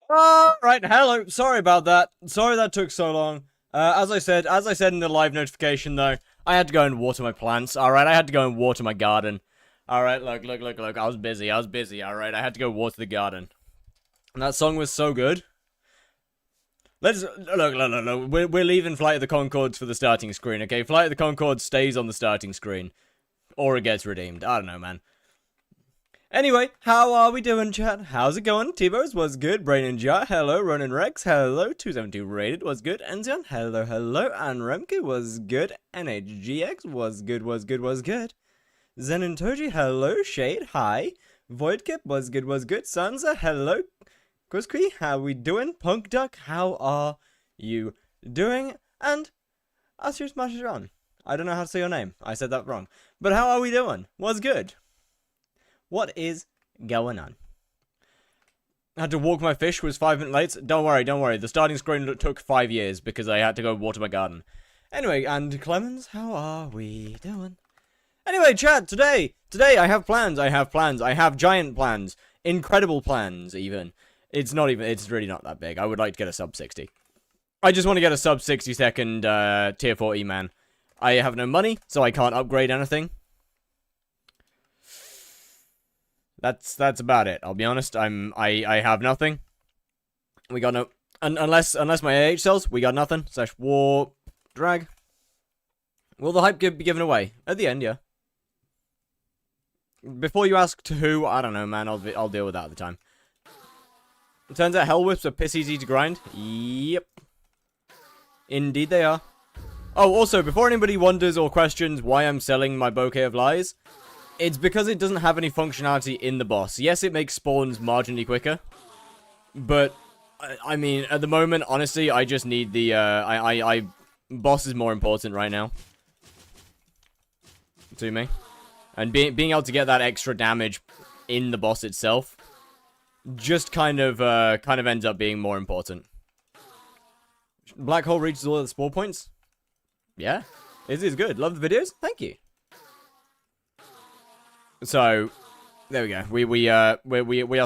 Alright, hello. Sorry about that. Sorry that took so long. As I said in the live notification though, I had to go and water my plants. Alright, I had to go and water my garden. Alright, look. I was busy. Alright, I had to go water the garden. And that song was so good. Look. We're leaving Flight of the Conchords for the starting screen, okay? Flight of the Conchords stays on the starting screen. Or it gets redeemed. I don't know, man. Anyway, how are we doing, chat? How's it going? T-Bose was good. Brain and Jar, hello. Ronan Rex, hello. 272 Rated was good. Enzion, hello. And Remke was good. NHGX was good. Zen and Toji, hello. Shade, hi. Voidkip was good. Sansa, hello. Kuskri, how we doing? Punk Duck, how are you doing? And Asir Smashes on. I don't know how to say your name. I said that wrong. But how are we doing? Was good. What is going on? I had to walk my fish, was 5 minutes late. Don't worry. The starting screen took 5 years because I had to go water my garden. Anyway, and Clemens, how are we doing? Anyway, chat, today I have plans. I have giant plans. Incredible plans, even. It's really not that big. I would like to get a sub 60. I just want to get a sub 60 second tier 4 eman. I have no money, so I can't upgrade anything. That's about it. I'll be honest. I have nothing. We got no unless my AH sells, we got nothing. Slash war drag. Will the hype be given away at the end? Yeah. Before you ask to who, I don't know, man. I'll deal with that at the time. It turns out hell whips are piss easy to grind. Yep. Indeed they are. Oh, also, before anybody wonders or questions why I'm selling my bouquet of lies, it's because it doesn't have any functionality in the boss. Yes, it makes spawns marginally quicker. But, I mean, at the moment, honestly, I just need the, boss is more important right now. To me. And being able to get that extra damage in the boss itself just kind of ends up being more important. Black hole reaches all of the spawn points? Yeah. It is good. Love the videos? Thank you. So, there we go. We are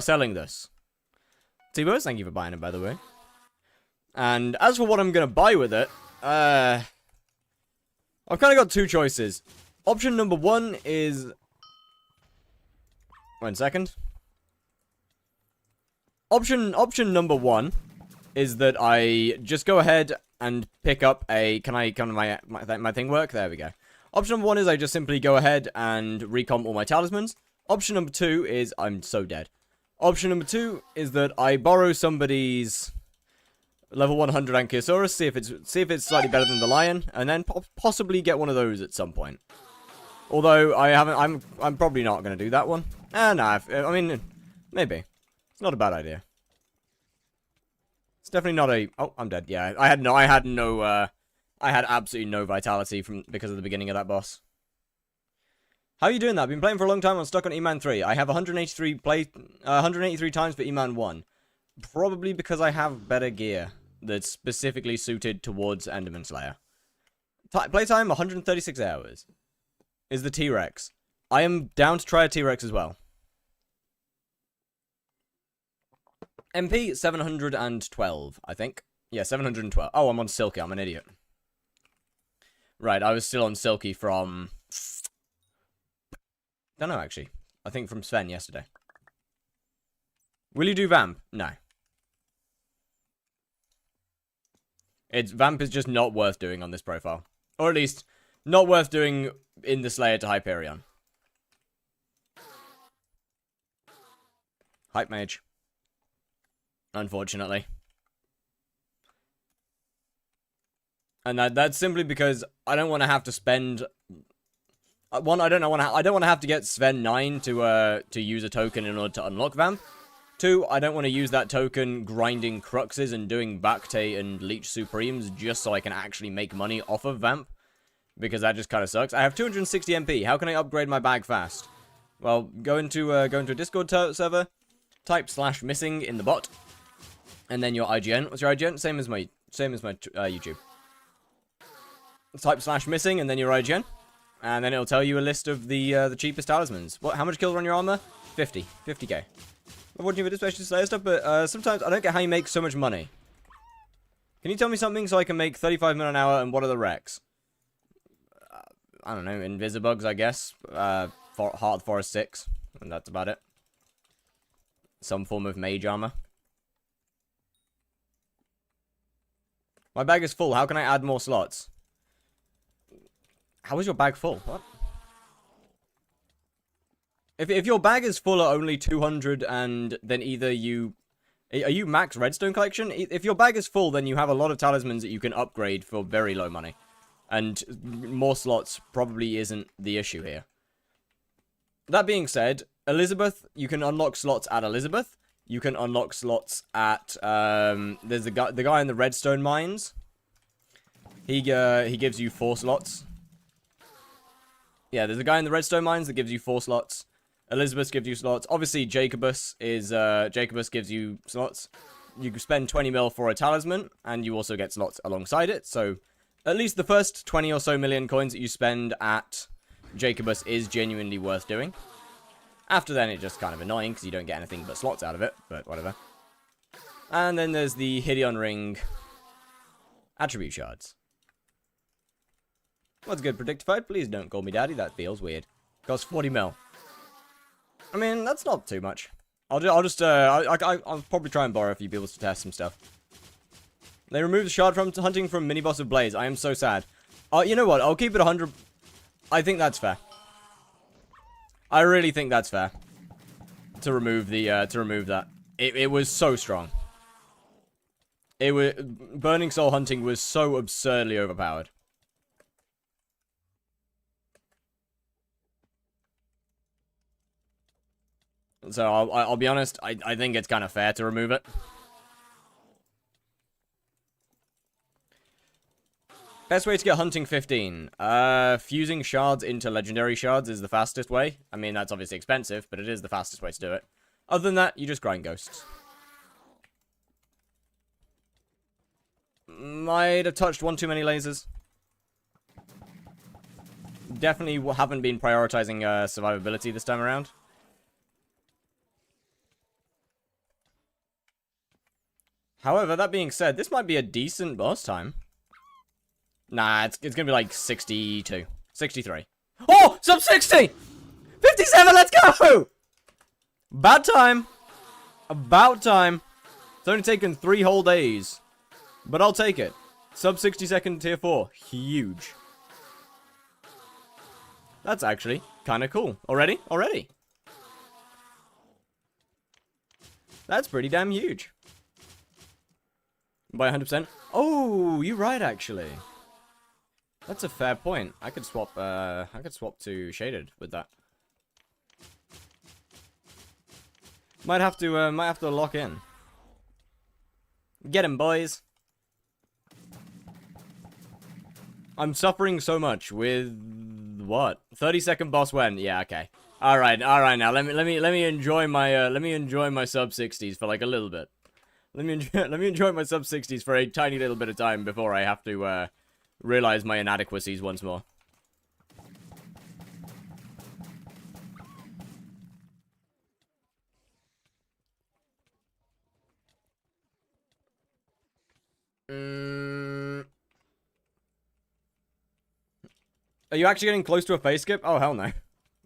selling this. T-Bose, thank you for buying it, by the way. And as for what I'm gonna buy with it, I've kind of got two choices. Option number one is... 1 second. Option number one is that I just go ahead and pick up a... Can my thing work? There we go. Option number one is I just simply go ahead and recomp all my talismans. Option number two is... I'm so dead. Option number two is that I borrow somebody's level 100 Ankylosaurus, see if it's slightly better than the lion, and then possibly get one of those at some point. Although I'm probably not going to do that one. Nah, I mean, maybe. It's not a bad idea. It's definitely not a... Oh, I'm dead. Yeah, I had absolutely no vitality because of the beginning of that boss. How are you doing that? I've been playing for a long time. I'm stuck on eman 3. I have 183 times for eman 1. Probably because I have better gear that's specifically suited towards Enderman Slayer. Playtime 136 hours. Is the T-Rex. I am down to try a T-Rex as well. MP 712, I think. Yeah, 712. Oh, I'm on Silky. I'm an idiot. Right, I was still on Silky from... Don't know, actually. I think from Sven yesterday. Will you do Vamp? No. Vamp is just not worth doing on this profile. Or at least, not worth doing in the Slayer to Hyperion. Hype Mage. Unfortunately. And that's simply because I don't want to have to spend... One, I don't want to have to get Sven 9 to use a token in order to unlock Vamp. Two, I don't want to use that token grinding Cruxes and doing Bactate and Leech Supremes just so I can actually make money off of Vamp. Because that just kind of sucks. I have 260 MP. How can I upgrade my bag fast? Well, go into a Discord server, type /missing in the bot, and then your IGN. What's your IGN? Same as my YouTube. Type /missing and then your IGN, and then it'll tell you a list of the cheapest talismans. How much kills are on your armor? 50k. I'm watching videos, especially Slayer stuff, but sometimes I don't get how you make so much money. Can you tell me something so I can make 35 mil an hour, and what are the recs? I don't know, Invisibugs, I guess. Heart of the Forest 6, and that's about it. Some form of mage armor. My bag is full. How can I add more slots? How is your bag full? What? If your bag is full at only 200, and then either you... Are you max redstone collection? If your bag is full, then you have a lot of talismans that you can upgrade for very low money. And more slots probably isn't the issue here. That being said, Elizabeth, you can unlock slots at Elizabeth. You can unlock slots at, there's the guy in the redstone mines. He gives you 4 slots. Yeah, there's a guy in the redstone mines that gives you 4 slots. Elizabeth gives you slots. Obviously, Jacobus gives you slots. You can spend 20 mil for a talisman, and you also get slots alongside it. So, at least the first 20 or so million coins that you spend at Jacobus is genuinely worth doing. After then, it's just kind of annoying, because you don't get anything but slots out of it, but whatever. And then there's the Hyperion Ring attribute shards. What's good, Predictified? Please don't call me daddy, that feels weird. Costs 40 mil. I mean, that's not too much. I'll probably try and borrow a few people to test some stuff. They removed the shard from hunting from mini boss of Blaze. I am so sad. You know what? I'll keep it 100. I think that's fair. I really think that's fair. To remove that. It was so strong. Burning Soul hunting was so absurdly overpowered. So I'll be honest, I think it's kind of fair to remove it. Best way to get hunting 15. Fusing shards into legendary shards is the fastest way. I mean, that's obviously expensive, but it is the fastest way to do it. Other than that, you just grind ghosts. Might have touched one too many lasers. Definitely haven't been prioritizing survivability this time around. However, that being said, this might be a decent boss time. Nah, it's gonna be like 62. 63. Oh! Sub 60! 57, let's go! About time. About time. It's only taken 3 whole days. But I'll take it. Sub 60 second tier 4. Huge. That's actually kind of cool. Already? Already. That's pretty damn huge. By 100%. Oh, you're right, actually. That's a fair point. I could swap to shaded with that. Might have to lock in. Get him, boys. I'm suffering so much with what? 30-second boss when? Yeah, okay. All right. Now let me enjoy my sub 60s for like a little bit. Let me enjoy my sub 60s for a tiny little bit of time before I have to realize my inadequacies once more. Are you actually getting close to a phase skip? Oh hell no.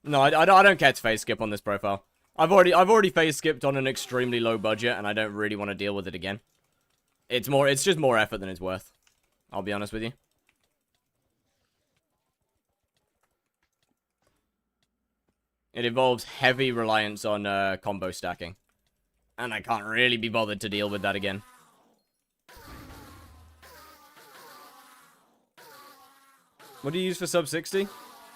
No, I don't care to phase skip on this profile. I've already phase skipped on an extremely low budget, and I don't really want to deal with it again. It's just more effort than it's worth. I'll be honest with you. It involves heavy reliance on combo stacking. And I can't really be bothered to deal with that again. What do you use for sub 60?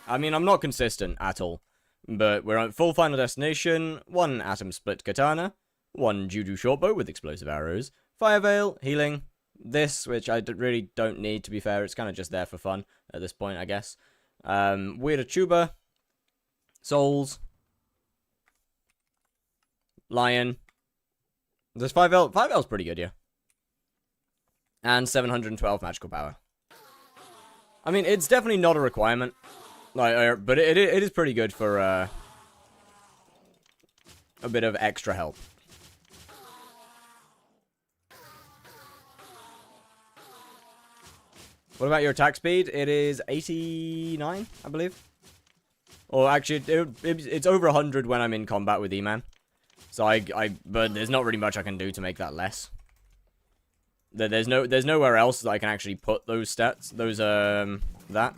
I mean, I'm not consistent at all. But we're on full final destination, 1 atom split katana, 1 judo shortbow with explosive arrows, fire veil, healing, this, which I really don't need, to be fair, it's kind of just there for fun at this point, I guess. Weird tuba, souls, lion, there's 5L, 5L's pretty good, yeah. And 712 magical power. I mean, it's definitely not a requirement. Like, but it is pretty good for a bit of extra help. What about your attack speed? It is 89, I believe. Or actually, it's over 100 when I'm in combat with eman. So but there's not really much I can do to make that less. There's nowhere else that I can actually put those stats, that.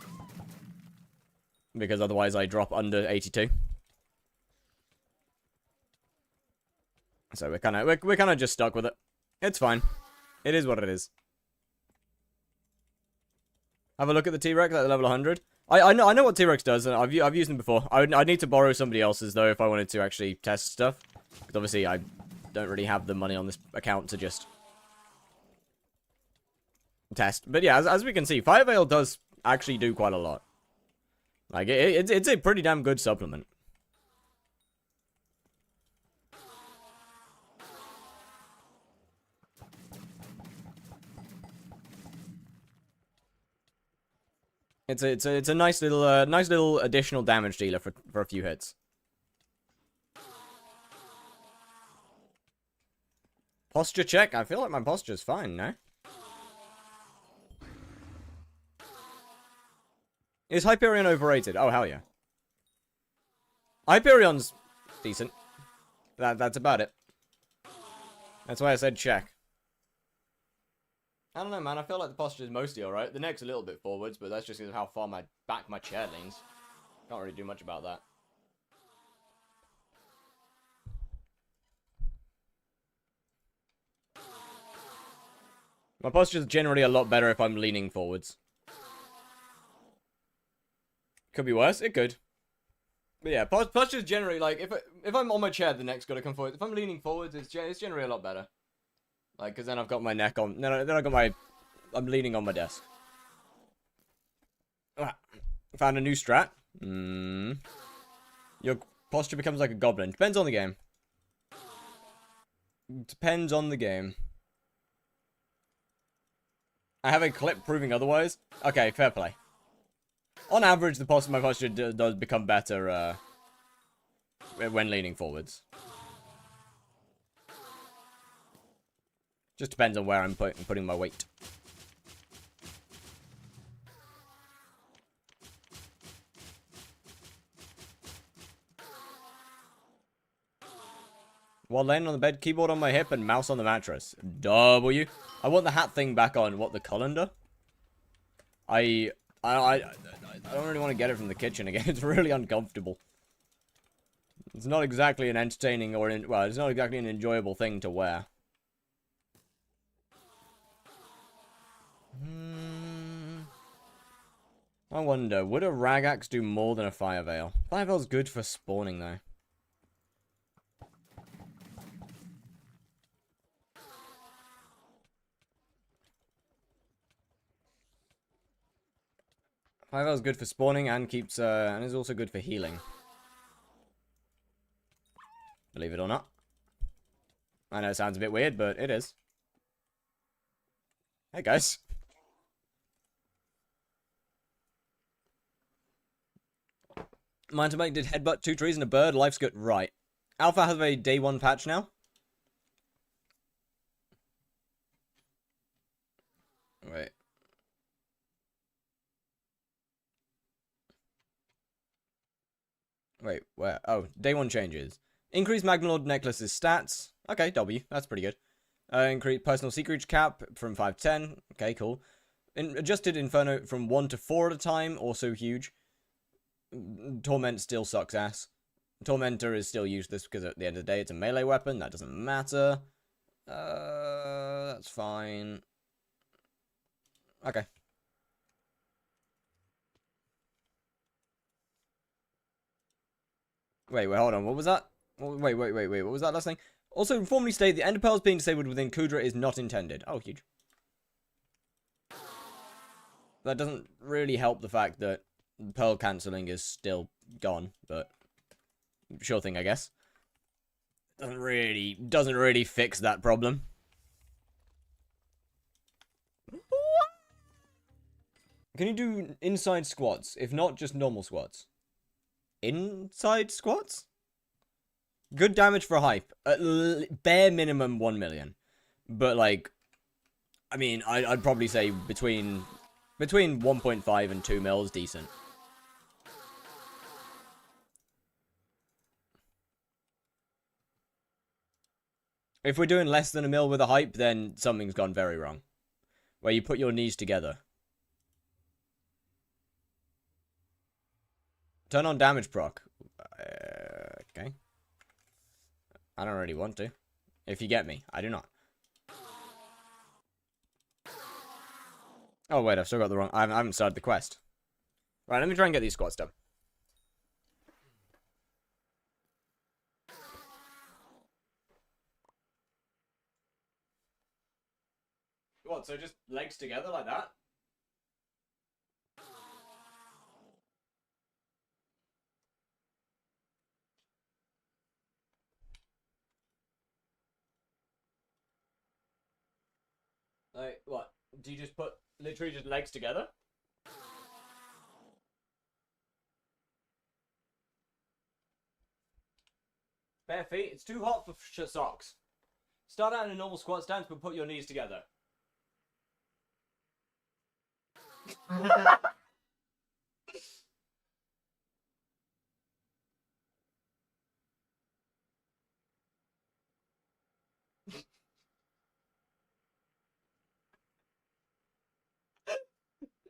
Because otherwise I drop under 82. So we're kind of just stuck with it. It's fine. It is what it is. Have a look at the T-Rex at level 100. I know what T-Rex does, and I've used them before. I need to borrow somebody else's though if I wanted to actually test stuff. Because obviously I don't really have the money on this account to just test. But yeah, as we can see, Fire Veil does actually do quite a lot. Like it's a pretty damn good supplement. It's a nice little additional damage dealer for a few hits. Posture check. I feel like my posture's fine, no? Is Hyperion overrated? Oh hell yeah. Hyperion's decent. That's about it. That's why I said check. I don't know, man. I feel like the posture is mostly alright. The neck's a little bit forwards, but that's just because of how far my chair leans. Can't really do much about that. My posture's generally a lot better if I'm leaning forwards. Could be worse. It could. But yeah, posture's generally, like, if I'm on my chair, the neck's got to come forward. If I'm leaning forwards, it's generally a lot better. Like, because then I've got my neck on... then I got my... I'm leaning on my desk. Found a new strat. Your posture becomes like a goblin. Depends on the game. Depends on the game. I have a clip proving otherwise. Okay, fair play. On average, my posture does become better when leaning forwards. Just depends on where I'm putting my weight. While laying on the bed, keyboard on my hip and mouse on the mattress. W. I want the hat thing back on. What, the colander? I don't really want to get it from the kitchen again. It's really uncomfortable. It's not exactly an entertaining or well, it's not exactly an enjoyable thing to wear. I wonder, would a rag axe do more than a fire veil? Fire veil's good for spawning though. Fire veil's good for spawning and keeps and is also good for healing. Believe it or not. I know it sounds a bit weird, but it is. Hey guys. Mountain did headbutt 2 trees and a bird. Life's good. Right. Alpha has a day 1 patch now. Wait. Wait, where? Oh, day 1 changes. Increase Magnalord Necklace's stats. Okay, W. That's pretty good. Increase personal secret cap from 5 to 10. Okay, cool. Adjusted Inferno from 1 to 4 at a time. Also huge. Torment still sucks ass. Tormentor is still useless because at the end of the day it's a melee weapon. That doesn't matter. That's fine. Okay. Wait, hold on. What was that? Wait. What was that last thing? Also, informally state the Ender Pearls being disabled within Kudra is not intended. Oh, huge. That doesn't really help the fact that Pearl cancelling is still gone, but sure thing, I guess. Doesn't really fix that problem. Can you do inside squats? If not, just normal squats. Inside squats? Good damage for hype. Bare minimum 1 million. But, like, I mean, I'd probably say between Between 1.5 and 2 mil is decent. If we're doing less than a mil with a hype, then something's gone very wrong. Where you put your knees together. Turn on damage proc. Okay. I don't really want to. If you get me, I do not. Oh, wait, I've still got the wrong... I haven't started the quest. Right, let me try and get these squats done. What, so just legs together like that? Like, what? Do you just put... literally just legs together? Bare feet? It's too hot for socks. Start out in a normal squat stance, but put your knees together.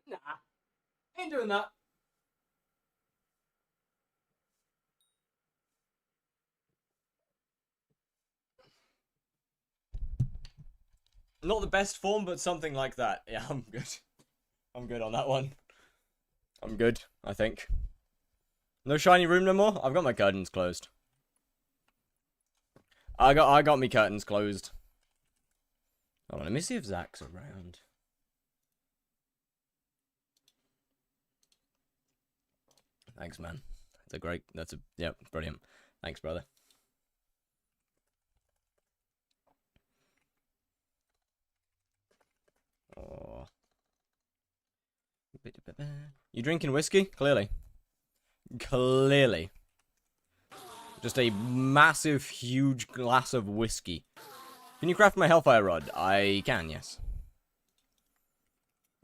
Nah. Ain't doing that. Not the best form, but something like that. Yeah, I'm good. I'm good on that one. I'm good, I think. No shiny room no more? I've got my curtains closed. I got me curtains closed. Hold on, let me see if Zach's around. Thanks, man. Yep, brilliant. Thanks, brother. Oh. You drinking whiskey? Clearly. Clearly. Just a massive, huge glass of whiskey. Can you craft my Hellfire Rod? I can, yes.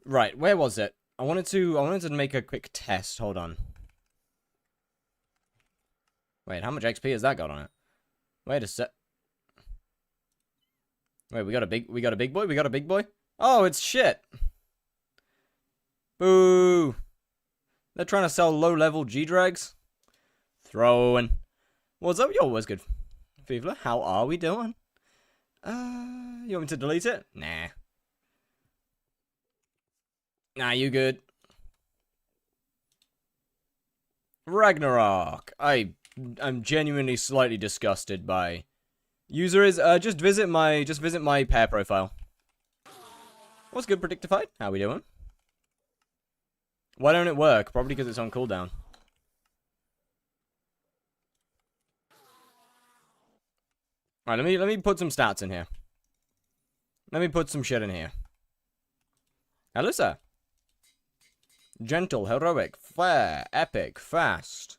Right, where was it? I wanted to make a quick test. Hold on. Wait, how much XP has that got on it? Wait a sec. Wait, we got a big boy? We got a big boy? Oh, it's shit. Boo. They're trying to sell low-level G-Drags. Throwing. What's up? Yo, what's good? Fivla, how are we doing? You want me to delete it? Nah. Nah, you good. Ragnarok. I'm genuinely slightly disgusted by... User is, just visit my pair profile. What's good, Predictified? How we doing? Why don't it work? Probably because it's on cooldown. Alright, let me put some stats in here. Let me put some shit in here. Hello, sir. Gentle, heroic, fair, epic, fast.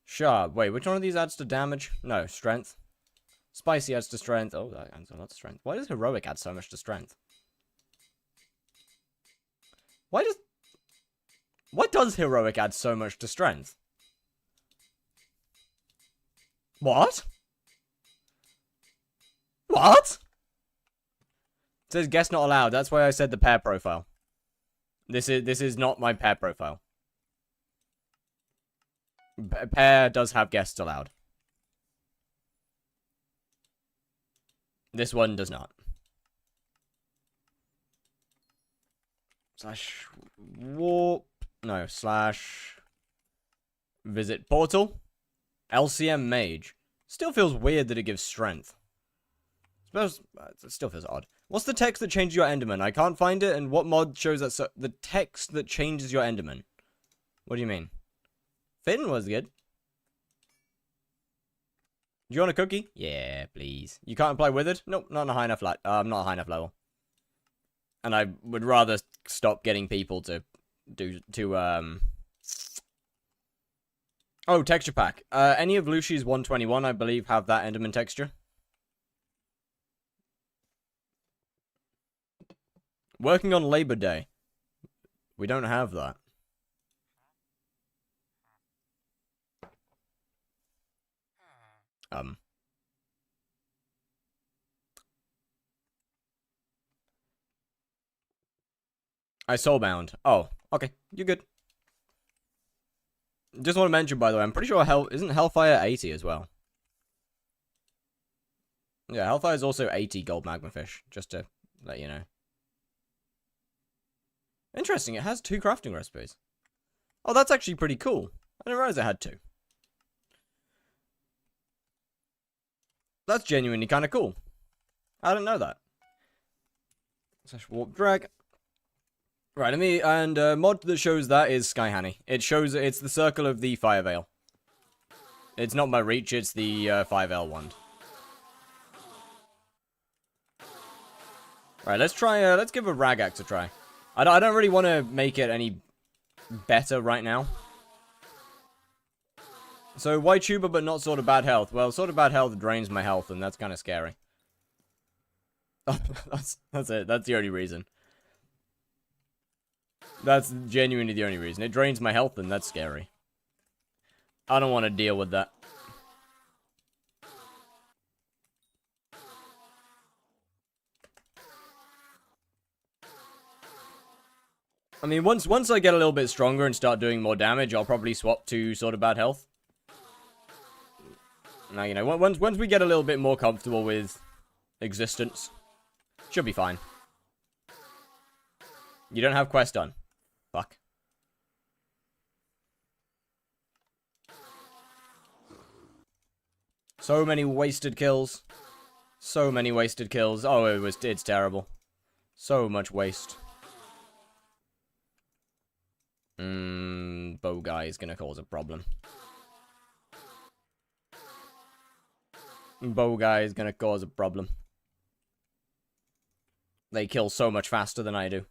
Sharp. Wait, which one of these adds to damage? No, strength. Spicy adds to strength. Oh, that adds a lot to strength. Why does heroic add so much to strength? What does heroic add so much to strength? What? What? It says guest not allowed. That's why I said the pair profile. This is not my pair profile. Pair does have guests allowed. This one does not. Slash warp. No, slash visit portal. LCM mage. Still feels weird that it gives strength. Suppose it still feels odd. What's the text that changes your Enderman? I can't find it, and what mod shows that? So the text that changes your Enderman. What do you mean? Finn was good. Do you want a cookie? Yeah, please. You can't apply withered? Nope, not on a high enough not a high enough level. And I would rather stop getting people to Oh, texture pack. Any of Lucy's 121, I believe, have that Enderman texture. Working on Labor Day. We don't have that. I soulbound. Oh, okay. You're good. Just want to mention, by the way, I'm pretty sure isn't Hellfire 80 as well? Yeah, Hellfire is also 80 gold magma fish, just to let you know. Interesting, it has 2 crafting recipes. Oh, that's actually pretty cool. I didn't realize it had 2. That's genuinely kind of cool. I didn't know that. Slash warp drag. Right, and mod that shows that is Sky Honey. It shows, it's the circle of the Fire Veil. It's not my reach, it's the Fire Veil wand. Right, let's try, let's give a rag axe a try. I don't really want to make it any better right now. So, why tuber but not sort of bad health? Well, sort of bad health drains my health, and that's kind of scary. That's it, that's the only reason. That's genuinely the only reason. It drains my health, and that's scary. I don't want to deal with that. I mean, once I get a little bit stronger and start doing more damage, I'll probably swap to sort of bad health. Now, you know, once we get a little bit more comfortable with existence, should be fine. You don't have quest done. Fuck. So many wasted kills. So many wasted kills. Oh, it's terrible. So much waste. Bow guy is gonna cause a problem. Bow guy is gonna cause a problem. They kill so much faster than I do.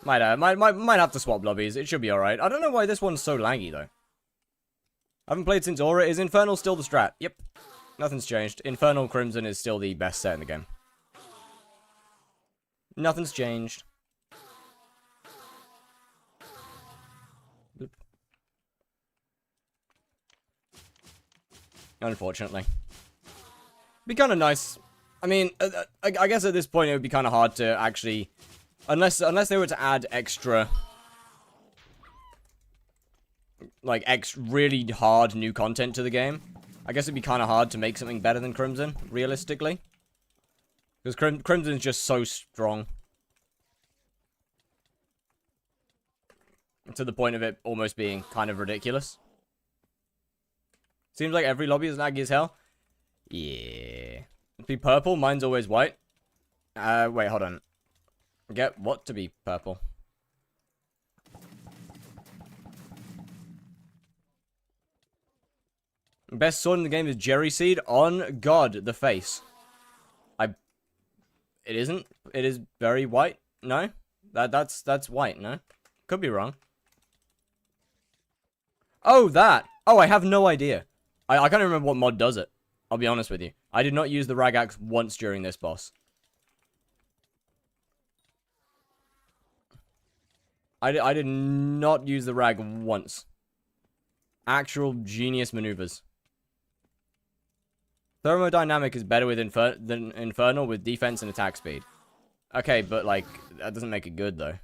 Might have to swap lobbies. It should be alright. I don't know why this one's so laggy, though. I haven't played since Aura. Is Infernal still the strat? Yep. Nothing's changed. Infernal Crimson is still the best set in the game. Nothing's changed. Oop. Unfortunately. Be kind of nice. I mean, I guess at this point it would be kind of hard to actually... Unless they were to add extra... Like, really hard new content to the game. I guess it'd be kind of hard to make something better than Crimson, realistically. Because Crimson's just so strong. To the point of it almost being kind of ridiculous. Seems like every lobby is laggy as hell. Yeah. It'd be purple, mine's always white. Wait, hold on. Get what to be purple? Best sword in the game is Jerry Seed. On God, the face. It isn't. It is very white. No, that's white. No, could be wrong. Oh, that. Oh, I have no idea. I can't remember what mod does it. I'll be honest with you. I did not use the rag axe once during this boss. I did not use the rag once. Actual genius maneuvers. Thermodynamic is better with than Infernal with defense and attack speed. Okay, but like, that doesn't make it good though.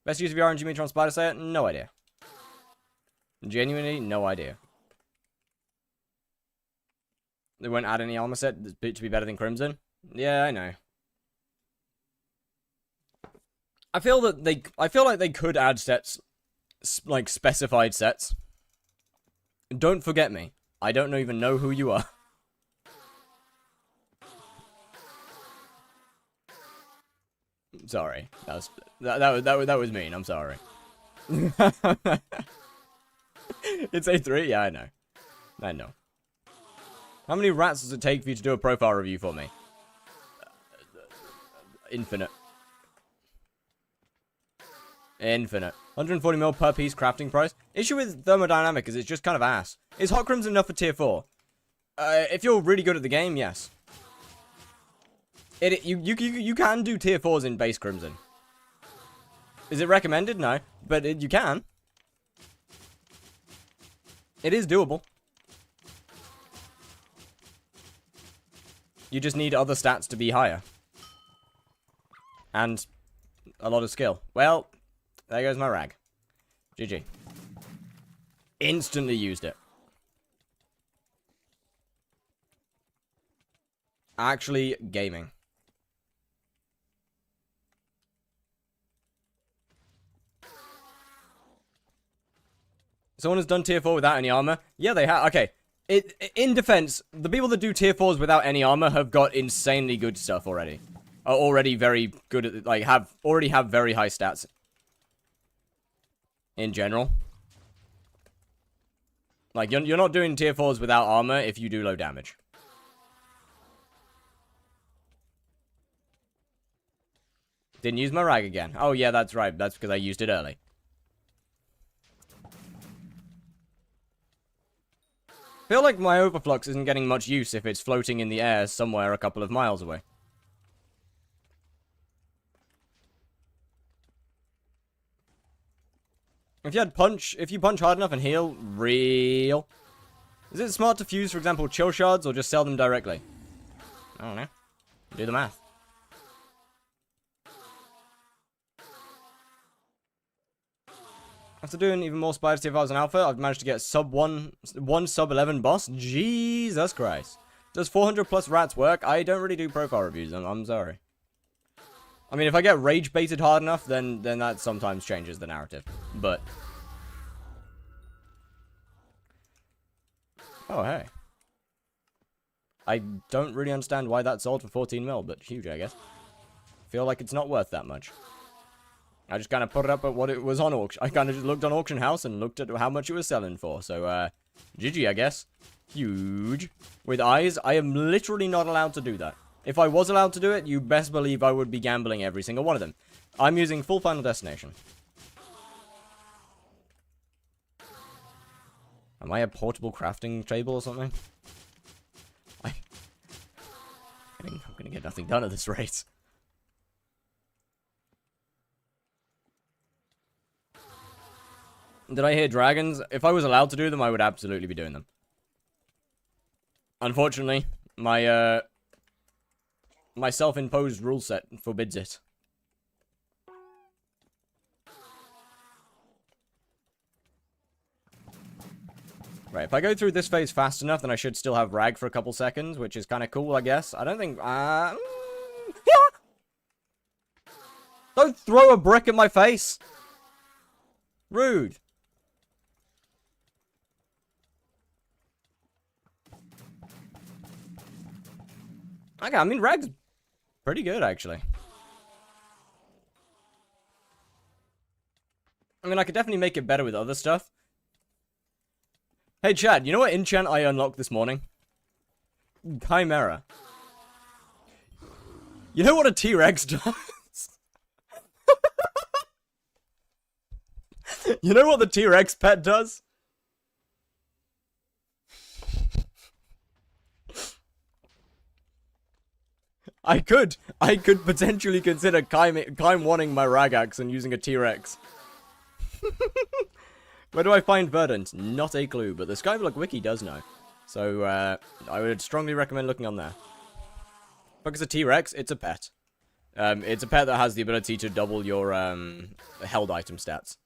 Best use of your RNG Metron Spider Slayer? No idea. Genuinely, no idea. They won't add any armor set to be better than Crimson? Yeah, I know. I feel like they could add sets, like specified sets. Don't forget me. I don't even know who you are. Sorry, that was mean. I'm sorry. It's A3? Yeah, I know. I know. How many rats does it take for you to do a profile review for me? Infinite. Infinite. 140 mil per piece crafting price. Issue with thermodynamic is it's just kind of ass. Is Hot Crimson enough for tier 4? If you're really good at the game, yes. You can do tier 4s in base Crimson. Is it recommended? No. But you can. It is doable. You just need other stats to be higher. And a lot of skill. Well, there goes my rag. GG. Instantly used it. Actually gaming. Someone has done tier 4 without any armor? Yeah, they have. Okay. In defense, the people that do tier 4s without any armor have got insanely good stuff already. Are already very good at, like, already have very high stats. In general. Like, you're not doing tier 4s without armor if you do low damage. Didn't use my rag again. Oh, yeah, that's right. That's because I used it early. I feel like my overflux isn't getting much use if it's floating in the air somewhere a couple of miles away. If you punch hard enough and heal, real. Is it smart to fuse, for example, chill shards or just sell them directly? I don't know. Do the math. After doing even more spiders if I was an alpha, I've managed to get one sub 11 boss. Jesus Christ. Does 400 plus rats work? I don't really do profile reviews. I'm sorry. I mean, if I get rage baited hard enough, then that sometimes changes the narrative. But oh, hey. I don't really understand why that sold for 14 mil, but huge, I guess. Feel like it's not worth that much. I just kind of put it up at what it was on auction. I kind of just looked on Auction House and looked at how much it was selling for. So, GG, I guess. Huge. With eyes, I am literally not allowed to do that. If I was allowed to do it, you best believe I would be gambling every single one of them. I'm using full Final Destination. Am I a portable crafting table or something? I'm gonna get nothing done at this rate. Did I hear dragons? If I was allowed to do them, I would absolutely be doing them. Unfortunately, my self-imposed rule set forbids it. Right, if I go through this phase fast enough, then I should still have rag for a couple seconds, which is kind of cool, I guess. I don't think... Don't throw a brick at my face! Rude. Okay, I mean, rag's pretty good, actually. I mean, I could definitely make it better with other stuff. Hey, Chad, you know what enchant I unlocked this morning? Chimera. You know what a T-Rex does? You know what the T-Rex pet does? I could potentially consider Chime-wanting my Ragax and using a T-Rex. Where do I find Verdant? Not a clue, but the Skyblock wiki does know. So, I would strongly recommend looking on there. Because a T-Rex, it's a pet. It's a pet that has the ability to double your, held item stats.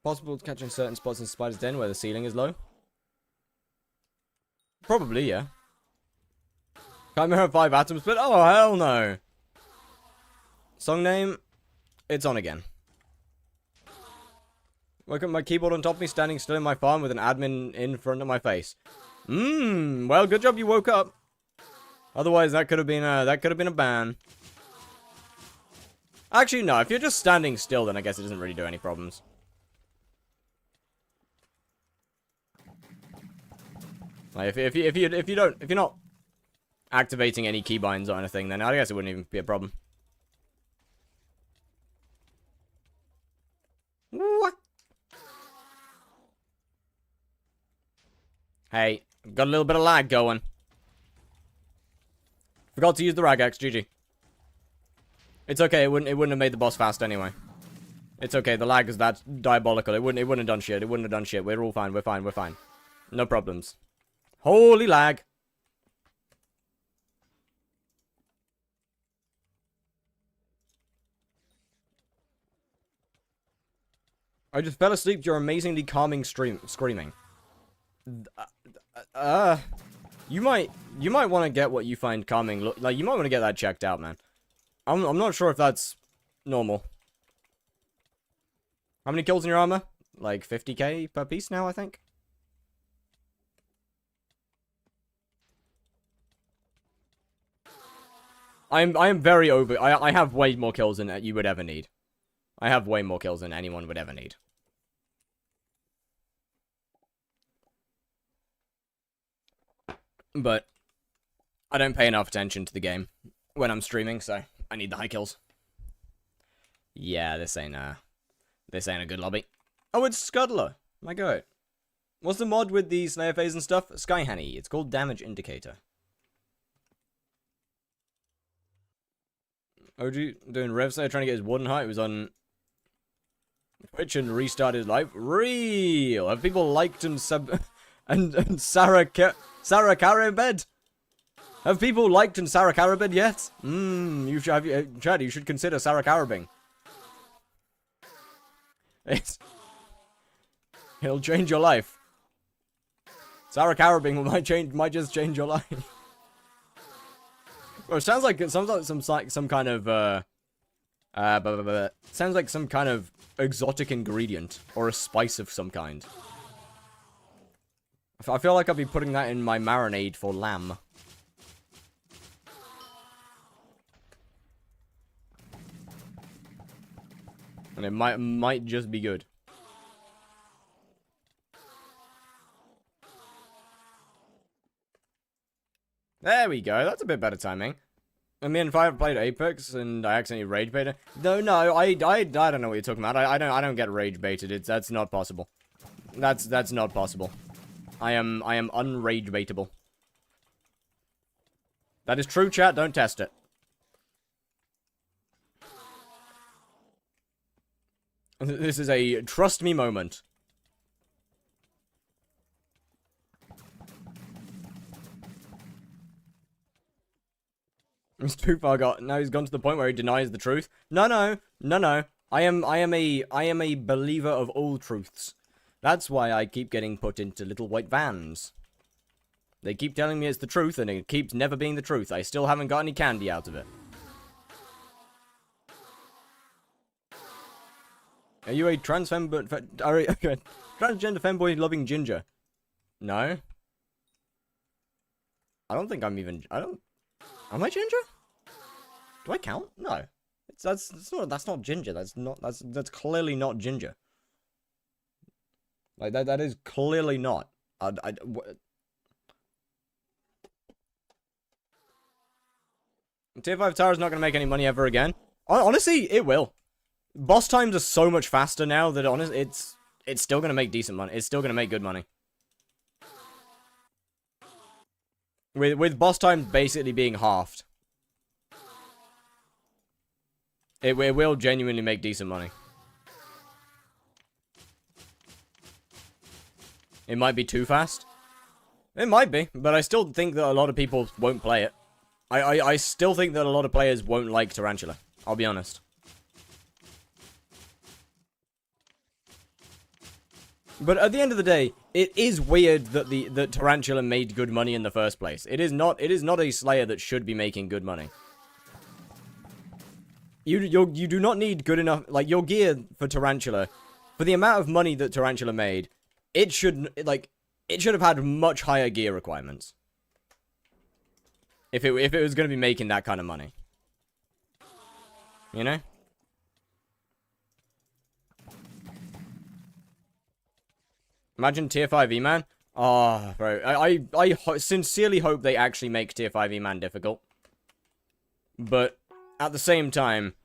Possible to catch in certain spots in Spider's Den where the ceiling is low? Probably, yeah. Chimera 5 atoms, but oh, hell no. Song name? It's on again. Woke up my keyboard on top of me, standing still in my farm with an admin in front of my face. Well, good job you woke up. Otherwise, that could have been a ban. Actually, no. If you're just standing still, then I guess it doesn't really do any problems. Like, if you're not activating any keybinds or anything, then I guess it wouldn't even be a problem. What? Hey, got a little bit of lag going. Forgot to use the Ragex, GG. It's okay, it wouldn't have made the boss fast anyway. It's okay, the lag is that diabolical. It wouldn't have done shit. It wouldn't have done shit. We're all fine, we're fine, we're fine. No problems. Holy lag. I just fell asleep to your amazingly calming screaming. You might want to get what you find calming. Like, you might want to get that checked out, man. I'm not sure if that's normal. How many kills in your armor? Like 50k per piece now, I think. I am very over. I have way more kills than you would ever need. I have way more kills than anyone would ever need. But I don't pay enough attention to the game when I'm streaming, so I need the high kills. Yeah, this ain't a good lobby. Oh, it's Scuddler. My god. What's the mod with the snare phase and stuff? Sky Honey. It's called Damage Indicator. OG doing rev trying to get his wooden height. It was on Twitch and restarted live. Real. Have people liked and Sarah Carabed? Have people liked and Sarah Carabed yet? Chad, you should consider Sarah Carabing. It'll change your life. Sarah Carabing might just change your life. Well, it sounds like some kind of sounds like some kind of exotic ingredient or a spice of some kind. I feel like I'll be putting that in my marinade for lamb. And it might just be good. There we go. That's a bit better timing. I mean, if I ever played Apex and I accidentally rage baited, no, I don't know what you're talking about. I don't get rage baited. That's not possible. That's not possible. I am unrage baitable. That is true, chat. Don't test it. This is a trust me moment. He's too far gone. Now he's gone to the point where he denies the truth. No. I am a believer of all truths. That's why I keep getting put into little white vans. They keep telling me it's the truth, and it keeps never being the truth. I still haven't got any candy out of it. Are you a transgender femboy loving ginger? No. I don't think I'm even. Am I ginger? Do I count? No. That's not ginger. That's clearly not ginger. Like that is clearly not. Tier 5 Tower is not going to make any money ever again. Honestly, it will. Boss times are so much faster now that it's still going to make decent money. It's still going to make good money. With boss times basically being halved. It will genuinely make decent money. It might be too fast. It might be, but I still think that a lot of people won't play it. I still think that a lot of players won't like Tarantula. I'll be honest. But at the end of the day, it is weird that Tarantula made good money in the first place. It is not a Slayer that should be making good money. You do not need good enough, like, your gear for Tarantula, for the amount of money that Tarantula made, it should have had much higher gear requirements. If it was going to be making that kind of money. You know? Imagine Tier 5 eman. Oh, bro. I sincerely hope they actually make Tier 5 eman difficult. But at the same time,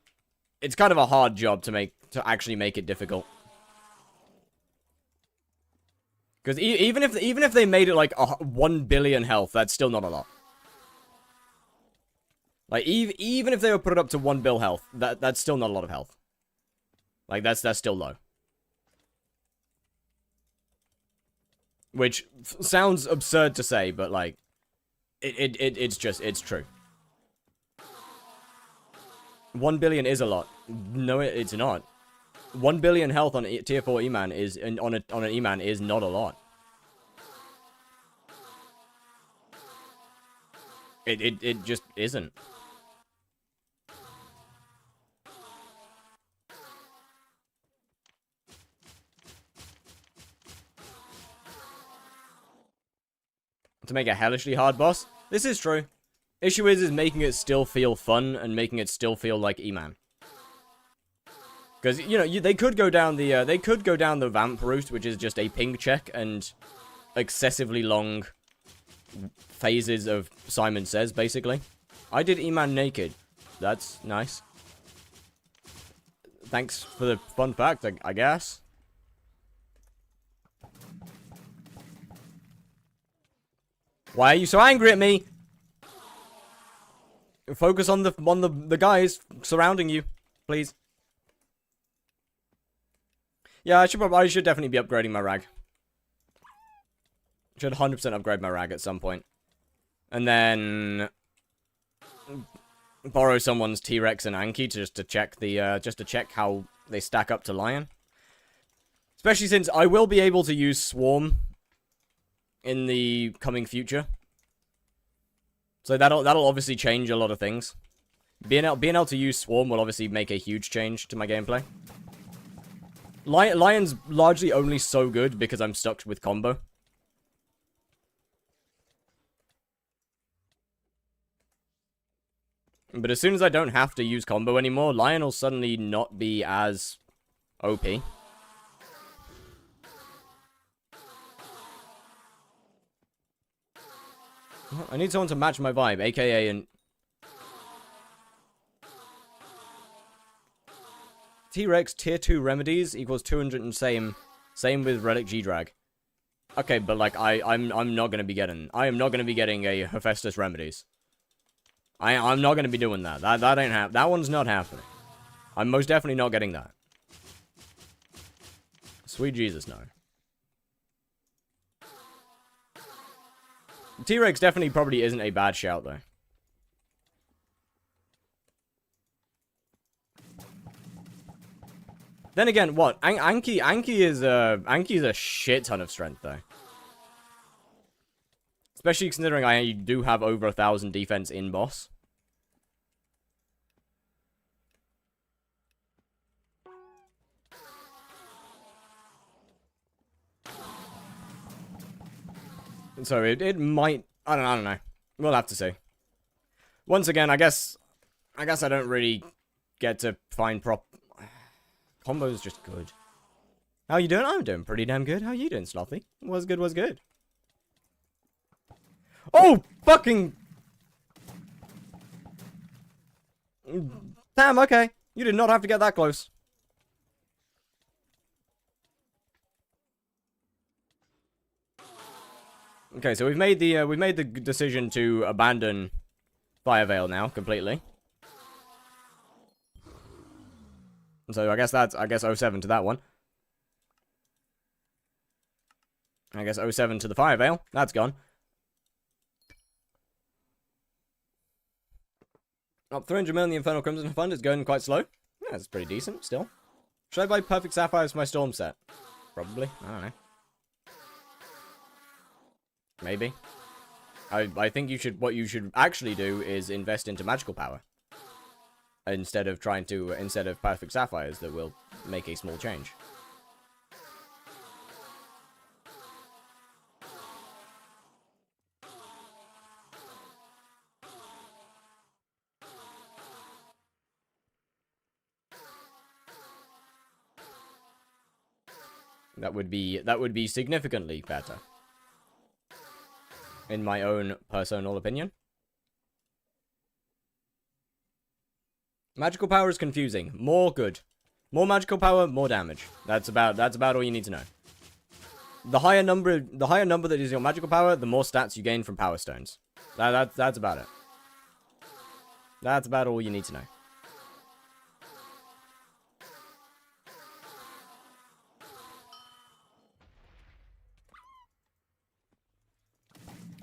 it's kind of a hard job to actually make it difficult. Because even if they made it like 1 billion health, that's still not a lot. Like, even if they were put up to 1 bill health, that's still not a lot of health. Like, that's still low. Which sounds absurd to say, but, like, it's true. 1 billion is a lot. No, it's not. 1 billion health on a tier 4 eman is, on an eman is not a lot. It just isn't. To make a hellishly hard boss? This is true. Issue is making it still feel fun and making it still feel like eman. Because, you know, they could go down the vamp route, which is just a ping check and excessively long phases of Simon Says, basically. I did eman naked. That's nice. Thanks for the fun fact, I guess. Why are you so angry at me? Focus on the guys surrounding you, please. Yeah, I should definitely be upgrading my rag. Should 100% upgrade my rag at some point. And then borrow someone's T-Rex and Anki just to check how they stack up to Lion. Especially since I will be able to use Swarm in the coming future. So that'll obviously change a lot of things. Being able to use Swarm will obviously make a huge change to my gameplay. Lion's largely only so good because I'm stuck with combo. But as soon as I don't have to use combo anymore, Lion will suddenly not be as OP. I need someone to match my vibe, aka an T-Rex tier 2 remedies equals 200 and same with Relic G-Drag. Okay, but like I'm not gonna be getting a Hephaestus remedies. I'm not gonna be doing that. That one's not happening. I'm most definitely not getting that. Sweet Jesus, no. T-Rex definitely probably isn't a bad shout, though. Then again, what? Anki is a shit ton of strength, though. Especially considering I do have over 1,000 defense in boss. So it might, I don't know. We'll have to see. Once again, I guess I don't really get to find combo's just good. How you doing? I'm doing pretty damn good. How you doing, Slothy? Was good. Oh, fucking damn, okay. You did not have to get that close. Okay, so we've made the decision to abandon Fire Veil now completely. So I guess 07 to that one. I guess 07 to the Fire Veil. That's gone. Up 300 million the Infernal Crimson Fund is going quite slow. Yeah, that's pretty decent still. Should I buy Perfect Sapphires for my Storm set? Probably. I don't know. Maybe. I think what you should actually do is invest into magical power. Instead of Perfect Sapphires that will make a small change. That would be significantly better. In my own personal opinion. Magical power is confusing. More good. More magical power, more damage. That's about all you need to know. The higher number that is your magical power, the more stats you gain from power stones. That's about it. That's about all you need to know.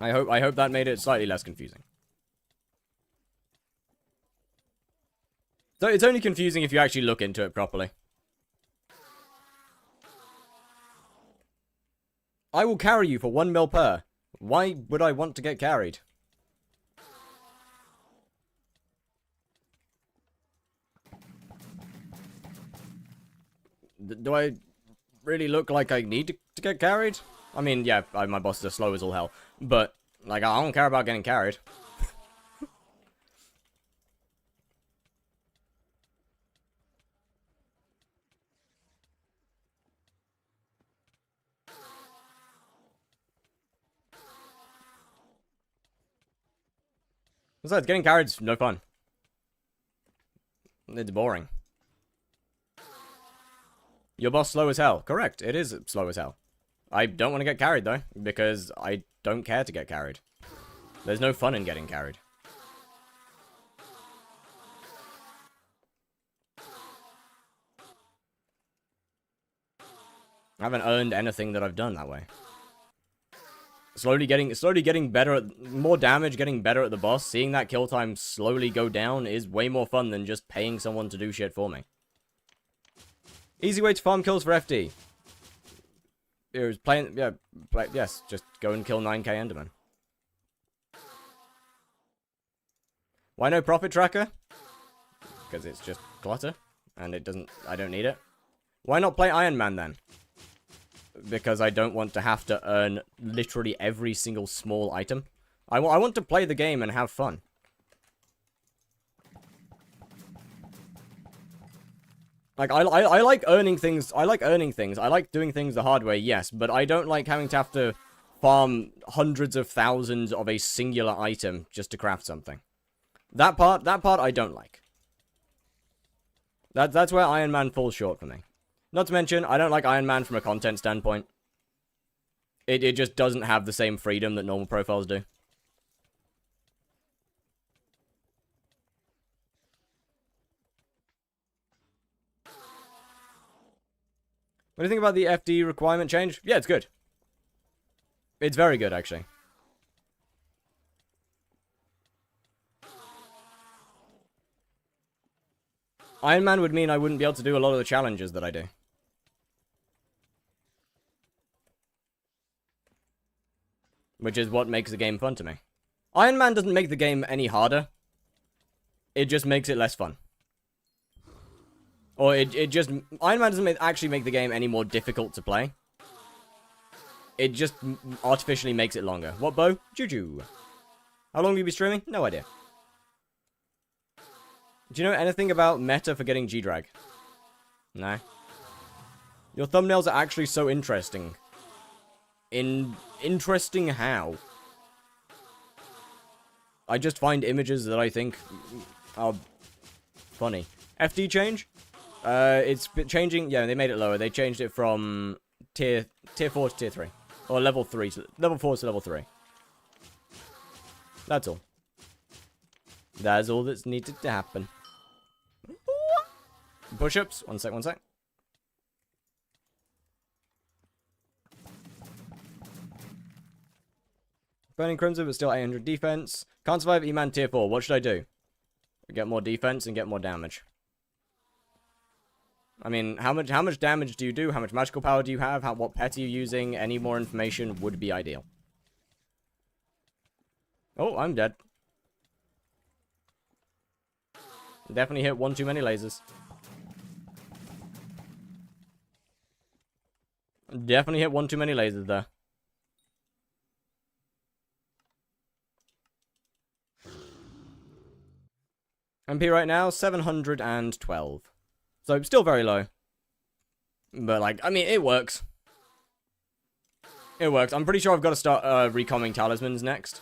I hope that made it slightly less confusing. So it's only confusing if you actually look into it properly. I will carry you for 1 mil per. Why would I want to get carried? Do I really look like I need to get carried? I mean, yeah, my bosses are slow as all hell. But, like, I don't care about getting carried. Besides, getting carried's no fun. It's boring. Your boss slow as hell. Correct, it is slow as hell. I don't want to get carried, though, because I don't care to get carried. There's no fun in getting carried. I haven't earned anything that I've done that way. Slowly getting better at, more damage, getting better at the boss, seeing that kill time slowly go down is way more fun than just paying someone to do shit for me. Easy way to farm kills for FD. It was playing, yeah, yes, just go and kill 9k Enderman. Why no profit tracker? Because it's just clutter, and it doesn't, I don't need it. Why not play Iron Man then? Because I don't want to have to earn literally every single small item. I want to play the game and have fun. Like, I like earning things. I like earning things. I like doing things the hard way, yes. But I don't like having to have to farm hundreds of thousands of a singular item just to craft something. That part I don't like. That's where Iron Man falls short for me. Not to mention, I don't like Iron Man from a content standpoint. It just doesn't have the same freedom that normal profiles do. What do you think about the FD requirement change? Yeah, it's good. It's very good, actually. Iron Man would mean I wouldn't be able to do a lot of the challenges that I do. Which is what makes the game fun to me. Iron Man doesn't make the game any harder. It just makes it less fun. Or it just... Iron Man doesn't actually make the game any more difficult to play. It just artificially makes it longer. What, Bo? Juju. How long will you be streaming? No idea. Do you know anything about meta for getting G-Drag? No. Your thumbnails are actually so interesting. Interesting how? I just find images that I think are funny. FD change? It's changing. Yeah, they made it lower. They changed it from tier 4 to tier 3, or level 3 to level 4 to level 3. That's all. That's all that's needed to happen. Push-ups. One sec. Burning Crimson, but still 800 defense. Can't survive eman tier 4. What should I do? Get more defense and get more damage. I mean, how much damage do you do? How much magical power do you have? What pet are you using? Any more information would be ideal. Oh, I'm dead. Definitely hit one too many lasers. Definitely hit one too many lasers there. MP right now, 712. So, still very low. But, like, I mean, it works. It works. I'm pretty sure I've got to start recomming talismans next.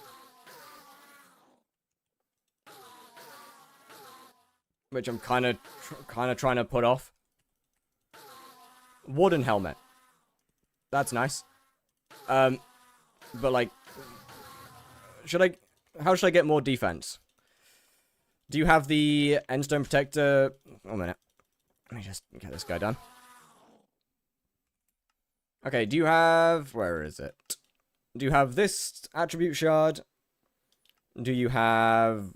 Which I'm kind of trying to put off. Warden helmet. That's nice. But, like, how should I get more defense? Do you have the Endstone Protector? Oh, a minute. Let me just get this guy done. Okay, do you have... Where is it? Do you have this attribute shard? Do you have...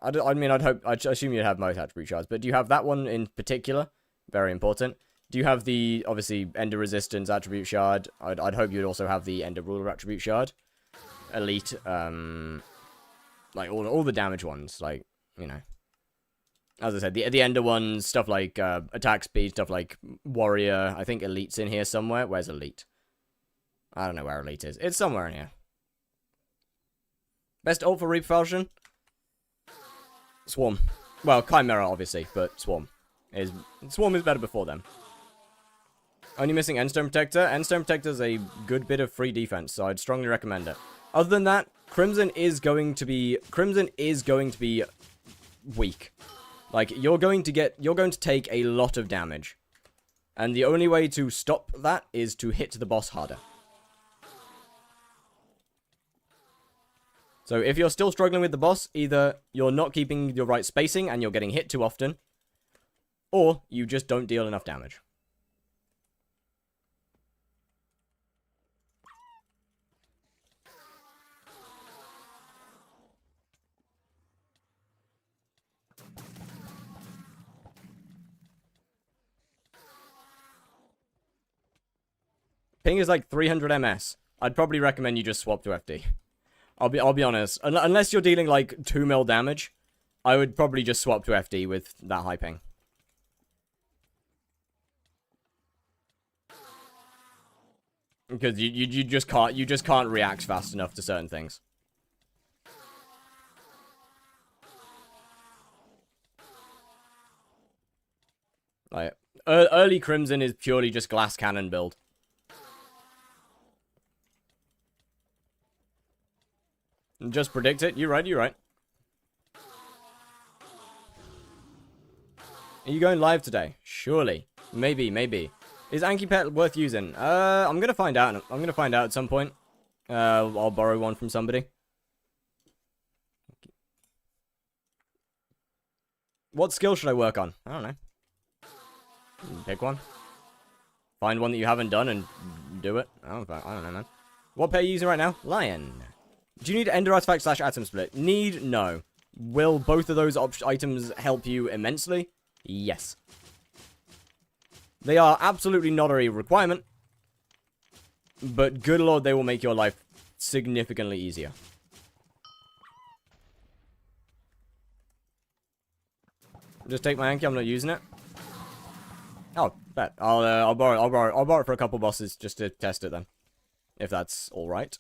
I mean, I'd assume you'd have most attribute shards, but do you have that one in particular? Very important. Do you have the, obviously, Ender Resistance attribute shard? I'd hope you'd also have the Ender Ruler attribute shard. Elite, like, all the damage ones, like, you know. As I said, the Ender ones, stuff like attack speed, stuff like Warrior. I think Elite's in here somewhere. Where's Elite? I don't know where Elite is. It's somewhere in here. Best ult for Repulsion? Swarm. Well, Chimera, obviously, but Swarm is better before them. Only missing Endstone Protector. Endstone Protector is a good bit of free defense, so I'd strongly recommend it. Other than that, Crimson is going to be weak. Like, you're going to take a lot of damage. And the only way to stop that is to hit the boss harder. So if you're still struggling with the boss, either you're not keeping your right spacing and you're getting hit too often, or you just don't deal enough damage. Ping is like 300 MS. I'd probably recommend you just swap to FD. I'll be honest. Unless you're dealing like 2 mil damage, I would probably just swap to FD with that high ping. Because you just can't react fast enough to certain things. Like early Crimson is purely just glass cannon build. Just predict it. You're right. Are you going live today? Surely. Maybe. Is Anki Pet worth using? I'm gonna find out. I'm gonna find out at some point. I'll borrow one from somebody. What skill should I work on? I don't know. Pick one. Find one that you haven't done and do it. I don't know, man. What pet are you using right now? Lion. Do you need Ender Artifact / Atom Split? Need? No. Will both of those items help you immensely? Yes. They are absolutely not a requirement. But good lord, they will make your life significantly easier. Just take my Anki, I'm not using it. Oh, bet. I'll borrow it for a couple bosses just to test it then. If that's alright.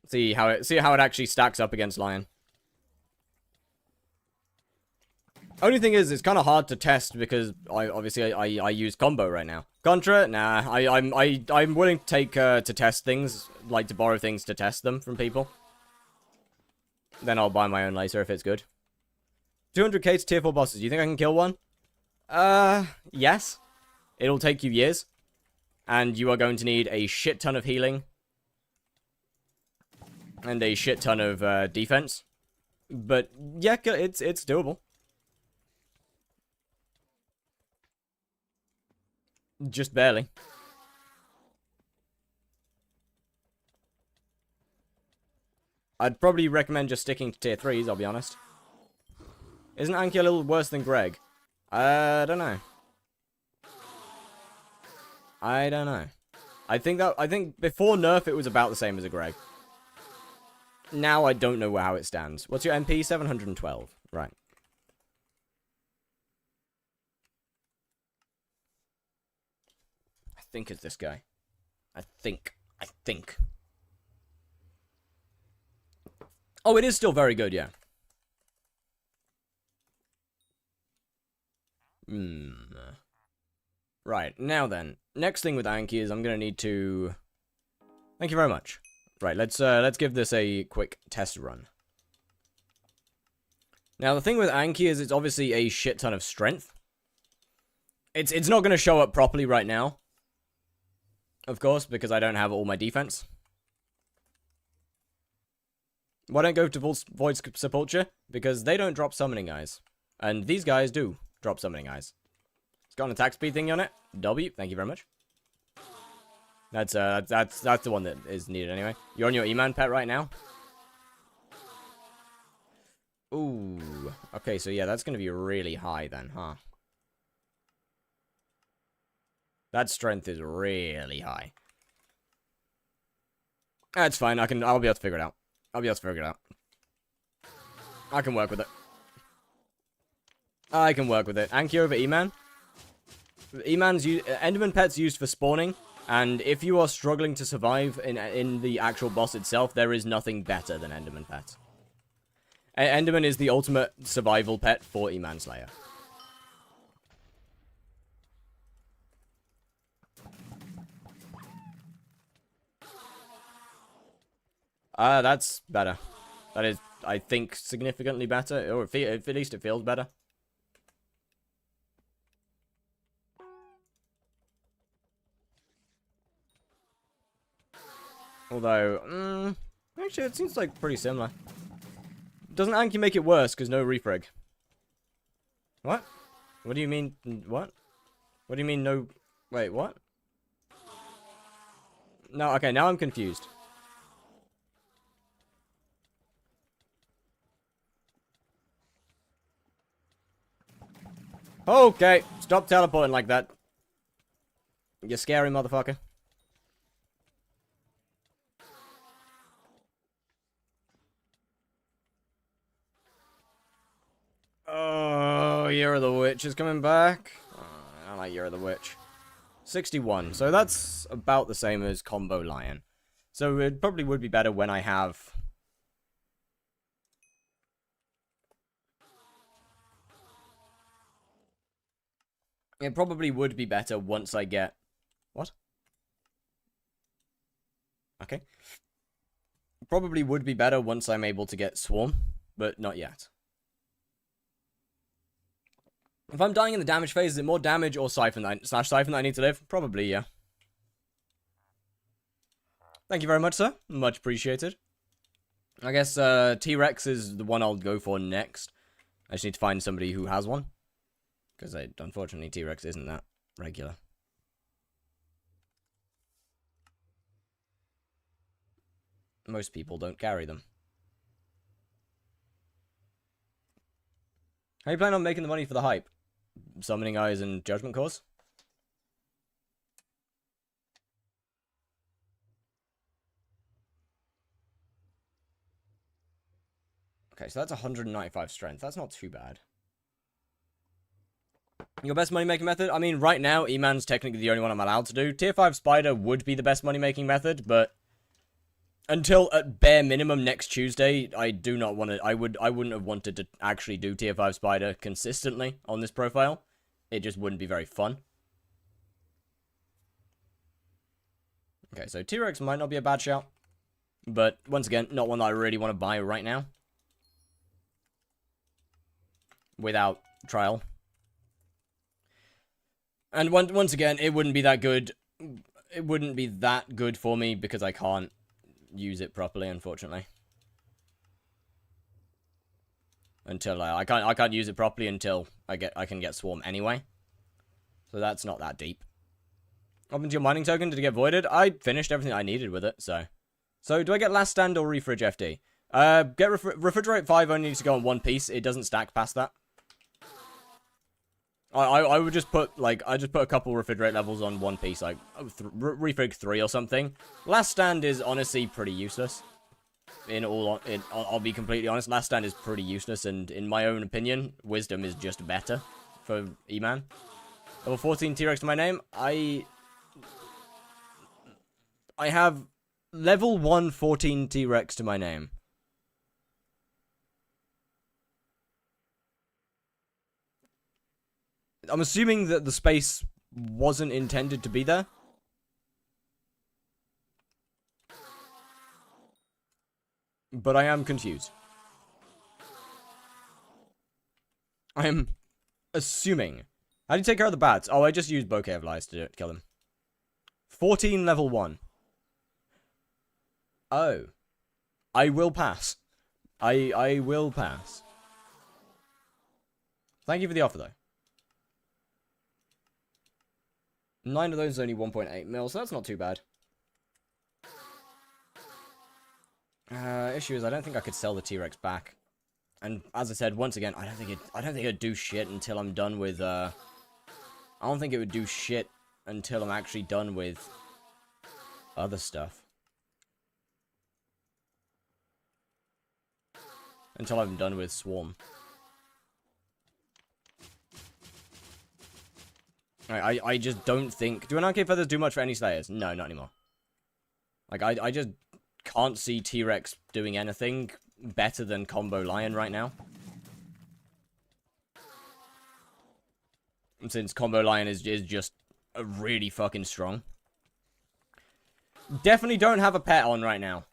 See how it actually stacks up against Lion. Only thing is, it's kind of hard to test because I use combo right now. Contra, nah. I'm willing to take to test things, like to borrow things to test them from people. Then I'll buy my own laser if it's good. 200k to tier 4 bosses. Do you think I can kill one? Yes. It'll take you years, and you are going to need a shit ton of healing. And a shit ton of defense. But yeah, it's doable. Just barely. I'd probably recommend just sticking to tier 3s, I'll be honest. Isn't Anki a little worse than Greg? I don't know. I think before nerf it was about the same as a Greg. Now I don't know how it stands. What's your MP? 712. Right. I think it's this guy. I think. Oh, it is still very good, yeah. Right, now then. Next thing with Anki is I'm going to need to... Thank you very much. Right, let's give this a quick test run. Now, the thing with Anki is it's obviously a shit ton of strength. It's not going to show up properly right now. Of course, because I don't have all my defense. Why don't go to Void Sepulture? Because they don't drop summoning eyes. And these guys do drop summoning eyes. It's got an attack speed thing on it. W, thank you very much. That's the one that is needed anyway. You're on your eman pet right now? Ooh. Okay, so yeah, that's going to be really high then, huh? That strength is really high. That's fine. I'll be able to figure it out. I can work with it. Anki over eman. Enderman pet's used for spawning, and if you are struggling to survive in the actual boss itself, there is nothing better than Enderman pet. Enderman is the ultimate survival pet for eman slayer. That's better. That is, I think, significantly better, or at least it feels better. Although, actually, it seems like pretty similar. Doesn't Anki make it worse because no refrag? What? What do you mean? What? What do you mean no? Wait, what? No, okay, now I'm confused. Okay, stop teleporting like that. You scary motherfucker. Oh, Year of the Witch is coming back. Oh, I like Year of the Witch. 61, so that's about the same as Combo Lion. So it probably would be better when I have... It probably would be better once I get... What? Okay. Probably would be better once I'm able to get Swarm, but not yet. If I'm dying in the damage phase, is it more damage or Siphon that I need to live? Probably, yeah. Thank you very much, sir. Much appreciated. I guess T-Rex is the one I'll go for next. I just need to find somebody who has one. Because, unfortunately, T-Rex isn't that regular. Most people don't carry them. How you plan on making the money for the hype? Summoning Eyes and Judgment Cause? Okay, so that's 195 strength. That's not too bad. Your best money-making method? I mean, right now, eman's technically the only one I'm allowed to do. Tier 5 Spider would be the best money-making method, but... Until, at bare minimum, next Tuesday, I do not want to... I wouldn't have wanted to actually do Tier 5 Spider consistently on this profile. It just wouldn't be very fun. Okay, so T-Rex might not be a bad shout. But, once again, not one that I really want to buy right now. Without trial. And once again, it wouldn't be that good. It wouldn't be that good for me because I can't use it properly, unfortunately. Until I can't use it properly until I can get Swarm anyway. So that's not that deep. Open to your mining token, did it get voided? I finished everything I needed with it, so. So do I get Last Stand or Refridge FD? Get Refrigerate 5 only needs to go on one piece. It doesn't stack past that. I would just put, like, I just put a couple refrigerate levels on one piece, like, refrig 3 or something. Last Stand is honestly pretty useless. I'll be completely honest, Last Stand is pretty useless, and in my own opinion, Wisdom is just better for eman. Level 14 T-Rex to my name. I have level 1 14 T-Rex to my name. I'm assuming that the space wasn't intended to be there. But I am confused. I am assuming. How do you take care of the bats? Oh, I just used bouquet of lies to kill them. 14 level 1. Oh. I will pass. I will pass. Thank you for the offer, though. 9 of those is only 1.8 mil, so that's not too bad. Issue is I don't think I could sell the T-Rex back. And as I said, once again, I don't think it'd do shit until I'm done with, I don't think it would do shit until I'm actually done with other stuff. Until I'm done with Swarm. I just don't think... Do Anarchy Feathers do much for any Slayers? No, not anymore. Like, I just can't see T-Rex doing anything better than Combo Lion right now. Since Combo Lion is just really fucking strong. Definitely don't have a pet on right now.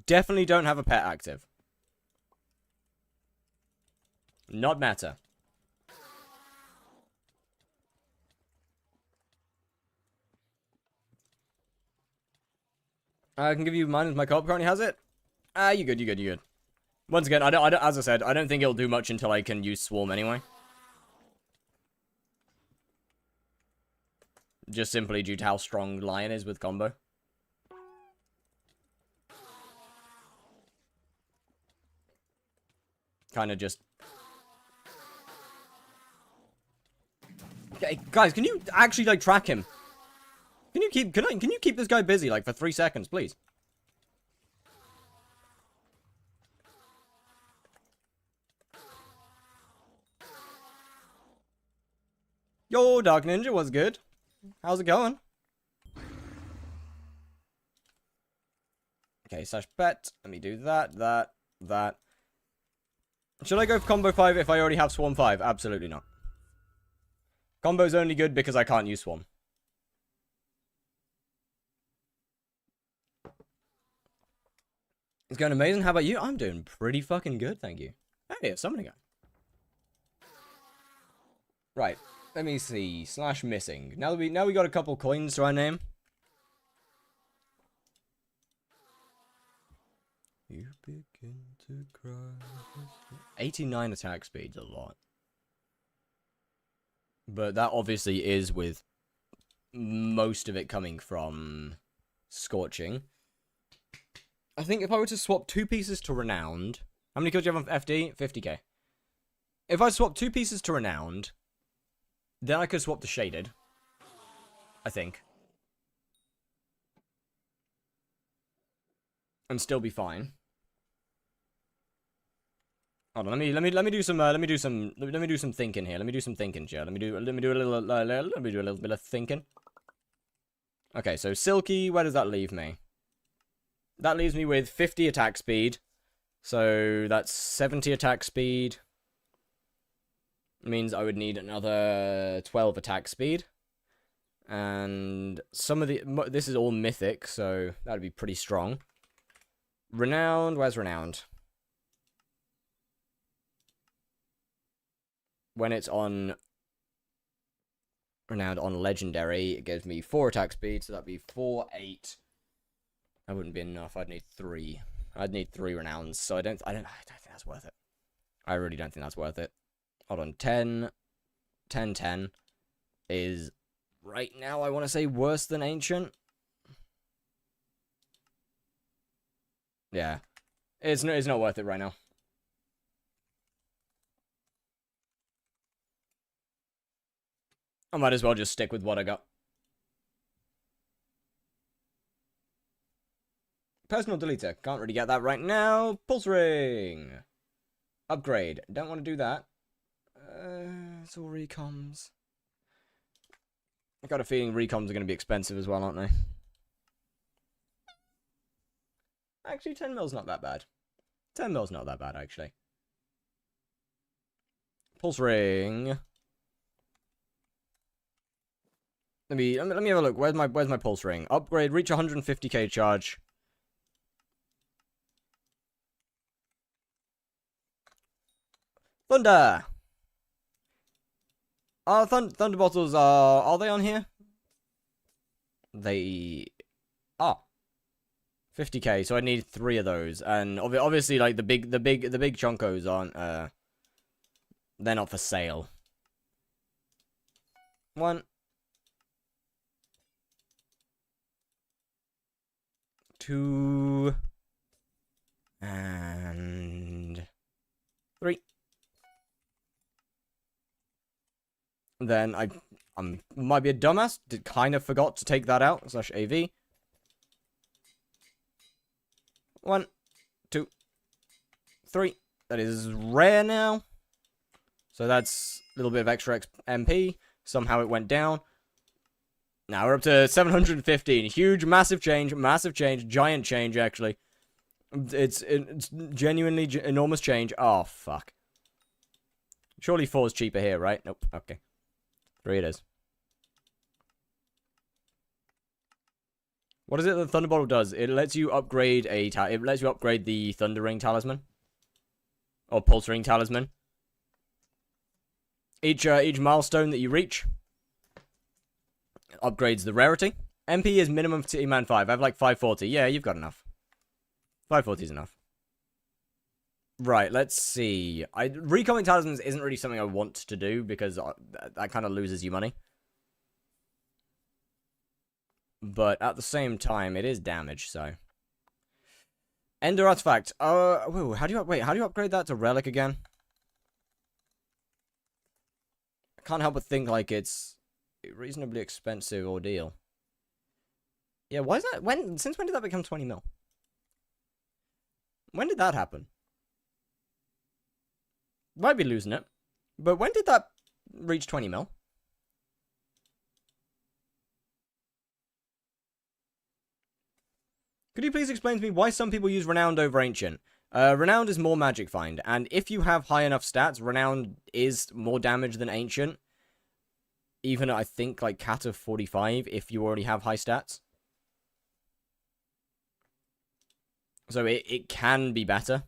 Definitely don't have a pet active. Not matter. I can give you mine as my co-op currently has it. You good, you good, you good. Once again, I don't, as I said, I don't think it'll do much until I can use Swarm anyway. Just simply due to how strong Lion is with combo. Kind of just... Okay, guys, can you actually, like, track him? Can you keep this guy busy, like, for 3 seconds, please? Yo, Dark Ninja, what's good? How's it going? Okay, slash bet. Let me do that. Should I go for combo 5 if I already have Swarm 5? Absolutely not. Combo's only good because I can't use Swarm. It's going amazing. How about you? I'm doing pretty fucking good, thank you. Hey, it's summoning guy. Right. Let me see. Slash missing. Now we got a couple coins to our name. You begin to cry. 89 attack speed's a lot. But that obviously is with most of it coming from Scorching. I think if I were to swap 2 pieces to Renowned... How many kills do you have on FD? 50k. If I swap 2 pieces to Renowned, then I could swap to Shaded. I think. And still be fine. Hold on, let me do some thinking here. Let me do some thinking, Joe. Let me do a little bit of thinking. Okay, so Silky, where does that leave me? That leaves me with 50 attack speed. So that's 70 attack speed. Means I would need another 12 attack speed. And some of the... This is all mythic, so that would be pretty strong. Renowned, where's Renowned? When it's on... Renowned on Legendary, it gives me 4 attack speed, so that'd be 4, 8... That wouldn't be enough. I'd need 3. I'd need 3 Renowns, so I don't think that's worth it. I really don't think that's worth it. Hold on, 10 is right now I want to say worse than Ancient. Yeah. It's not worth it right now. I might as well just stick with what I got. Personal deleter. Can't really get that right now. Pulse ring. Upgrade. Don't want to do that. It's all recoms. I got a feeling recoms are going to be expensive as well, aren't they? Actually, 10 mil's not that bad. 10 mil's not that bad, actually. Pulse ring. Let me have a look. Where's my pulse ring? Upgrade. Reach 150k charge. Thunder! Thunder bottles are they on here? They are. 50k, so I need 3 of those, and obviously, like the big chunkos aren't. They're not for sale. 1, 2, and 3. Then I might be a dumbass. Kind of forgot to take that out. /AV. 1, 2, 3. That is rare now. So that's a little bit of extra MP. Somehow it went down. Now we're up to 715. Huge, massive change, giant change, actually. It's genuinely enormous change. Oh, fuck. Surely 4 is cheaper here, right? Nope. Okay. 3 it is. What is it that Thunder Bottle does? It lets you upgrade the Thunder Ring Talisman. Or Pulse Ring Talisman. Each milestone that you reach upgrades the rarity. MP is minimum to eman 5. I have like 540. Yeah, you've got enough. 540 is enough. Right, let's see. Recoming Talismans isn't really something I want to do because that kind of loses you money. But at the same time, it is damage, so. Ender Artifact. Whoa, how do you upgrade that to Relic again? I can't help but think like it's a reasonably expensive ordeal. Yeah, why is that? Since when did that become 20 mil? When did that happen? Might be losing it. But when did that reach 20 mil? Could you please explain to me why some people use Renowned over Ancient? Renowned is more Magic Find, and if you have high enough stats, Renowned is more damage than Ancient. Even, I think, like, Cat of 45, if you already have high stats. So it can be better.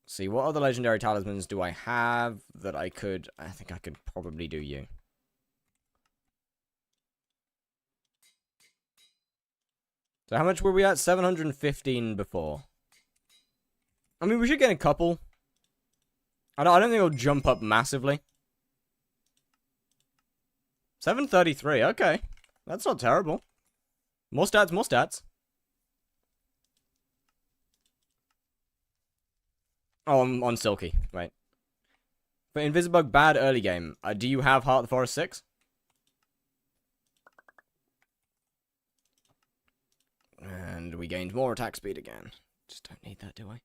See, what other legendary talismans do I have that I could... I think I could probably do you. So how much were we at? 715 before. I mean, we should get a couple. I don't think it'll jump up massively. 733, okay. That's not terrible. More stats, more stats. Oh, I'm on Silky. Right. For Invisibug, bad early game. Do you have Heart of the Forest 6? And we gained more attack speed again. Just don't need that, do I?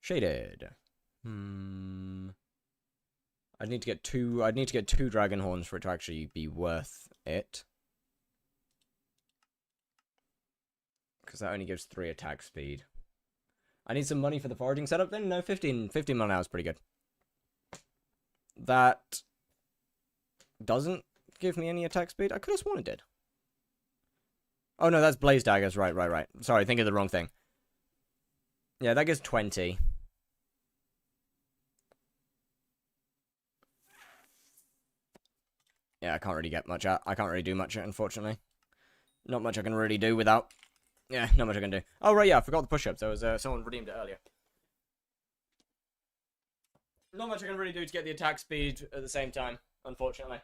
Shaded. I'd need to get two dragon horns for it to actually be worth it. Because that only gives 3 attack speed. I need some money for the foraging setup then? No, 15 mil an hour is pretty good. That doesn't give me any attack speed? I could have sworn it did. Oh no, that's Blaze Daggers. Right. Sorry, thinking of the wrong thing. Yeah, that gives 20. Yeah, I can't really get much out. I can't really do much, unfortunately. Not much I can really do without... Yeah, not much I can do. Oh, right, yeah, I forgot the push-ups. There was someone redeemed it earlier. Not much I can really do to get the attack speed at the same time, unfortunately.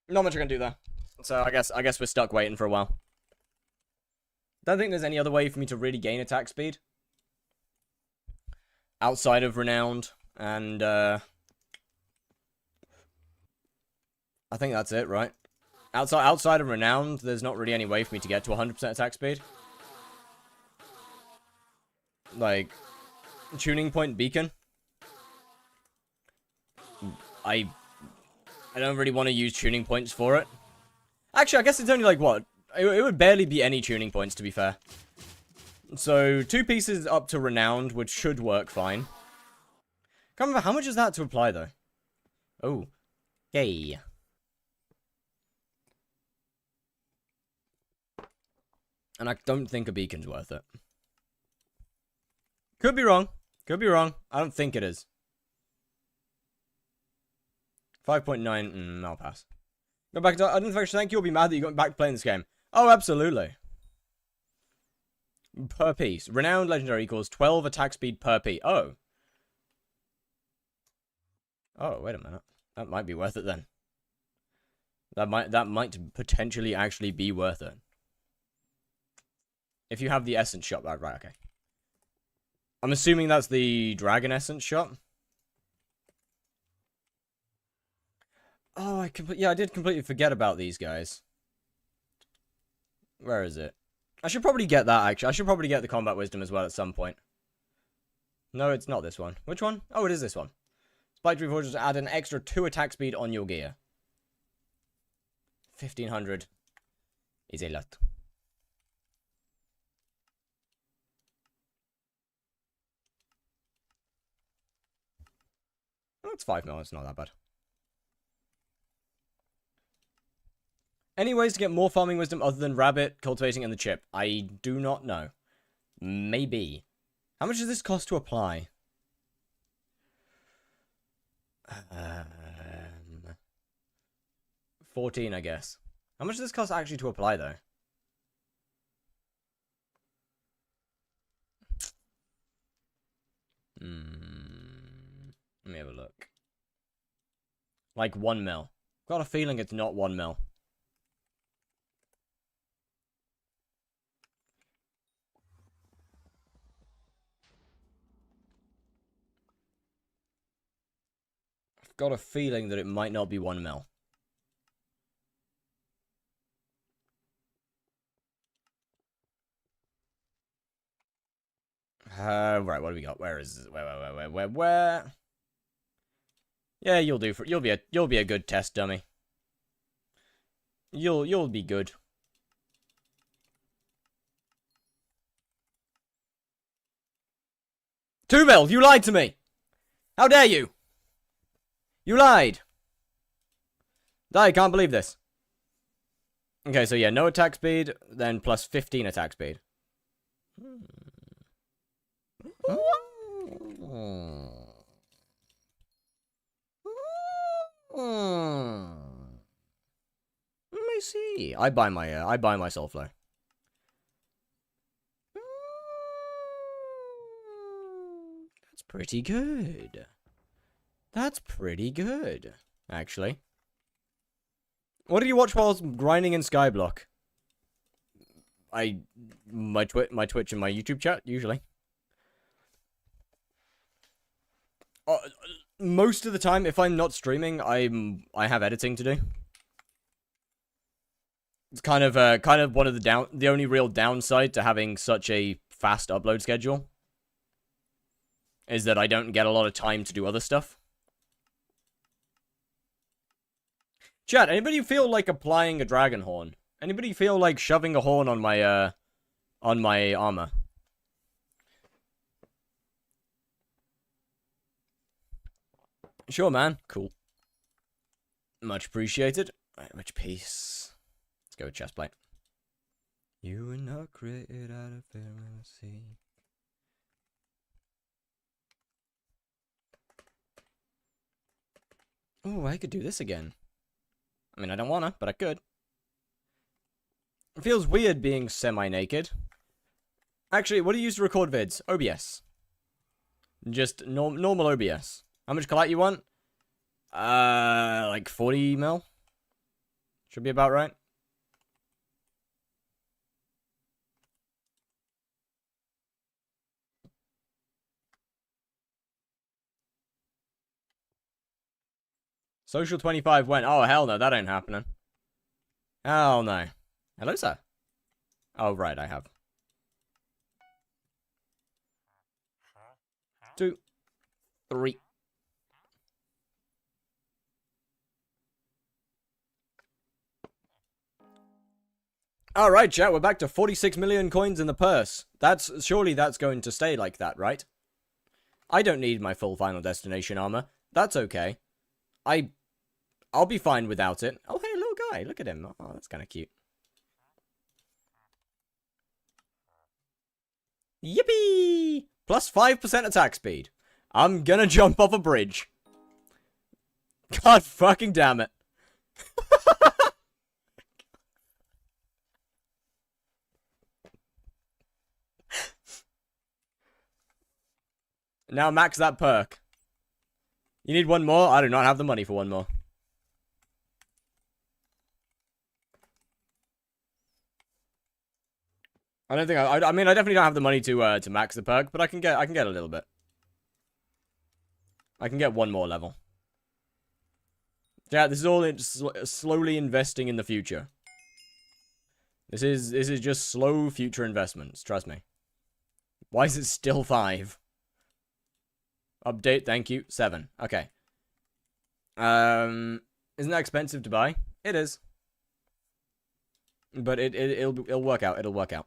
Not much I can do there. So I guess we're stuck waiting for a while. Don't think there's any other way for me to really gain attack speed. Outside of Renowned. And, I think that's it, right? Outside of Renowned, there's not really any way for me to get to 100% attack speed. Like, Tuning Point Beacon. I don't really want to use tuning points for it. Actually, I guess it's only like, what? It would barely be any tuning points, to be fair. So, 2 pieces up to Renowned, which should work fine. Can't remember, how much is that to apply, though? Oh. Yay. And I don't think a beacon's worth it. Could be wrong. Could be wrong. I don't think it is. 5.9, I'll pass. Go back to identification. Thank you. You'll be mad that you got back to playing this game. Oh, absolutely. Per piece. Renowned Legendary equals 12 attack speed per piece. Oh. Oh, wait a minute. That might be worth it then. That might potentially actually be worth it. If you have the essence shot. Right, okay. I'm assuming that's the dragon essence shot. Oh, I did completely forget about these guys. Where is it? I should probably get that, actually. I should probably get the combat wisdom as well at some point. No, it's not this one. Which one? Oh, it is this one. Spike Reforgers to add an extra 2 attack speed on your gear. 1500 is a lot. Oh, it's 5 mil. It's not that bad. Any ways to get more farming wisdom other than rabbit, cultivating, and the chip? I do not know. Maybe. How much does this cost to apply? 14, I guess. How much does this cost actually to apply, though? Let me have a look. Like 1 mil. Got a feeling it's not 1 mil. I've got a feeling that it might not be 1 mil. Right, what do we got? Where is it? Where? Yeah, you'll do for you'll be a good test dummy. You'll be good. $2 mil, you lied to me. How dare you? You lied. I can't believe this. Okay, so yeah, no attack speed, then plus 15 attack speed. Let me see. I buy my Soulflow. That's pretty good. That's pretty good, actually. What do you watch while grinding in Skyblock? My Twitch and my YouTube chat usually. Most of the time, if I'm not streaming, I have editing to do. It's kind of one of the only real downside to having such a fast upload schedule is that I don't get a lot of time to do other stuff. Chat, anybody feel like applying a dragon horn? Anybody feel like shoving a horn on my armor? Sure, man. Cool. Much appreciated. Right, much peace. Let's go with chestplate. You were not created out of fantasy. Oh, I could do this again. I mean, I don't wanna, but I could. It feels weird being semi-naked. Actually, what do you use to record vids? OBS. Just normal OBS. How much collect you want? Like 40 mil? Should be about right. Social 25 went. Oh, hell no, that ain't happening. Hell no. Hello, sir. Oh, right, I have. 2, 3. Alright, chat, we're back to 46 million coins in the purse. Surely that's going to stay like that, right? I don't need my full Final Destination armor. That's okay. I'll be fine without it. Oh, hey, little guy. Look at him. Oh, that's kind of cute. Yippee! Plus 5% attack speed. I'm gonna jump off a bridge. God fucking damn it. Now max that perk. You need one more? I do not have the money for one more. I don't think I mean I definitely don't have the money to max the perk, but I can get a little bit. I can get one more level. Yeah, this is all slowly investing in the future. This is just slow future investments, trust me. Why is it still 5? Update, thank you. 7. Okay. Isn't that expensive to buy? It is. But it'll work out. It'll work out.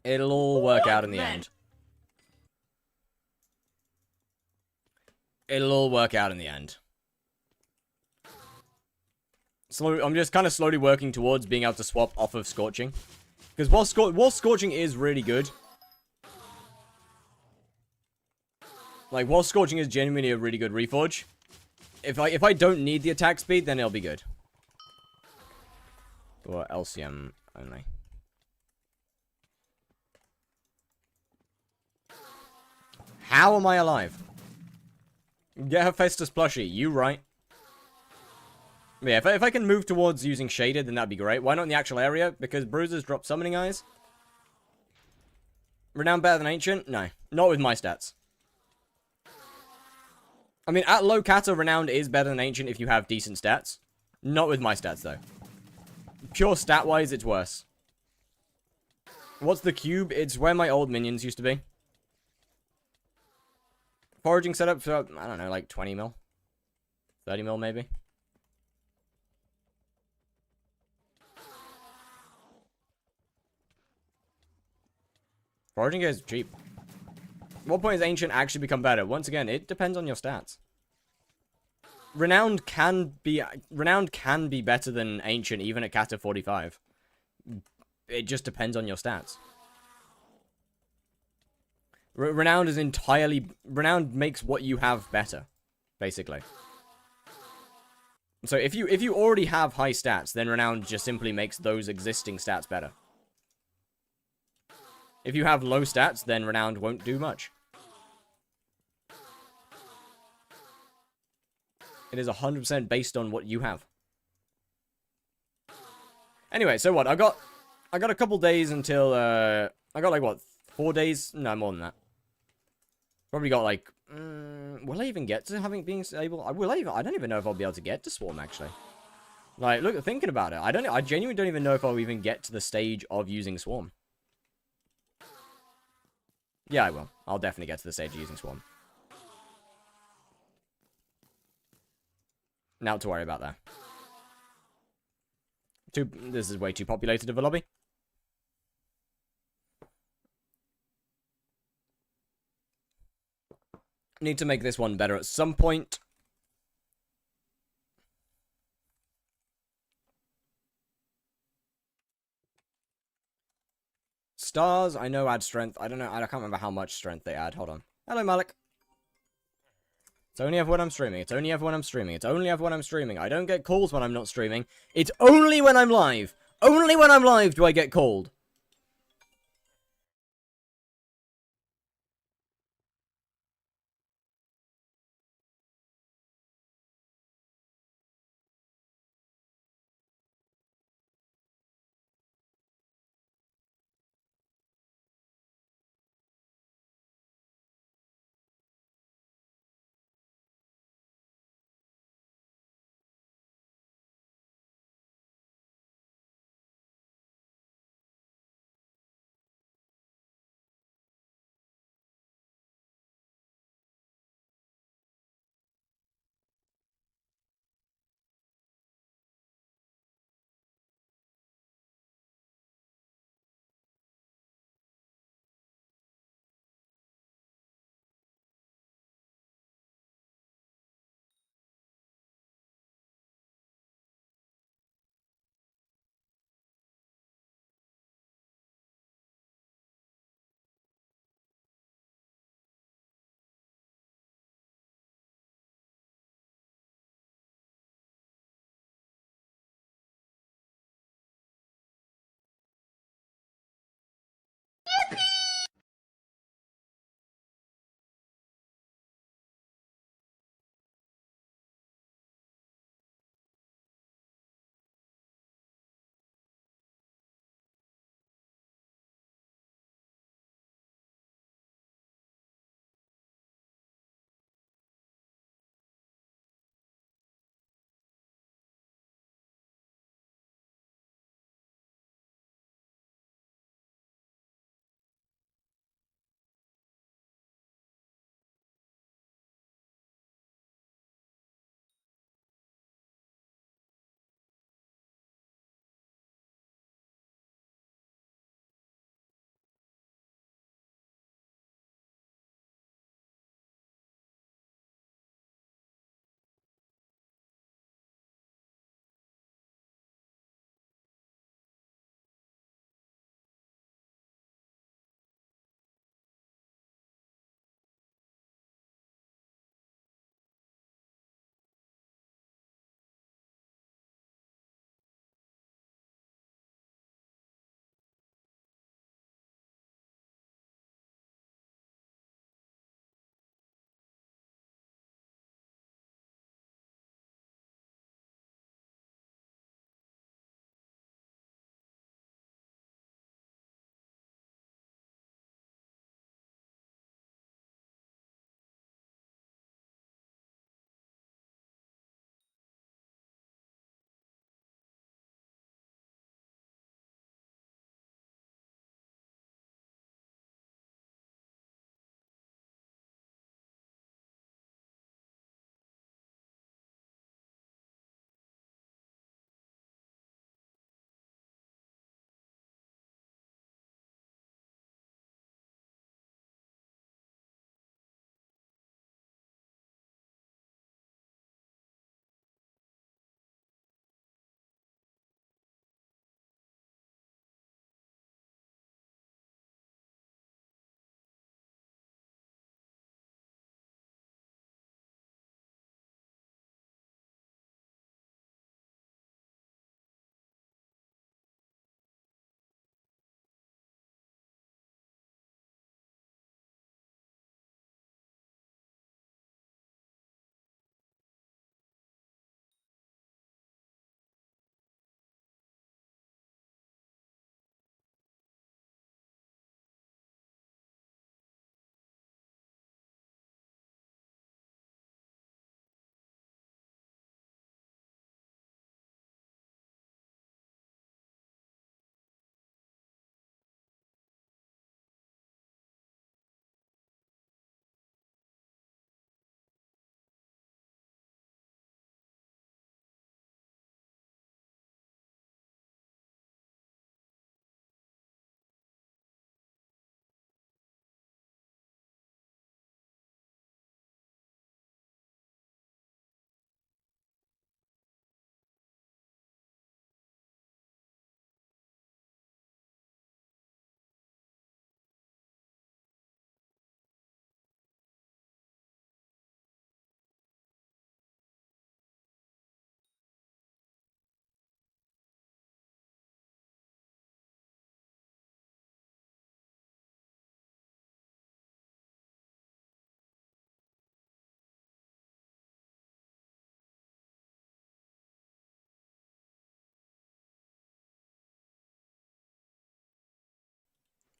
It'll all work out in the end. It'll all work out in the end. I'm just kind of slowly working towards being able to swap off of Scorching. Because while Scorching is really good, like, while Scorching is genuinely a really good reforge, if I don't need the attack speed, then it'll be good. Or LCM only. How am I alive? Get Hephaestus plushie, you right. But yeah, if I can move towards using Shaded, then that'd be great. Why not in the actual area? Because Bruisers drop Summoning Eyes. Renowned better than Ancient? No. Not with my stats. I mean, at low kata, Renowned is better than Ancient if you have decent stats. Not with my stats, though. Pure stat-wise, it's worse. What's the cube? It's where my old minions used to be. Foraging setup for, I don't know, like 20 mil? 30 mil, maybe? Foraging is cheap. What point does Ancient actually become better? Once again, it depends on your stats. Renowned can be better than Ancient even at Kata 45. It just depends on your stats. Renowned is entirely... Renowned makes what you have better, basically. So if you already have high stats, then Renowned just simply makes those existing stats better. If you have low stats, then Renowned won't do much. It is 100% based on what you have. Anyway, so what? I got a couple days until I got like what, 4 days? No, more than that. Probably got like will I even get to being able? I don't even know if I'll be able to get to Swarm actually. Like, look, thinking about it, I genuinely don't even know if I'll even get to the stage of using Swarm. Yeah, I will. I'll definitely get to the stage of using Swarm. Not to worry about that. This is way too populated of a lobby. Need to make this one better at some point. Stars, I know add strength. I don't know. I can't remember how much strength they add. Hold on. Hello, Malik. It's only ever when I'm streaming. It's only ever when I'm streaming. It's only ever when I'm streaming. I don't get calls when I'm not streaming. It's only when I'm live. Only when I'm live do I get called.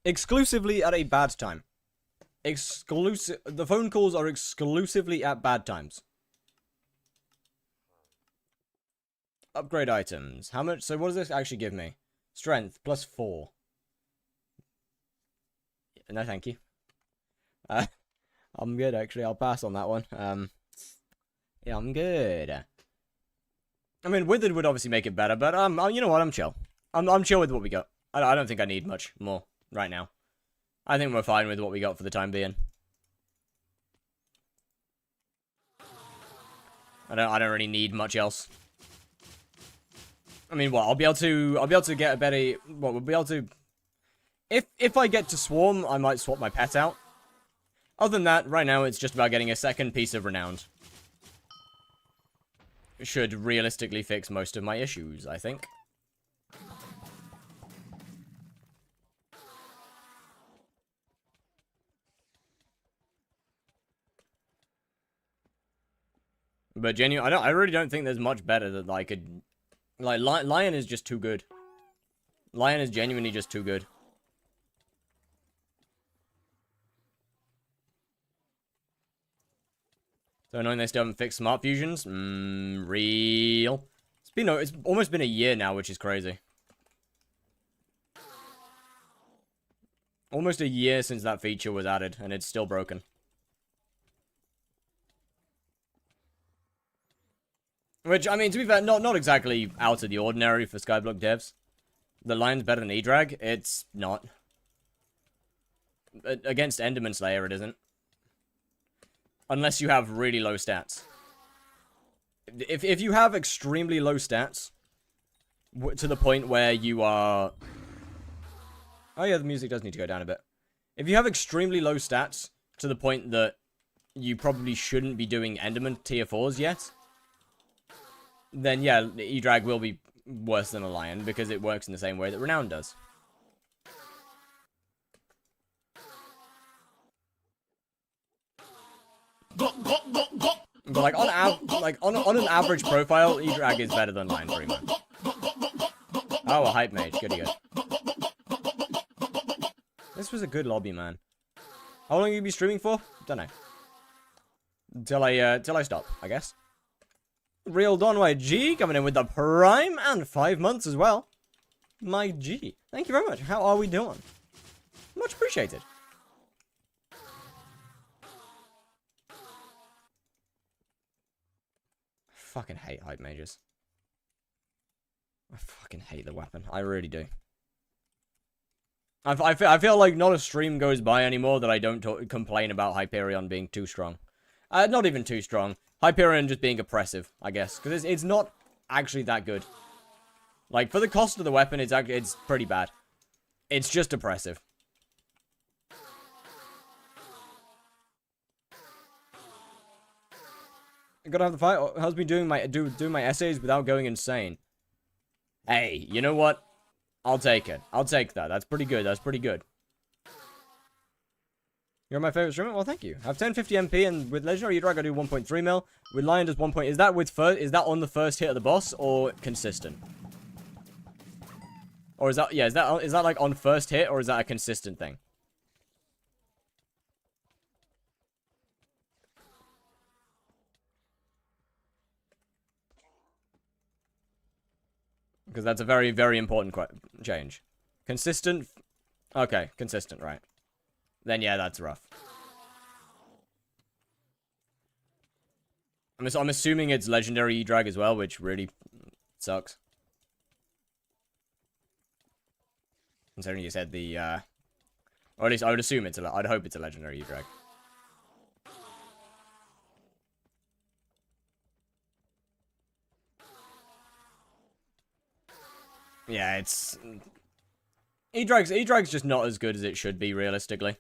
Exclusively at a bad time. The phone calls are exclusively at bad times. Upgrade items. How much? So what does this actually give me? Strength plus 4. No, thank you. I'm good actually. I'll pass on that one. Yeah, I'm good. I mean, withered would obviously make it better, but you know what? I'm chill. I'm chill with what we got. I don't think I need much more right now. I think we're fine with what we got for the time being. I don't really need much else. I mean, what? I'll be able to get a better. What? We'll be able to. If I get to swarm, I might swap my pet out. Other than that, right now it's just about getting a second piece of renown. Should realistically fix most of my issues, I think. But genuinely, I really don't think there's much better that I could. Like, Lion is just too good. Lion is genuinely just too good. So annoying they still haven't fixed smart fusions. Real. It's almost been a year now, which is crazy. Almost a year since that feature was added, and it's still broken. Which, I mean, to be fair, not exactly out of the ordinary for skyblock devs. The Lion's better than E-Drag? It's not. Against Enderman Slayer, it isn't. Unless you have really low stats. If you have extremely low stats, to the point where you are... Oh yeah, the music does need to go down a bit. If you have extremely low stats, to the point that you probably shouldn't be doing Enderman tier 4s yet, then yeah, E-Drag will be worse than a Lion, because it works in the same way that Renown does. But like on an average profile, E-Drag is better than Lion pretty much. Oh, a hype mage, goody good. This was a good lobby, man. How long will you be streaming for? Don't know. Till I stop, I guess. Real Don YG coming in with the Prime and 5 months as well. My G. Thank you very much. How are we doing? Much appreciated. I fucking hate hype mages. I fucking hate the weapon. I really do. I feel like not a stream goes by anymore that I don't complain about Hyperion being too strong. Not even too strong. Hyperion just being oppressive, I guess. Because it's not actually that good. Like, for the cost of the weapon, it's pretty bad. It's just oppressive. I gotta have the fight. How's me doing my essays without going insane? Hey, you know what? I'll take it. I'll take that. That's pretty good. That's pretty good. You're my favorite streamer? Well, thank you. I have 1050 MP, and with Legendary E-Drag I do 1.3 mil. With Lion does 1 point. Is that on the first hit of the boss, or consistent? Or is that, yeah, is that like on first hit, or is that a consistent thing? Because that's a very, very important change. Consistent? Okay, consistent, right. Then yeah, that's rough. I'm assuming it's Legendary E-Drag as well, which really sucks. Considering you said the, or at least I would assume I'd hope it's a Legendary E-Drag. Yeah, it's... E-Drag's just not as good as it should be, realistically.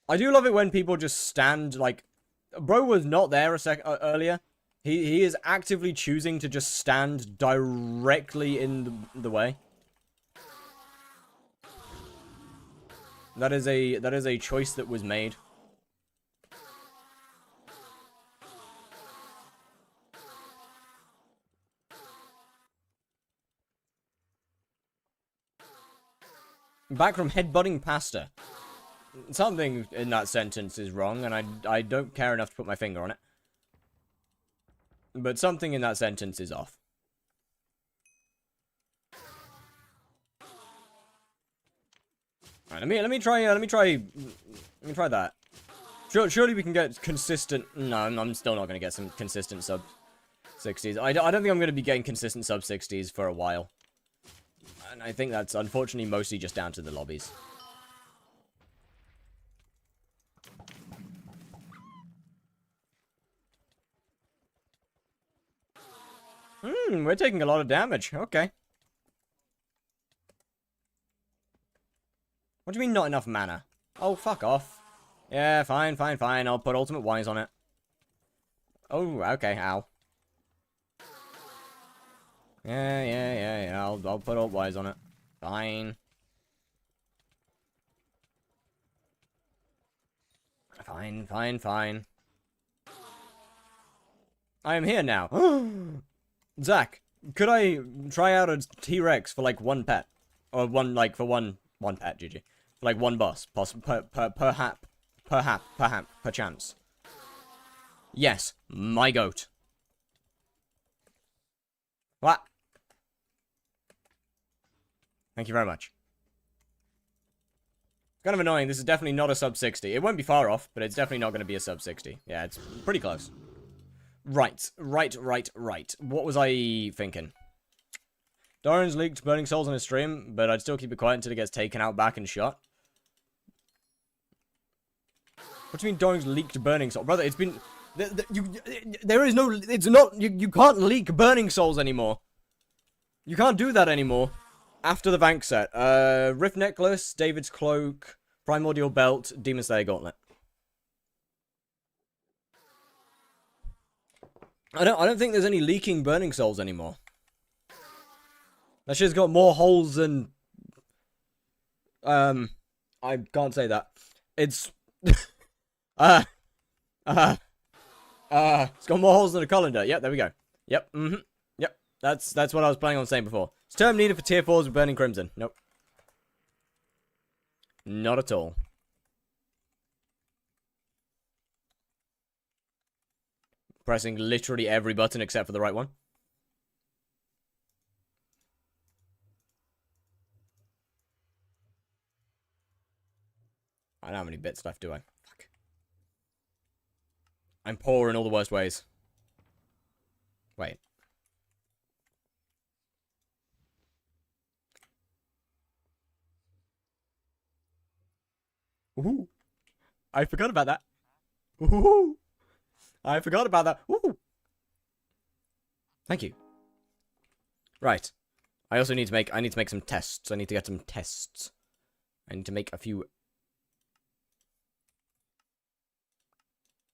I do love it when people just stand, like... Bro was not there earlier. He is actively choosing to just stand directly in the way. That is a choice that was made. Back from headbutting pasta. Something in that sentence is wrong, and I don't care enough to put my finger on it. But something in that sentence is off. Alright, let me try that. Surely we can get consistent. No, I'm still not gonna get some consistent sub 60s. I don't think I'm gonna be getting consistent sub 60s for a while. And I think that's unfortunately mostly just down to the lobbies. We're taking a lot of damage. Okay. What do you mean not enough mana? Oh, fuck off. Yeah, fine. I'll put ultimate wise on it. Oh, okay, ow. Yeah. I'll put ult wise on it. Fine. Fine. I am here now. Zach, could I try out a T-Rex for like one pet? Or one, like, for one pet, GG. For like one boss, perchance. Yes, my goat. What? Thank you very much. Kind of annoying, this is definitely not a sub 60. It won't be far off, but it's definitely not going to be a sub 60. Yeah, it's pretty close. Right. What was I thinking? Doran's leaked Burning Souls on his stream, but I'd still keep it quiet until it gets taken out back and shot. What do you mean Doran's leaked Burning Souls? Brother, it's been... There is no... It's not... You can't leak Burning Souls anymore. You can't do that anymore. After the Vank set. Rift Necklace, David's Cloak, Primordial Belt, Demon Slayer Gauntlet. I don't think there's any leaking Burning Souls anymore. That shit's got more holes than... I can't say that. It's... it's got more holes than a colander. Yep, there we go. Yep, Yep, that's what I was planning on saying before. It's term needed for tier 4s with Burning Crimson. Nope. Not at all. Pressing literally every button except for the right one. I don't have any bits left, do I? Fuck. I'm poor in all the worst ways. Wait. Ooh. I forgot about that. Ooh. I forgot about that. Ooh. Thank you. Right. I also need to make some tests. I need to get some tests. I need to make a few.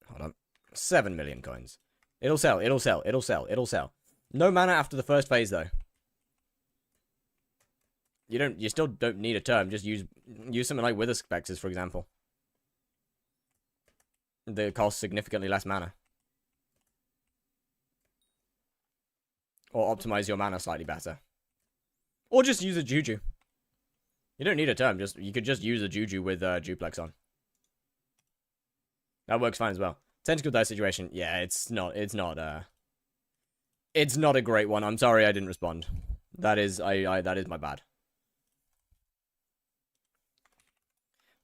Hold on. 7 million coins. It'll sell. No mana after the first phase though. You still don't need a term. Just use something like Wither Spectres, for example. They cost significantly less mana. Or optimize your mana slightly better. Or just use a Juju. You don't need a term, you could just use a Juju with Duplex on. That works fine as well. Tentacle Dice situation, yeah, it's not a great one. I'm sorry I didn't respond. That is my bad.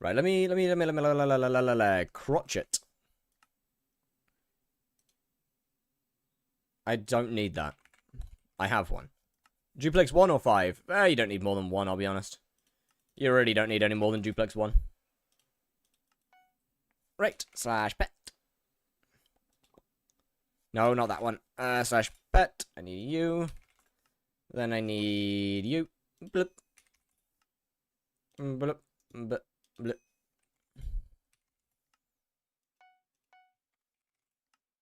Right, let me crotch it. I don't need that. I have one. Duplex 1 or 5? You don't need more than one, I'll be honest. You really don't need any more than Duplex 1. Right, slash pet. No, not that one. Slash pet. I need you. Then I need you. Bloop. Bloop. Bloop. Bloop.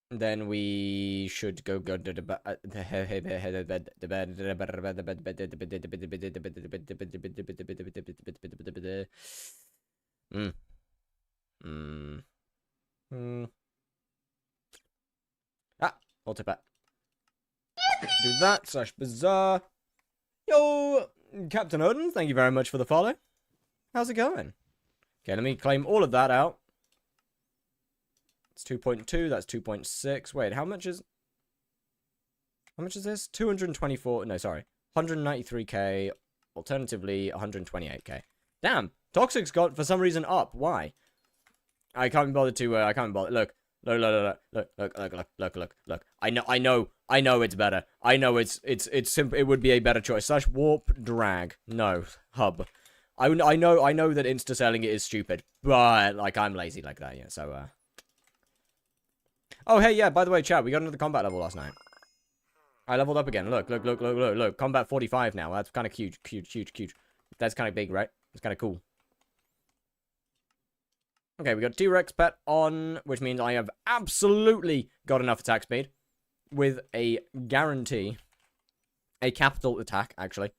Then we should go to the bed. Auto pet. Do that, slash bizarre. Yo, Captain Odin, thank you very much for the follow. How's it going? Okay, let me claim all of that out. It's 2.2, that's 2.6. Wait, how much is this? 224, no, sorry. 193k, alternatively 128k. Damn, Toxic's got, for some reason, up. Why? I can't be bothered to, I can't be bothered. Look. I know it's better. I know it's simple. It would be a better choice. Slash warp drag. No, hub. I know that insta-selling it is stupid, but, like, I'm lazy like that, yeah, so, Oh, hey, yeah, by the way, chat, we got another combat level last night. I leveled up again. Look. Combat 45 now. That's kind of huge. That's kind of big, right? It's kind of cool. Okay, we got T-Rex pet on, which means I have absolutely got enough attack speed. With a guarantee. A capital attack, actually.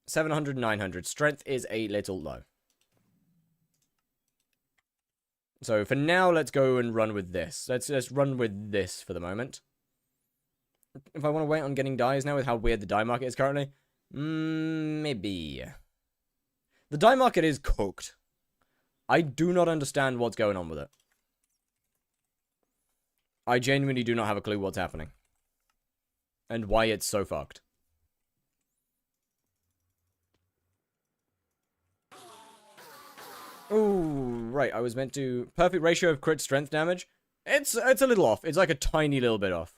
700, 900. Strength is a little low. So, for now, let's go and run with this. Let's run with this for the moment. If I want to wait on getting dyes now with how weird the dye market is currently. Maybe. The dye market is cooked. I do not understand what's going on with it. I genuinely do not have a clue what's happening. And why it's so fucked. Ooh, right, I was meant to... Perfect ratio of crit strength damage. It's a little off. It's like a tiny little bit off.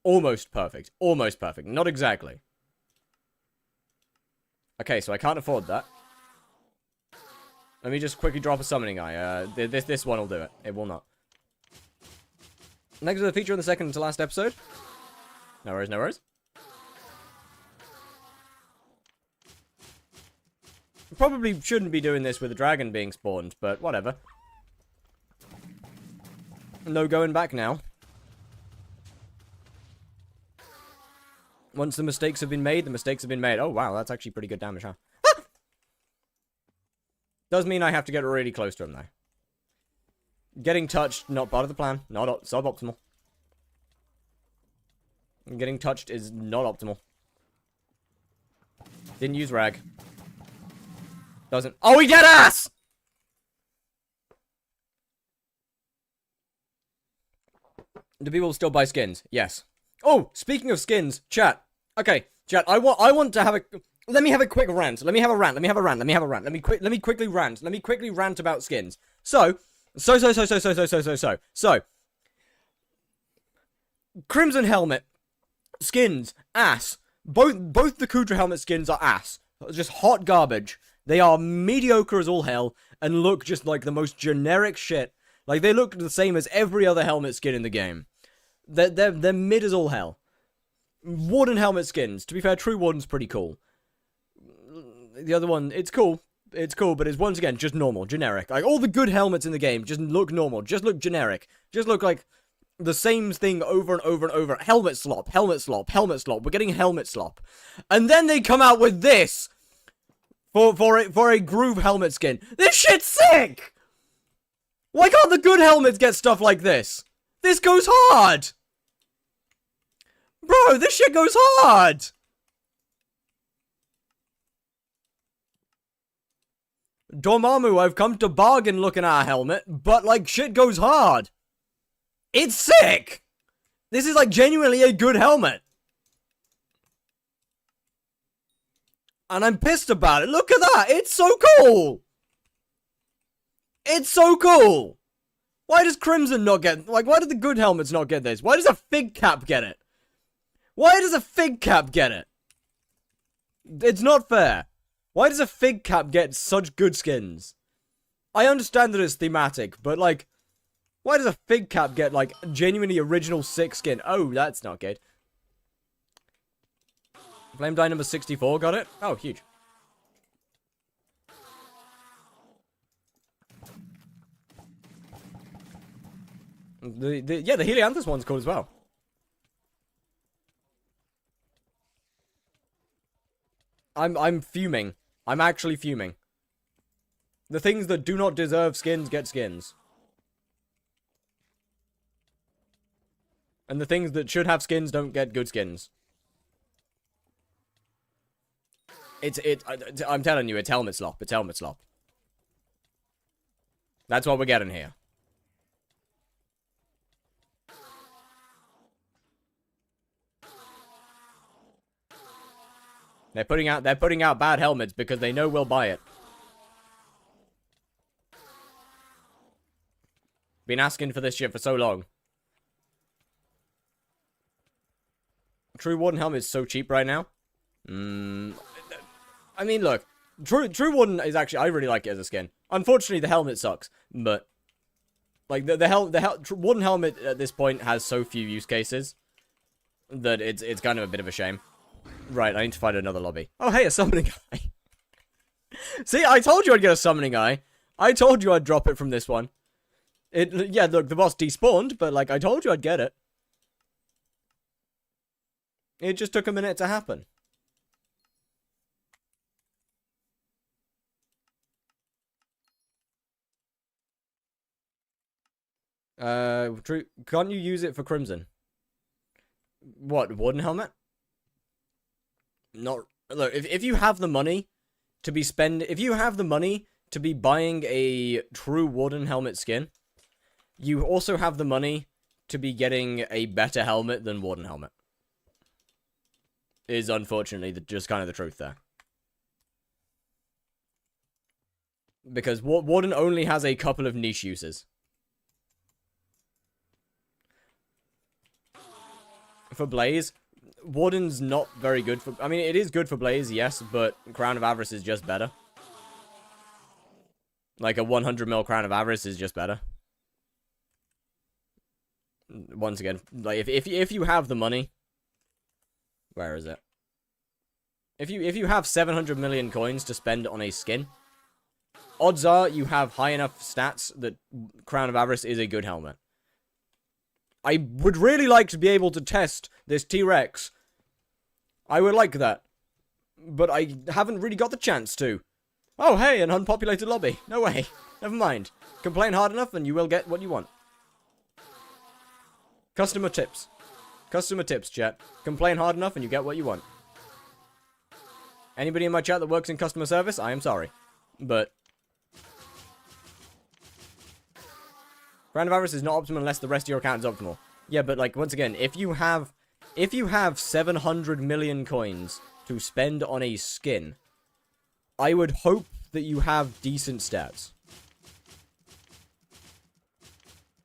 Almost perfect. Almost perfect. Not exactly. Okay, so I can't afford that. Let me just quickly drop a summoning eye. This one will do it. It will not. Next to the feature in the second to last episode. No worries, no worries. Probably shouldn't be doing this with a dragon being spawned, but whatever. No going back now. Once the mistakes have been made, the mistakes have been made. Oh, wow, that's actually pretty good damage, huh? Ah! Does mean I have to get really close to him, though. Getting touched, not part of the plan. Not suboptimal. Getting touched is not optimal. Didn't use rag. Doesn't. Oh, he dead ass! Do people still buy skins? Yes. Oh, speaking of skins, chat. Okay, chat. I want to have a. Let me have a quick rant. Let me have a rant. Let me quickly rant. Let me quickly rant about skins. So. Crimson helmet skins ass. Both the Kudra helmet skins are ass. Just hot garbage. They are mediocre as all hell and look just like the most generic shit. Like they look the same as every other helmet skin in the game. They're mid as all hell. Warden helmet skins. To be fair, True Warden's pretty cool. The other one, it's cool. It's cool, but it's once again just normal, generic. Like all the good helmets in the game just look normal, just look generic, just look like the same thing over and over and over. Helmet slop, helmet slop, helmet slop. We're getting helmet slop, and then they come out with this for a groove helmet skin. This shit's sick. Why can't the good helmets get stuff like this? This goes hard, bro. This shit goes hard. Dormammu, I've come to bargain looking at a helmet, but like shit goes hard. It's sick. This is like genuinely a good helmet. And I'm pissed about it. Look at that. It's so cool. It's so cool. Why does Crimson not get, like, why do the good helmets not get this? Why does a Fig Cap get it? Why does a Fig Cap get it? It's not fair. Why does a Fig Cap get such good skins? I understand that it's thematic, but like, why does a Fig Cap get like genuinely original sick skin? Oh, that's not good. Flame Die number 64, got it? Oh, huge. Yeah, the Helianthus one's cool as well. I'm fuming. I'm actually fuming. The things that do not deserve skins get skins. And the things that should have skins don't get good skins. I'm telling you, it's helmet slop. It's helmet slop. That's what we're getting here. They're putting out bad helmets because they know we'll buy it. Been asking for this shit for so long. True Warden helmet is so cheap right now. I mean, look, True Warden is actually, I really like it as a skin. Unfortunately, the helmet sucks, but like the Warden helmet at this point has so few use cases that it's kind of a bit of a shame. Right, I need to find another lobby. Oh, hey, a summoning eye. See, I told you I'd get a summoning eye. I told you I'd drop it from this one. Yeah, look, the boss despawned, but like I told you I'd get it. It just took a minute to happen. True. Can't you use it for Crimson? What, Warden helmet? Not, look, if you have the money to be if you have the money to be buying a True Warden helmet skin, you also have the money to be getting a better helmet than Warden helmet. Is unfortunately just kind of the truth there. Because Warden only has a couple of niche uses. For Blaze, Warden's not very good for... I mean, it is good for Blaze, yes, but Crown of Avarice is just better. Like, a 100 mil Crown of Avarice is just better. Once again, like, if you have the money... Where is it? If you have 700 million coins to spend on a skin, odds are you have high enough stats that Crown of Avarice is a good helmet. I would really like to be able to test this T-Rex. I would like that. But I haven't really got the chance to. Oh, hey, an unpopulated lobby. No way. Never mind. Complain hard enough and you will get what you want. Customer tips. Customer tips, chat. Complain hard enough and you get what you want. Anybody in my chat that works in customer service, I am sorry. But... Crown of Avarice is not optimal unless the rest of your account is optimal. Yeah, but like, once again, if you have 700 million coins to spend on a skin, I would hope that you have decent stats.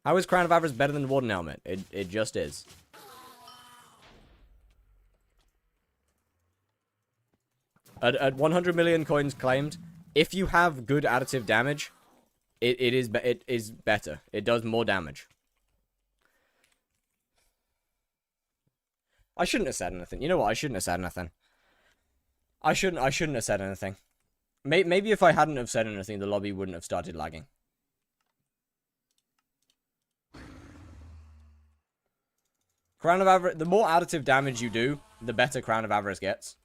How is Crown of Avarice better than the Warden helmet? It just is. At 100 million coins claimed, if you have good additive damage, it is better. It does more damage. I shouldn't have said anything. You know what? I shouldn't have said anything. I shouldn't have said anything. Maybe if I hadn't have said anything, the lobby wouldn't have started lagging. Crown of Avarice, the more additive damage you do, the better Crown of Avarice gets.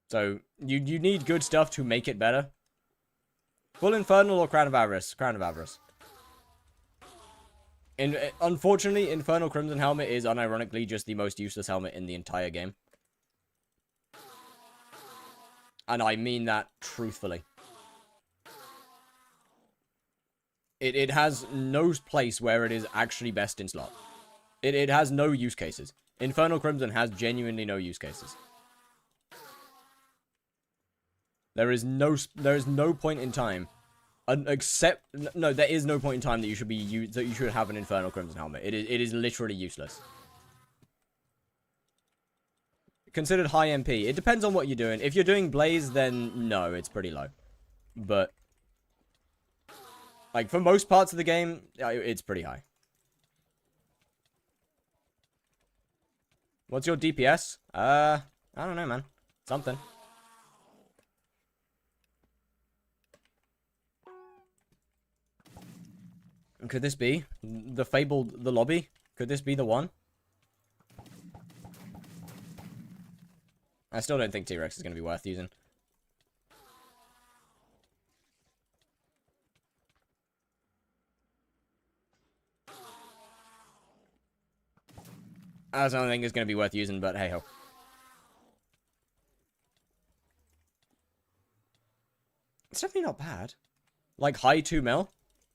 So, you need good stuff to make it better. Full Infernal or Crown of Avarice? Crown of Avarice. Unfortunately, Infernal Crimson Helmet is unironically just the most useless helmet in the entire game. And I mean that truthfully. It has no place where it is actually best in slot. It has no use cases. Infernal Crimson has genuinely no use cases. There is no point in time, except no, there is no point in time that you should have an Infernal Crimson helmet. It is literally useless. Considered high MP. It depends on what you're doing. If you're doing Blaze, then no, it's pretty low. But like for most parts of the game, it's pretty high. What's your DPS? I don't know, man. Something. Could this be the fabled lobby? Could this be the one? I still don't think T-Rex is going to be worth using. I don't think it's going to be worth using, but hey ho. It's definitely not bad. Like high 2 mil.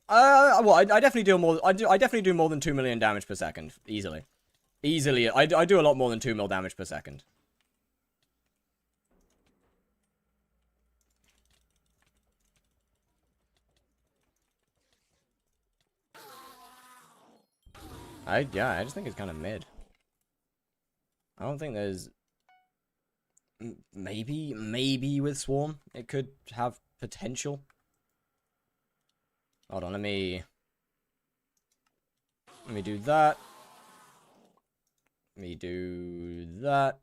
Well, I definitely do more. I definitely do more than 2 million damage per second, easily. Easily, I do a lot more than 2 mil damage per second. Yeah, I just think it's kind of mid. I don't think there's... Maybe with Swarm, it could have potential. Hold on, let me do that. Let me do that.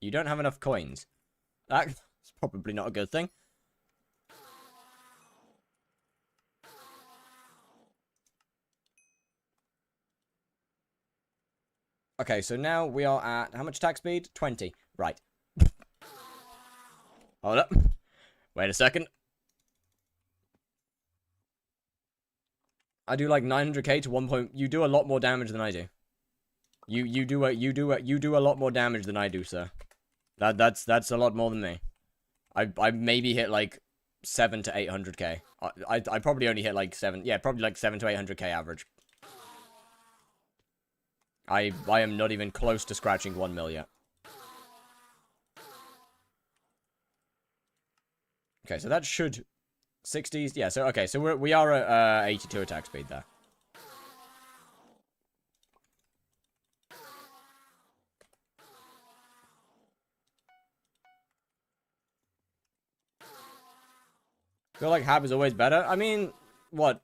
You don't have enough coins. That's probably not a good thing. Okay, so now we are at... How much attack speed? 20. Right. Hold up. Wait a second. I do like 900k to 1 point... You do a lot more damage than I do. You do a lot more damage than I do, sir. That's a lot more than me. I maybe hit like 7 to 800k. I probably only hit like 7. Yeah, probably like 7 to 800k average. I am not even close to scratching 1 mil yet. Okay, so that should 60s. Yeah, so okay, so we are at 82 attack speed there. I feel like Hab is always better. I mean, what?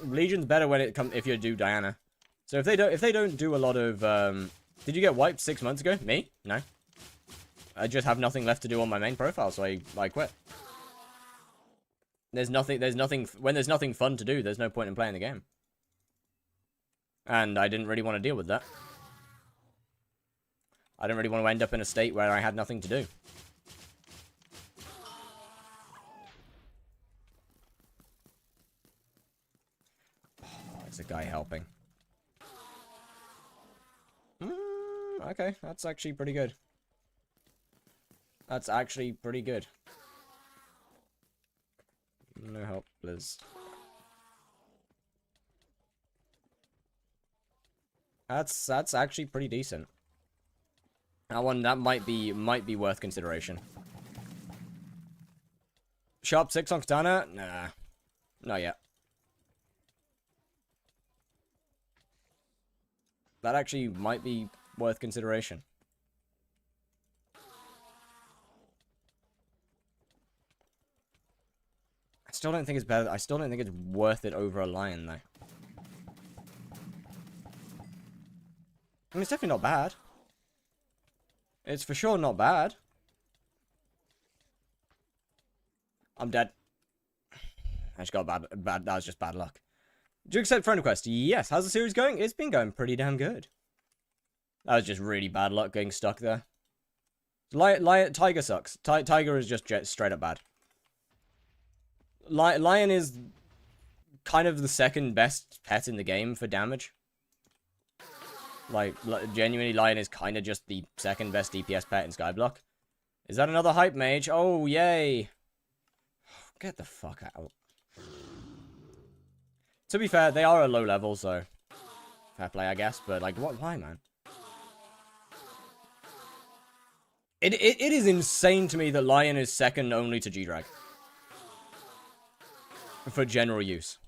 Legion's better when it comes if you do Diana. So if they don't do a lot of did you get wiped 6 months ago? Me? No. I just have nothing left to do on my main profile, so I quit. There's nothing when there's nothing fun to do, there's no point in playing the game. And I didn't really want to deal with that. I didn't really want to end up in a state where I had nothing to do. Oh, there's a guy helping. Okay, that's actually pretty good. That's actually pretty good. No help, Liz. That's actually pretty decent. That might be worth consideration. Sharp 6 on Katana? Nah. Not yet. That actually might be worth consideration. I still don't think it's better. I still don't think it's worth it over a lion, though. I mean, it's definitely not bad. It's for sure not bad. I'm dead. I just got bad. That was just bad luck. Do you accept friend request? Yes. How's the series going? It's been going pretty damn good. That was just really bad luck getting stuck there. Tiger sucks. Tiger is just straight up bad. Lion is kind of the second best pet in the game for damage. Like, genuinely, Lion is kind of just the second best DPS pet in Skyblock. Is that another hype mage? Oh, yay. Get the fuck out. To be fair, they are a low level, so fair play, I guess. But, like, why, man? It is insane to me that Lion is second only to G-Drag. For general use.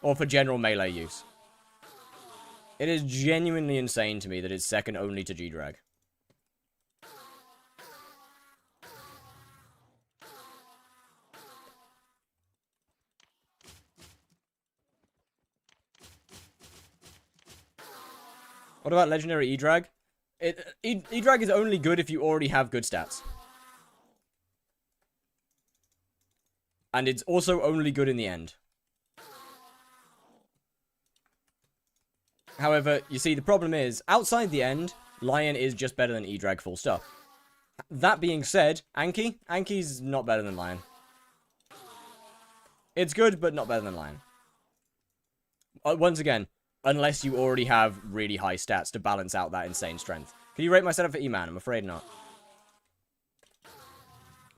Or for general melee use. It is genuinely insane to me that it's second only to G-Drag. What about legendary E-Drag? E-Drag is only good if you already have good stats. And it's also only good in the end. However, you see, the problem is, outside the end, Lion is just better than E-Drag full stop. That being said, Anki's not better than Lion. It's good, but not better than Lion. Once again, Unless you already have really high stats to balance out that insane strength. Can you rate my setup for eman? I'm afraid not.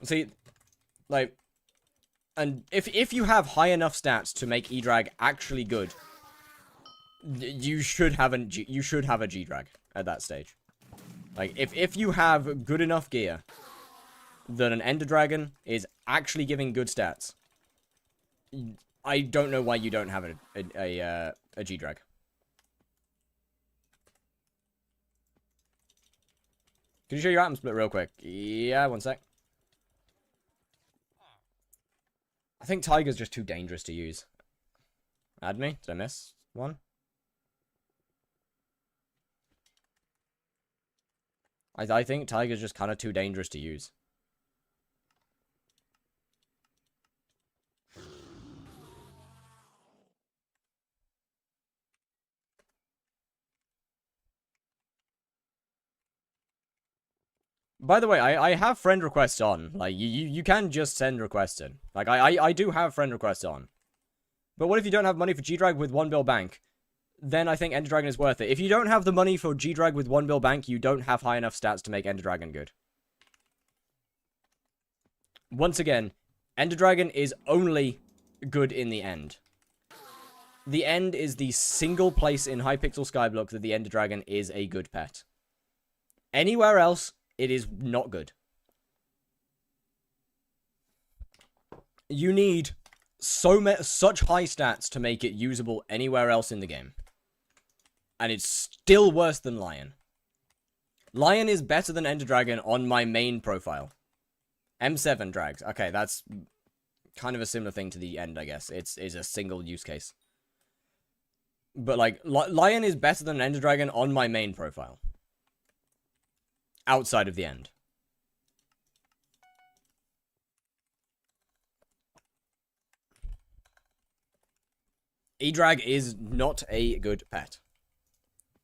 See, like, and if you have high enough stats to make E-Drag actually good, you should have a G-Drag at that stage. Like, if you have good enough gear that an Ender Dragon is actually giving good stats, I don't know why you don't have a G-Drag. Can you show your atom split real quick? Yeah, one sec. I think Tiger's just too dangerous to use. Add me? Did I miss one? I think Tiger's just kind of too dangerous to use. By the way, I have friend requests on. Like, you can just send requests in. Like, I do have friend requests on. But what if you don't have money for G-Drag with 1 bill bank? Then I think Ender Dragon is worth it. If you don't have the money for G-Drag with 1 bill bank, you don't have high enough stats to make Ender Dragon good. Once again, Ender Dragon is only good in the end. The end is the single place in hypixel skyblock that the Ender Dragon is a good pet. Anywhere else, it is not good. You need such high stats to make it usable anywhere else in the game. And it's still worse than Lion. Lion is better than Ender Dragon on my main profile. M7 drags. Okay, that's kind of a similar thing to the end, I guess. It's a single use case. But, like, Lion is better than Ender Dragon on my main profile. Outside of the end. E-Drag is not a good pet.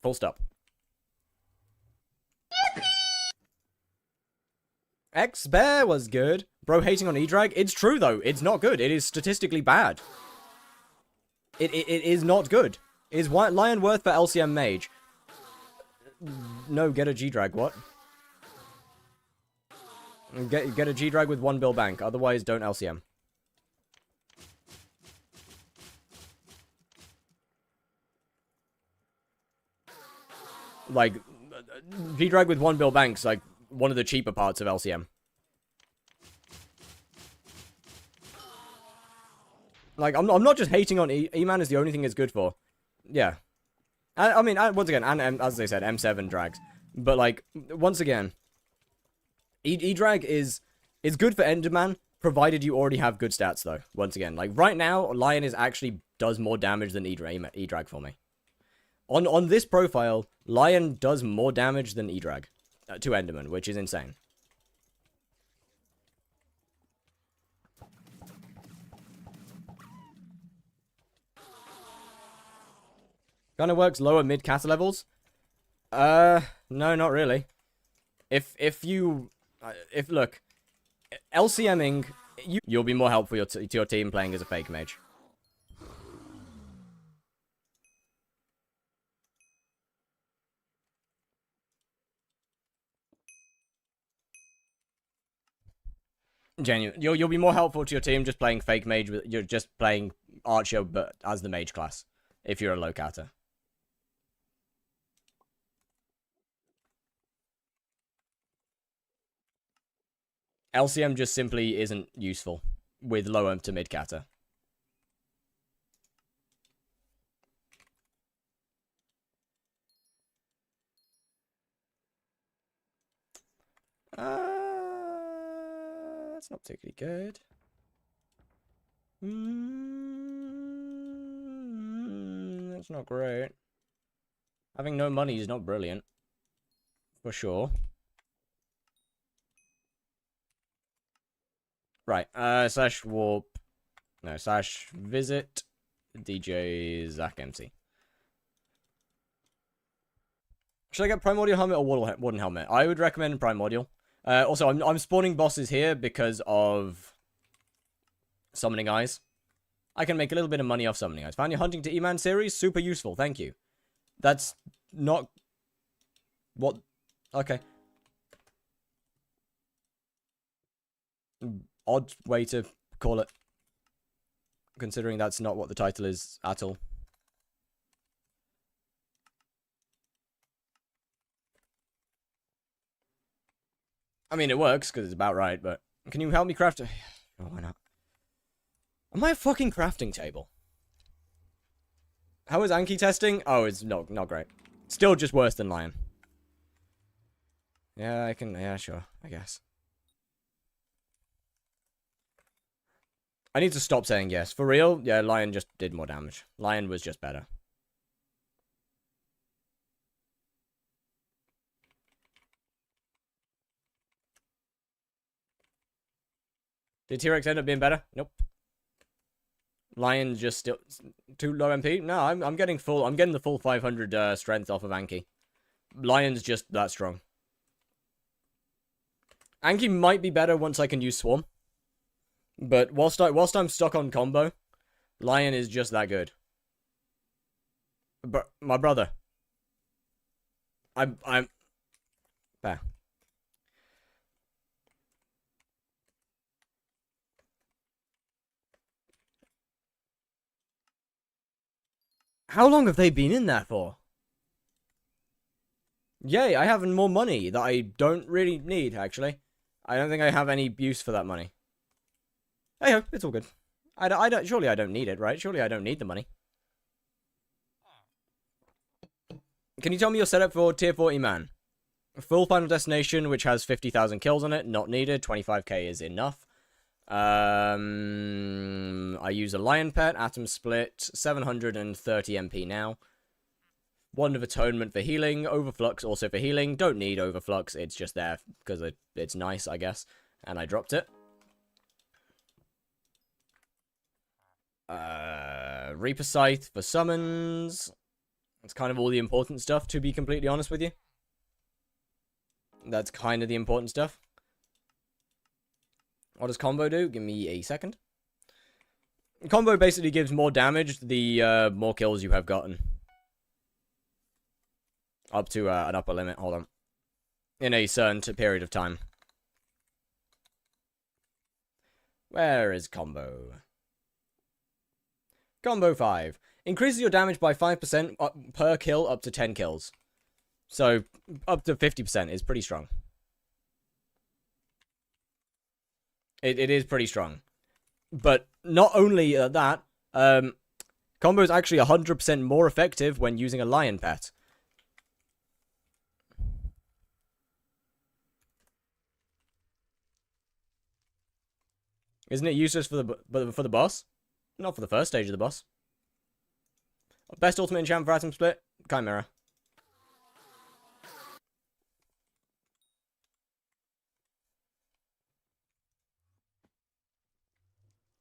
Full stop. X-Bear was good. Bro hating on E-Drag? It's true, though. It's not good. It is statistically bad. It is not good. Is Lion worth for LCM Mage? No, get a G-Drag. What? Get a G-Drag with 1 bill bank. Otherwise, don't LCM. Like, G-Drag with 1 bill bank's like one of the cheaper parts of LCM. Like, I'm not just hating on eman is the only thing it's good for. Yeah. I mean, once again, and as they said, M7 drags. But, like, once again, E-Drag is good for Enderman, provided you already have good stats, though. Once again, like, right now, Lion actually does more damage than E-Drag for me. On this profile, Lion does more damage than E-Drag to Enderman, which is insane. Kind of works lower mid-cata levels? No, not really. If look, LCMing, you'll be more helpful to your team playing as a fake mage. Genuine. You'll be more helpful to your team just playing fake mage. You're just playing archer, but as the mage class. If you're a low cata. LCM just simply isn't useful with lower to mid cata. That's not particularly good. That's not great. Having no money is not brilliant. For sure. Right, slash warp. No, slash visit DJ Zach MC. Should I get Primordial Helmet or Warden Helmet? I would recommend Primordial. Also, I'm spawning bosses here because of Summoning Eyes. I can make a little bit of money off summoning. I found your Hunting to Eman series super useful. Thank you. That's not... What? Okay. Odd way to call it. Considering that's not what the title is at all. I mean, it works, because it's about right, but... Can you help me craft... Oh, why not? Am I a fucking crafting table? How is Anki testing? Oh, it's not great. Still just worse than Lion. Yeah, I can... Yeah, sure, I guess. I need to stop saying yes. For real, yeah, Lion just did more damage. Lion was just better. Did T-Rex end up being better? Nope. Lion just still too low MP? No, I'm getting full. I'm getting the full 500 strength off of Anki. Lion's just that strong. Anki might be better once I can use Swarm. But whilst I'm stuck on combo, Lion is just that good. But my brother. I'm there. How long have they been in there for? Yay, I have more money that I don't really need, actually. I don't think I have any use for that money. Hey ho, it's all good. Surely I don't need it, right? Surely I don't need the money. Can you tell me your setup for tier 4 eman? Full Final Destination, which has 50,000 kills on it, not needed. 25k is enough. I use a Lion Pet, Atom Split, 730 MP now. Wand of Atonement for healing, Overflux also for healing. Don't need Overflux, it's just there because it's nice, I guess. And I dropped it. Reaper Scythe for summons. That's kind of all the important stuff, to be completely honest with you. That's kind of the important stuff. What does combo do? Give me a second. Combo basically gives more damage the more kills you have gotten. Up to an upper limit. Hold on. In a certain period of time. Where is combo? Combo 5. Increases your damage by 5% per kill up to 10 kills. So, up to 50% is pretty strong. It is pretty strong. But not only that, combo is actually 100% more effective when using a Lion Pet. Isn't it useless for the boss? Not for the first stage of the boss. Best ultimate enchantment for Atom Split? Chimera.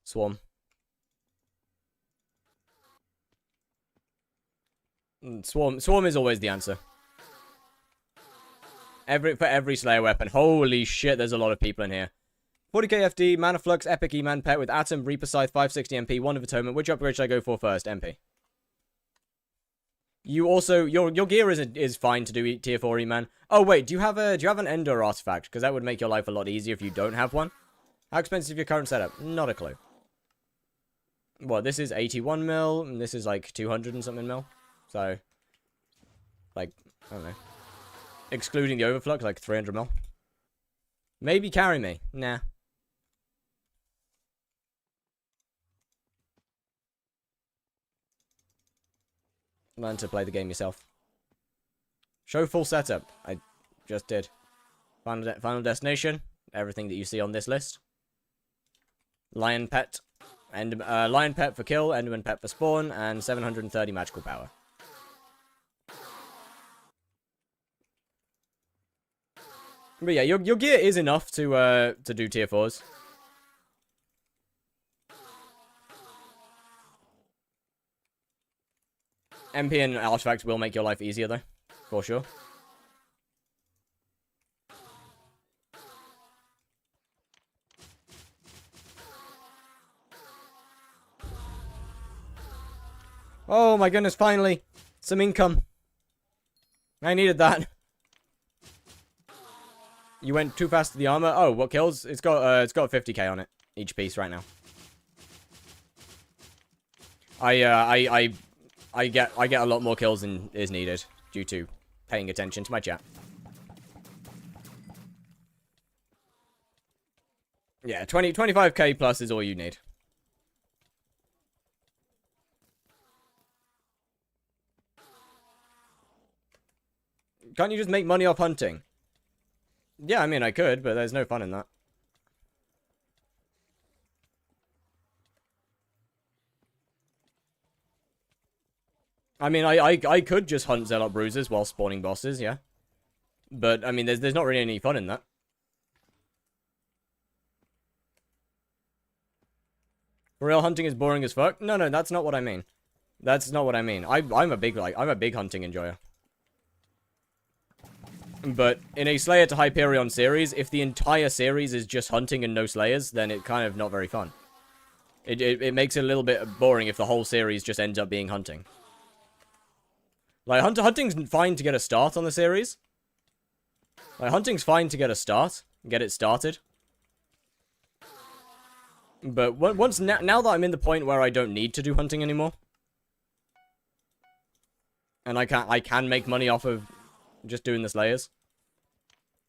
Swarm. Swarm is always the answer. For every Slayer weapon. Holy shit, there's a lot of people in here. 40k FD, Mana Flux, Epic Eman Pet with Atom, Reaper Scythe, 560 MP, Wand of Atonement. Which upgrade should I go for first? MP. You also your gear is fine to do tier 4 Eman. Oh wait, do you have an Ender artifact? Because that would make your life a lot easier if you don't have one. How expensive is your current setup? Not a clue. Well, this is 81 mil, and this is like 200 and something mil. So, like, I don't know. Excluding the overflux, like 300 mil. Maybe carry me. Nah. Learn to play the game yourself. Show full setup. I just did. Final Destination. Everything that you see on this list. Lion Pet. Lion Pet for kill, Enderman Pet for spawn, and 730 magical power. But yeah, your gear is enough to do tier 4s. MP and artifacts will make your life easier though, for sure. Oh my goodness, finally. Some income. I needed that. You went too fast to the armor. Oh, what kills? It's got 50k on it. Each piece right now. I get a lot more kills than is needed due to paying attention to my chat. Yeah, 25k plus is all you need. Can't you just make money off hunting? Yeah, I mean, I could, but there's no fun in that. I mean, I could just hunt Zealot Bruisers while spawning bosses, yeah. But, I mean, there's not really any fun in that. For real, hunting is boring as fuck? No, that's not what I mean. That's not what I mean. I'm a big hunting enjoyer. But in a Slayer to Hyperion series, if the entire series is just hunting and no Slayers, then it's kind of not very fun. It makes it a little bit boring if the whole series just ends up being hunting. Like, hunting's fine to get a start on the series. Like, hunting's fine to get a start. Get it started. But once now that I'm in the point where I don't need to do hunting anymore. And I can make money off of just doing the Slayers.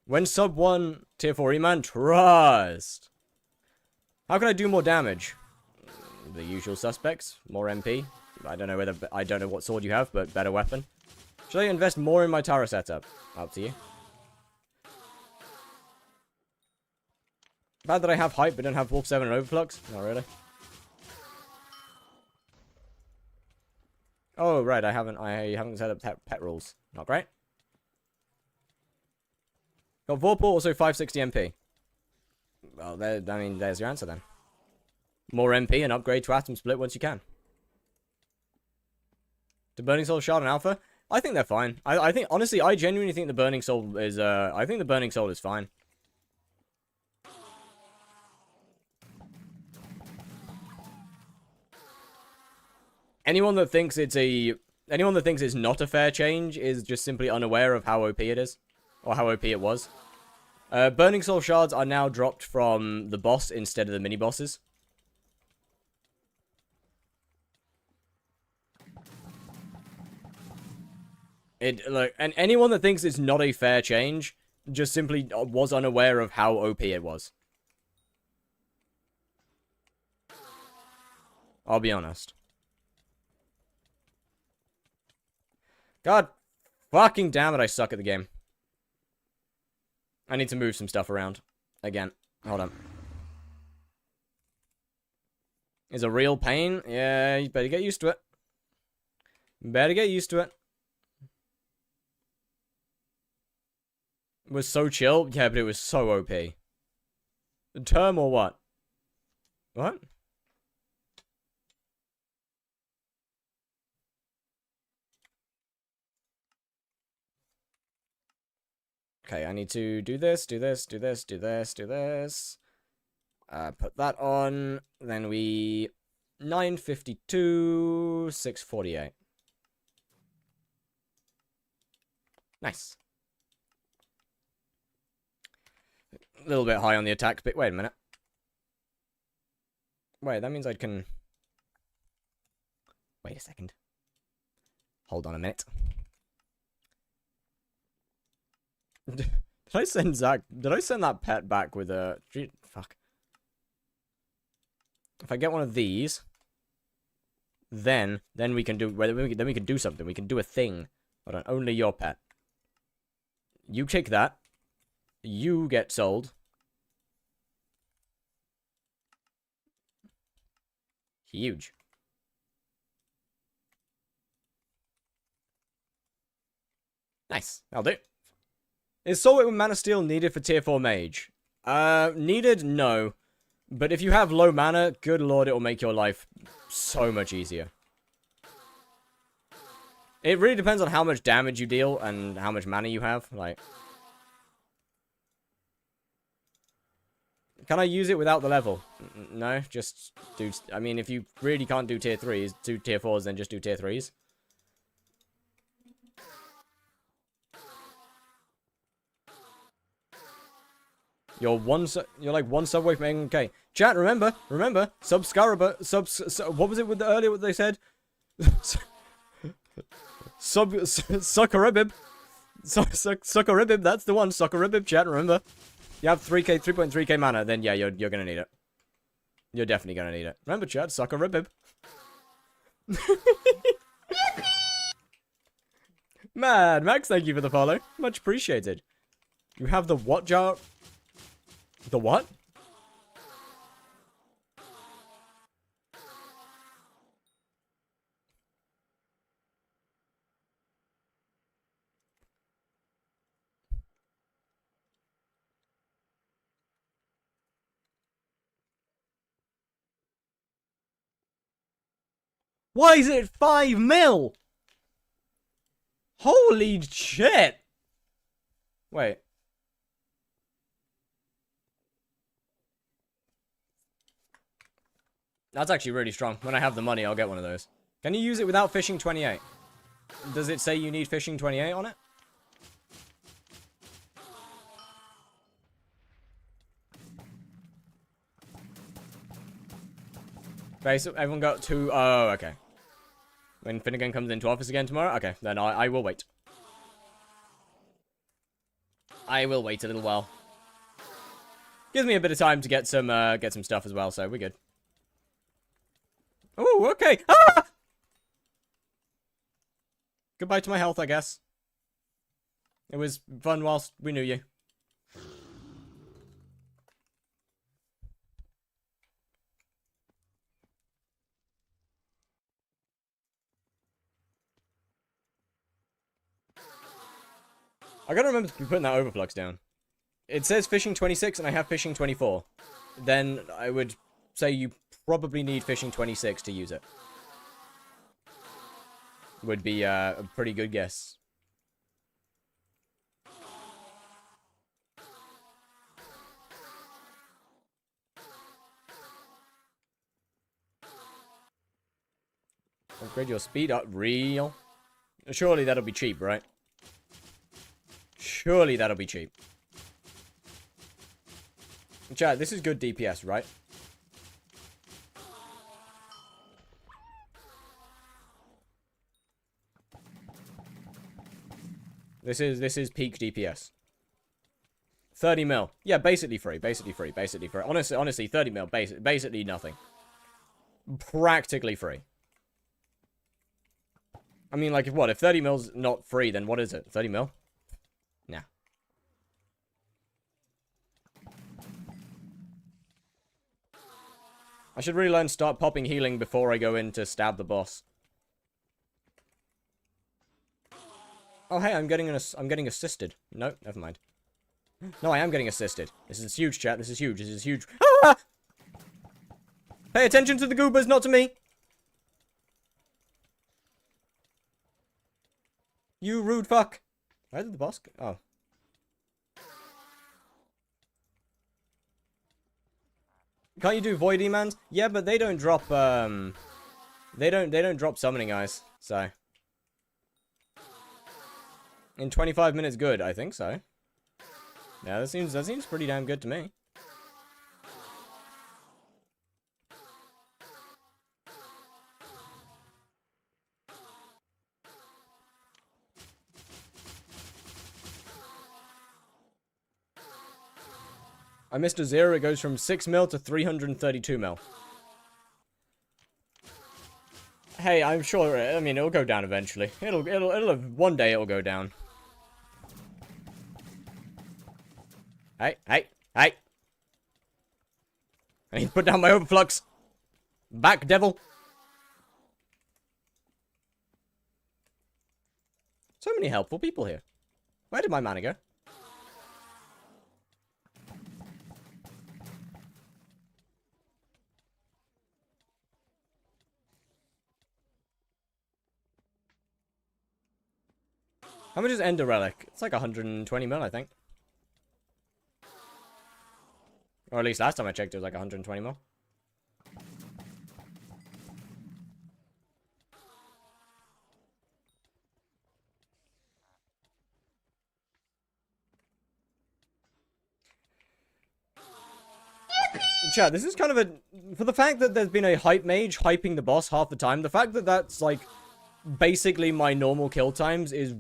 When sub 1 tier 4 eman, trust. How can I do more damage? The usual suspects. More MP. I don't know what sword you have, but better weapon. Should I invest more in my Tara setup? Up to you. Bad that I have hype but don't have Wolf 7 and Overflux? Not really. Oh right, I haven't set up pet rules. Not great. Got Vorpal, also 560 MP. Well, there's your answer then. More MP and upgrade to Atom Split once you can. The Burning Soul Shard and Alpha? I think they're fine. I think, honestly, I genuinely think the Burning Soul is, I think the Burning Soul is fine. Anyone that thinks it's not a fair change is just simply unaware of how OP it is. Or how OP it was. Burning Soul Shards are now dropped from the boss instead of the mini-bosses. And anyone that thinks it's not a fair change just simply was unaware of how OP it was. I'll be honest. God fucking damn it, I suck at the game. I need to move some stuff around. Again. Hold on. Is a real pain? Yeah, you better get used to it. Better get used to it. It was so chill? Yeah, but it was so OP. The term or what? What? Okay, I need to do this, do this, do this, do this, do this. Put that on. Then we... 952, 648. Nice. A little bit high on the attack, but wait a minute. Wait, that means I can... Wait a second. Hold on a minute. Did I send Zach... Did I send that pet back with a... Fuck. If I get one of these... Then we can do... Then we can do something. We can do a thing. Hold on. Only your pet. You take that. You get sold. Huge. Nice. That'll do. Is Soul Whip with Mana Steel needed for tier 4 mage? Needed? No. But if you have low mana, good lord, it will make your life so much easier. It really depends on how much damage you deal and how much mana you have. Like, Can I use it without the level? No, just do... I mean, if you really can't do tier 3s, do tier 4s, then just do tier 3s. You're like one sub away from 800k. Chat, remember, what was it with earlier what they said? Suckeribib. Suckeribib, that's the one. Suckeribib, chat, remember. You have 3.3k mana, then yeah, you're gonna need it. You're definitely gonna need it. Remember, chat, Suckeribib. Mad Max, thank you for the follow. Much appreciated. You have the what jar? The what? Why is it 5 mil? Holy shit! Wait. That's actually really strong. When I have the money, I'll get one of those. Can you use it without fishing 28? Does it say you need fishing 28 on it? Basically, everyone got 2... Oh, okay. When Finnegan comes into office again tomorrow? Okay, then I will wait. I will wait a little while. Gives me a bit of time to get some stuff as well, so we're good. Oh, okay. Ah! Goodbye to my health, I guess. It was fun whilst we knew you. I gotta remember to be putting that overflux down. It says fishing 26 and I have fishing 24. Then I would say you probably need fishing 26 to use it. Would be a pretty good guess. Upgrade your speed up. Real? Surely that'll be cheap, right? Surely that'll be cheap. Chat, this is good DPS, right? This is peak DPS. 30 mil. Yeah, basically free. Basically free. Basically free. Honestly, 30 mil. Basically nothing. Practically free. I mean, like, if 30 mil's not free, then what is it? 30 mil? Nah. I should really learn to start popping healing before I go in to stab the boss. Oh, hey, I'm getting assisted. No, never mind. No, I am getting assisted. This is huge, chat. This is huge. This is huge. Ah! Pay attention to the goobers, not to me. You rude fuck. Where did the boss go? Oh. Can't you do void emans? Yeah, but they don't drop they don't drop summoning eyes, so in 25 minutes good, I think so. Yeah, that seems pretty damn good to me. I missed a 0. It goes from 6 mil to 332 mil. Hey, I'm sure. I mean, it'll go down eventually. It'll one day it'll go down. Hey. I need to put down my overflux. Back, devil. So many helpful people here. Where did my mana go? How much is Ender Relic? It's like 120 mil, I think. Or at least last time I checked, it was like 120 mil. Chat, this is kind of a... For the fact that there's been a hype mage hyping the boss half the time, the fact that that's, like, basically my normal kill times is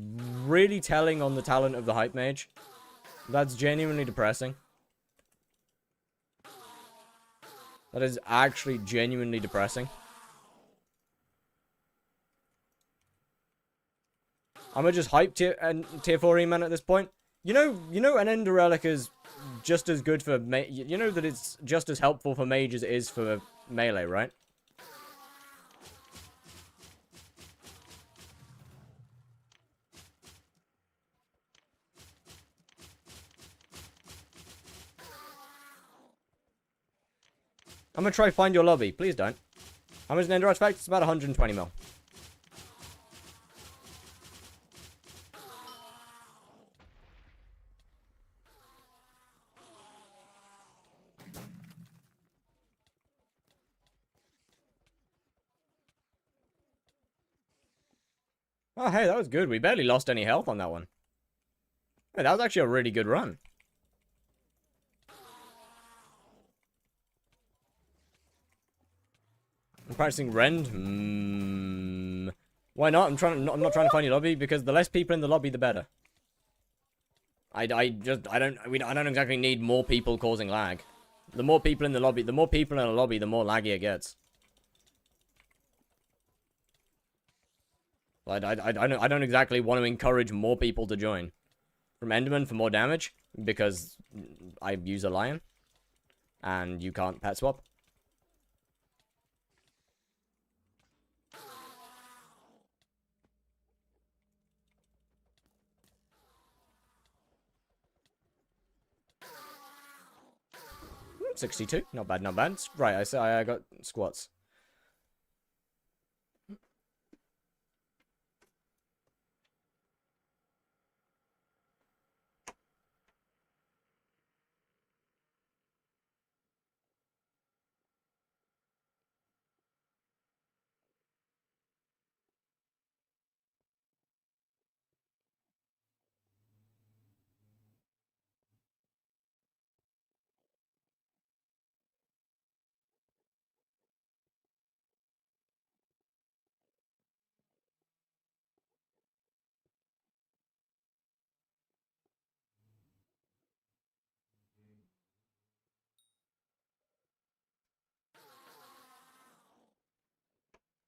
really telling on the talent of the hype mage. That's genuinely depressing. That is actually genuinely depressing. I'm gonna just hype tier 4 eman at this point. You know an Ender Relic is just as good for you know that it's just as helpful for mage as it is for melee, right? I'm gonna try find your lobby. Please don't. How much is an Ender Artifact? It's about 120 mil. Oh, hey, that was good. We barely lost any health on that one. Hey, that was actually a really good run. I'm practicing Rend. Why not? I'm not trying to find your lobby because the less people in the lobby, the better. I don't exactly need more people causing lag. The more people in the lobby, the more laggy it gets. I don't exactly want to encourage more people to join. From Enderman for more damage, because I use a lion. And you can't pet swap. Hmm, 62, not bad, not bad. Right, I got squats.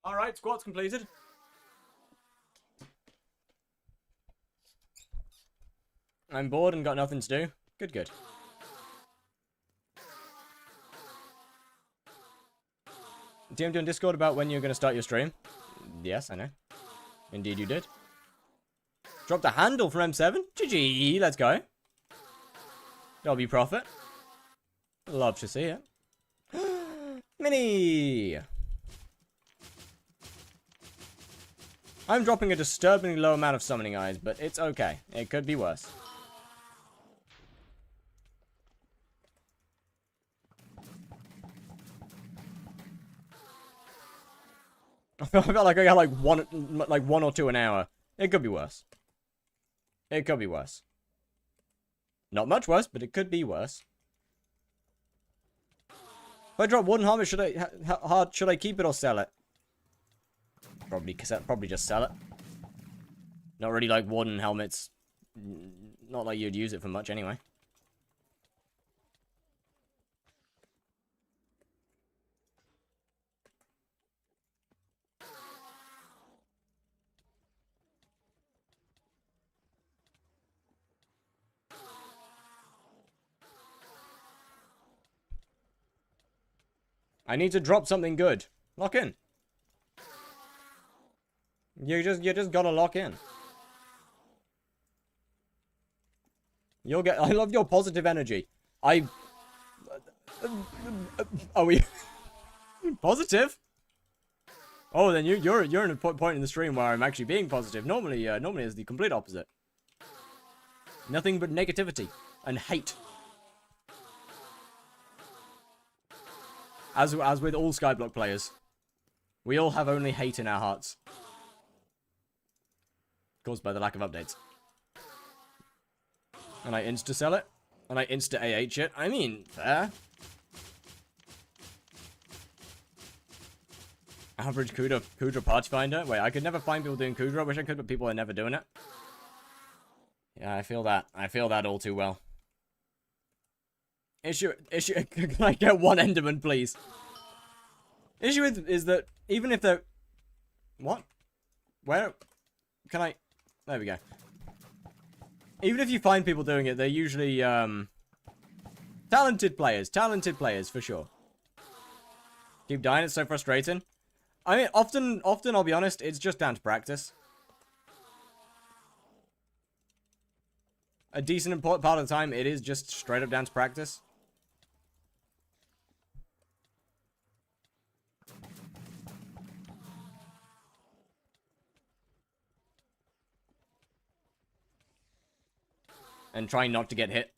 Alright, squats completed. I'm bored and got nothing to do. Good, good. DM'd on Discord about when you're going to start your stream. Yes, I know. Indeed you did. Dropped a handle from M7. GG, let's go. W profit. Love to see it. Mini! I'm dropping a disturbingly low amount of summoning eyes, but it's okay. It could be worse. I felt like I got like one or two an hour. It could be worse. It could be worse. Not much worse, but it could be worse. If I drop wooden helmet, should I keep it or sell it? Probably just sell it. Not really like wooden helmets. Not like you'd use it for much anyway. I need to drop something good. Lock in. You just gotta lock in. You'll get. I love your positive energy. Are we positive? Oh, then you're in a point in the stream where I'm actually being positive. Normally it's the complete opposite. Nothing but negativity and hate. As with all skyblock players. We all have only hate in our hearts. Caused by the lack of updates. And I insta-sell it. And I insta-AH it. I mean, fair. Average Kudra party finder. Wait, I could never find people doing Kudra. I wish I could, but people are never doing it. Yeah, I feel that. I feel that all too well. Issue, can I get one Enderman, please? Issue is that, even if they're... What? Where? Can I... There we go. Even if you find people doing it, they're usually, talented players, for sure. Keep dying, it's so frustrating. I mean, often, I'll be honest, it's just down to practice. A decent part of the time, it is just straight up down to practice. And trying not to get hit.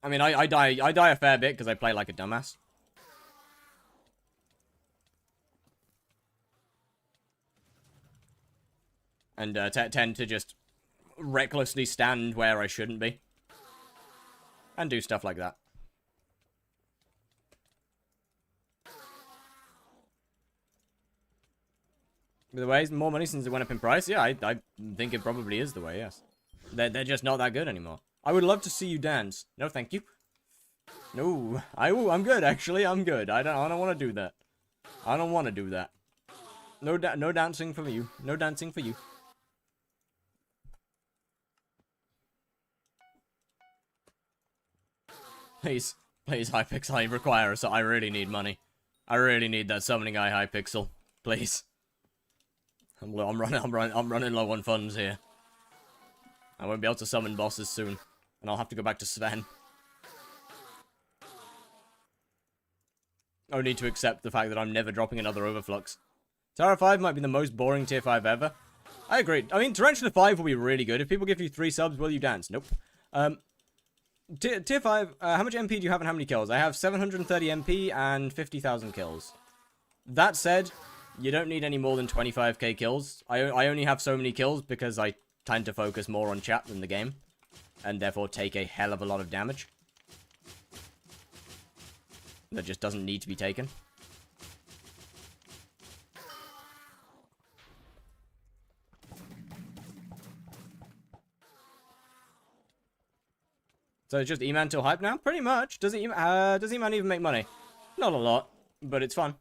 I mean, I die a fair bit because I play like a dumbass. And tend to just recklessly stand where I shouldn't be. And do stuff like that. The way, more money since it went up in price? Yeah, I think it probably is the way, yes. They're just not that good anymore. I would love to see you dance. No, thank you. No, I'm good, actually. I'm good. I don't want to do that. I don't want to do that. No dancing for you. No dancing for you. Please, hypixel, I require so I really need money. I really need that summoning eye hypixel. Please. I'm running low on funds here. I won't be able to summon bosses soon. And I'll have to go back to Sven. I need to accept the fact that I'm never dropping another Overflux. Terra 5 might be the most boring tier 5 ever. I agree. I mean, Tarantula 5 will be really good. If people give you 3 subs, will you dance? Nope. Tier 5, how much MP do you have and how many kills? I have 730 MP and 50,000 kills. That said, you don't need any more than 25k kills. I only have so many kills because I tend to focus more on chat than the game. And therefore take a hell of a lot of damage. That just doesn't need to be taken. So it's just eman till hype now? Pretty much. Does eman even make money? Not a lot, but it's fun.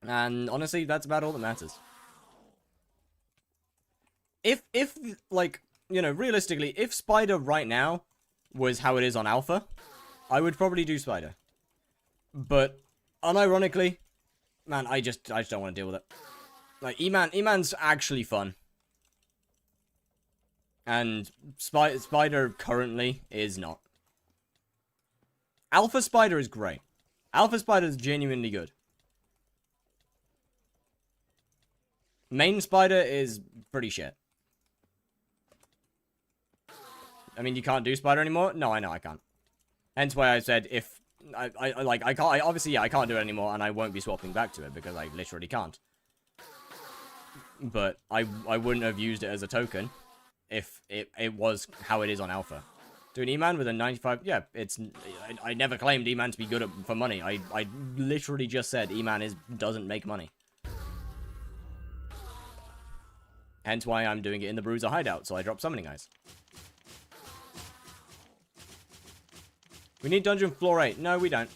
And honestly, that's about all that matters. If like, you know, realistically, if Spider right now was how it is on Alpha, I would probably do Spider. But, unironically, man, I just don't want to deal with it. Like, eman's actually fun. And Spider currently is not. Alpha Spider is great. Alpha Spider is genuinely good. Main Spider is pretty shit. I mean, you can't do Spider anymore? No, I know I can't. Hence why I said if... obviously, yeah, I can't do it anymore, and I won't be swapping back to it, because I literally can't. But I wouldn't have used it as a token if it was how it is on Alpha. Doing eman with a 95... Yeah, it's... I never claimed eman to be good for money. I literally just said eman doesn't make money. Hence why I'm doing it in the Bruiser hideout, so I drop Summoning Eyes. We need Dungeon Floor 8. No, we don't.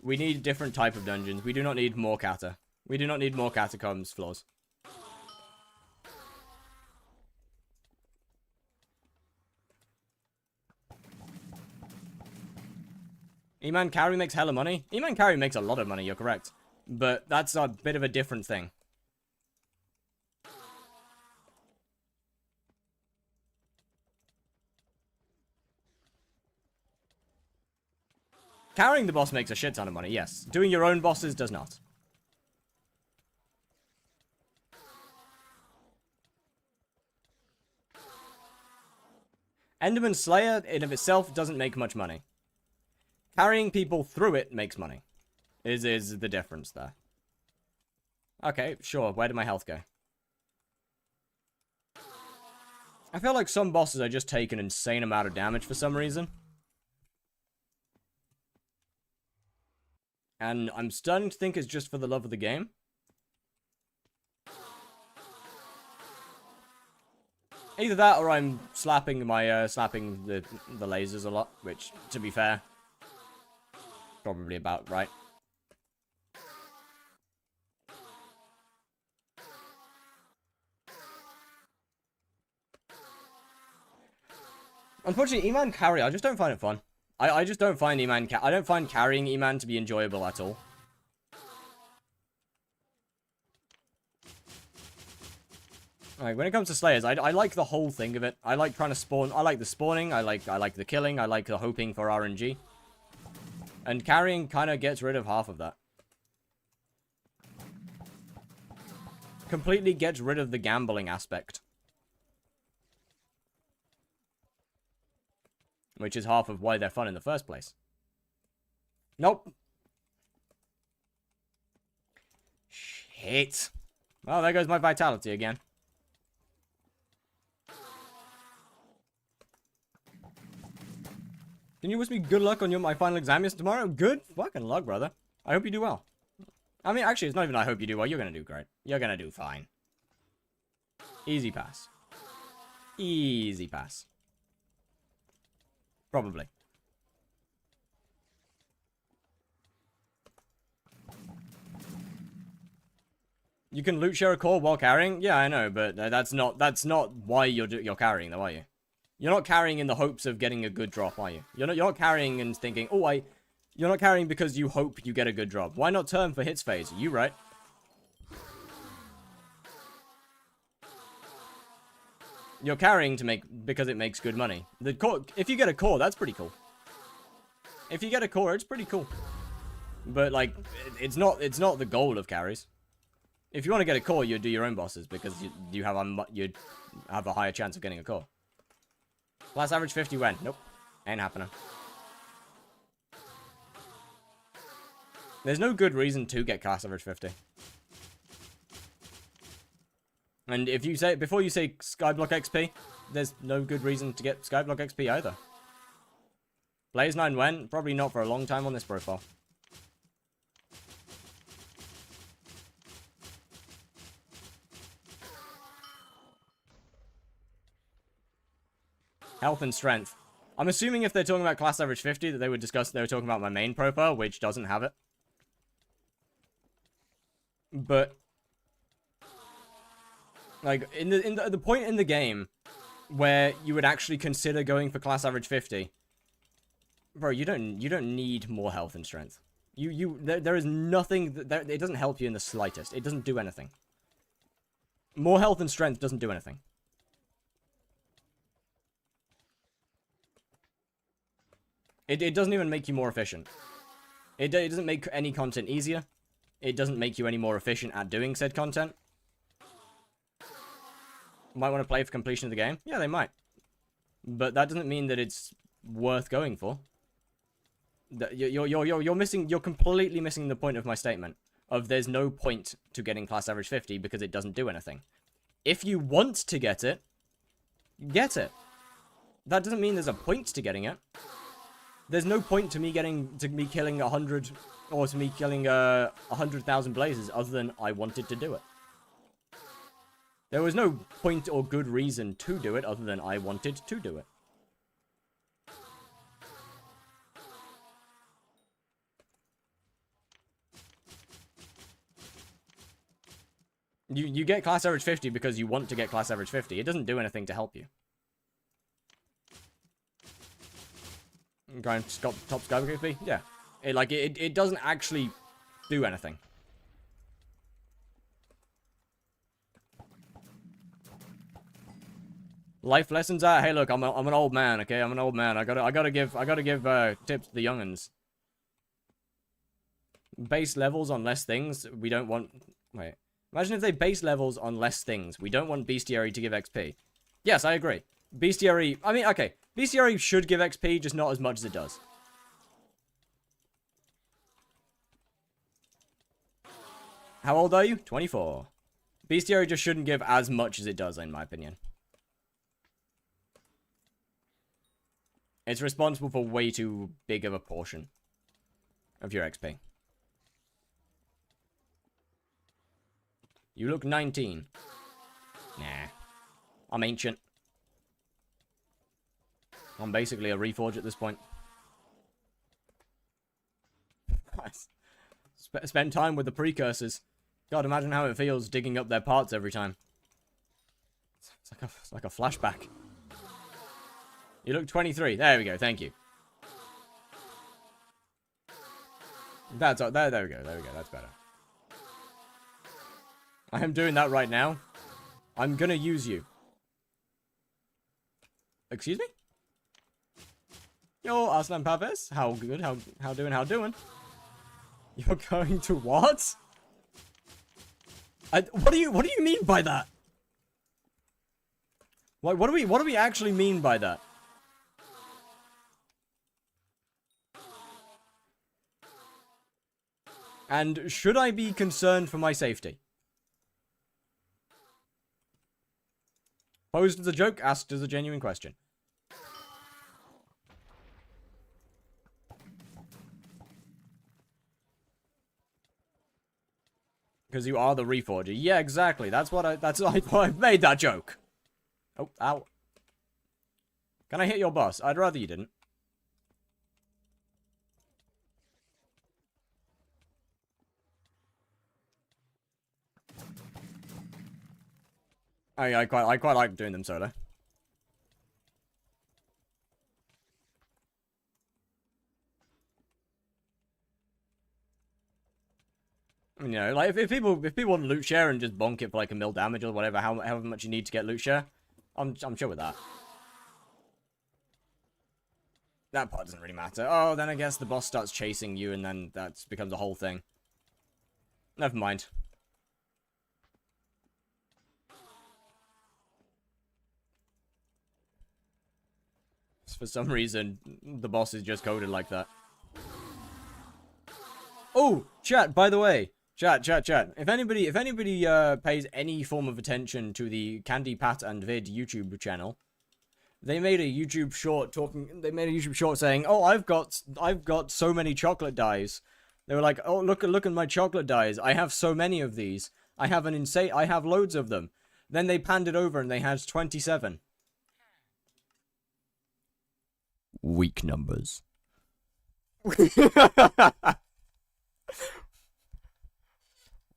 We need a different type of dungeons. We do not need more Kata. We do not need more Catacombs floors. Eman Carry makes hella money? Eman Carry makes a lot of money, you're correct. But that's a bit of a different thing. Carrying the boss makes a shit ton of money, yes. Doing your own bosses does not. Enderman Slayer, in of itself, doesn't make much money. Carrying people through it makes money. Is the difference there. Okay, sure. Where did my health go? I feel like some bosses are just take an insane amount of damage for some reason. And I'm starting to think it's just for the love of the game. Either that or I'm slapping my slapping the lasers a lot, which, to be fair, probably about right. Unfortunately, eman carry, I just don't find it fun. I just don't find eman I don't find carrying eman to be enjoyable at all. Like, when it comes to Slayers, I like the whole thing of it. I like trying to spawn. I like the spawning. I like the killing. I like the hoping for RNG. And carrying kind of gets rid of half of that. Completely gets rid of the gambling aspect. Which is half of why they're fun in the first place. Nope. Shit. Well, there goes my vitality again. Can you wish me good luck on my final exam is tomorrow? Good fucking luck, brother. I hope you do well. I mean, actually, it's not even I hope you do well. You're gonna do great. You're gonna do fine. Easy pass. Easy pass. Probably. You can loot share a core while carrying? Yeah, I know, but that's not why you're carrying though, are you? You're not carrying in the hopes of getting a good drop, are you? You're not carrying and thinking, oh, you're not carrying because you hope you get a good drop. Why not turn for hits phase? You right? You're carrying because it makes good money. The core, if you get a core, that's pretty cool. If you get a core, it's pretty cool. But like, it's not the goal of carries. If you want to get a core, you do your own bosses because you have a higher chance of getting a core. Class average 50 when? Nope, ain't happening. There's no good reason to get class average 50. And if you say before you say skyblock XP, there's no good reason to get skyblock XP either. Blaze 9 when? Probably not for a long time on this profile. Health and strength. I'm assuming if they're talking about class average 50 that they were talking about my main profile, which doesn't have it. But like in the point in the game where you would actually consider going for class average 50, bro, you don't need more health and strength. There is nothing that it doesn't help you in the slightest. It doesn't do anything. More health and strength doesn't do anything. It doesn't even make you more efficient. It doesn't make any content easier. It doesn't make you any more efficient at doing said content. Might want to play for completion of the game. Yeah, they might. But that doesn't mean that it's worth going for. You're completely missing the point of my statement. Of there's no point to getting class average 50 because it doesn't do anything. If you want to get it, get it. That doesn't mean there's a point to getting it. There's no point to me killing 100 or to me killing 100,000 blazes other than I wanted to do it. There was no point or good reason to do it other than I wanted to do it. You get class average 50 because you want to get class average 50. It doesn't do anything to help you. Grind top skyblock XP? Yeah. It doesn't actually do anything. Life lessons are, hey look, I'm an old man, okay? I'm an old man. I gotta give tips to the youngins. Base levels on less things. We don't want. Wait. Imagine if they base levels on less things. We don't want bestiary to give XP. Yes, I agree. Bestiary. I mean, okay. Bestiary should give XP, just not as much as it does. How old are you? 24. Bestiary just shouldn't give as much as it does, in my opinion. It's responsible for way too big of a portion of your XP. You look 19. Nah. I'm ancient. I'm basically a reforge at this point. Spend time with the precursors. God, imagine how it feels digging up their parts every time. It's like a flashback. You look 23. There we go. Thank you. There we go. There we go. That's better. I am doing that right now. I'm gonna use you. Excuse me? Yo, Aslan Paves. How good? How doing? You're going to what? What do you mean by that? What do we actually mean by that? And should I be concerned for my safety? Posed as a joke, asked as a genuine question. Because you are the reforger. Yeah, exactly. That's why I've made that joke. Oh, ow. Can I hit your boss? I'd rather you didn't. I quite like doing them solo. You know, like if people want loot share and just bonk it for like a mil damage or whatever, however much you need to get loot share, I'm chill with that. That part doesn't really matter. Oh, then I guess the boss starts chasing you, and then that becomes a whole thing. Never mind. For some reason, the boss is just coded like that. Oh, chat, by the way. Chat. If anybody pays any form of attention to the Candy Pat and Vid YouTube channel, they made a YouTube short saying, "Oh, I've got so many chocolate dyes." They were like, "Oh, look at my chocolate dyes. I have so many of these. I have loads of them." Then they panned it over and they had 27. Weak numbers.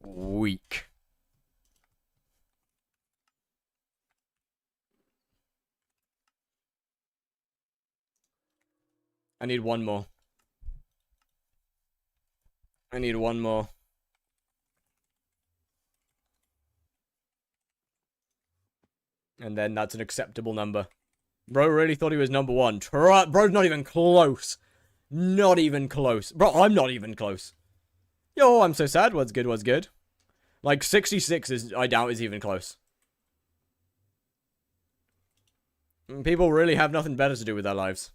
Weak. I need one more. And then that's an acceptable number. Bro really thought he was number one. Bro's not even close. Not even close. Bro, I'm not even close. Yo, I'm so sad. What's good? Like, 66 I doubt is even close. People really have nothing better to do with their lives.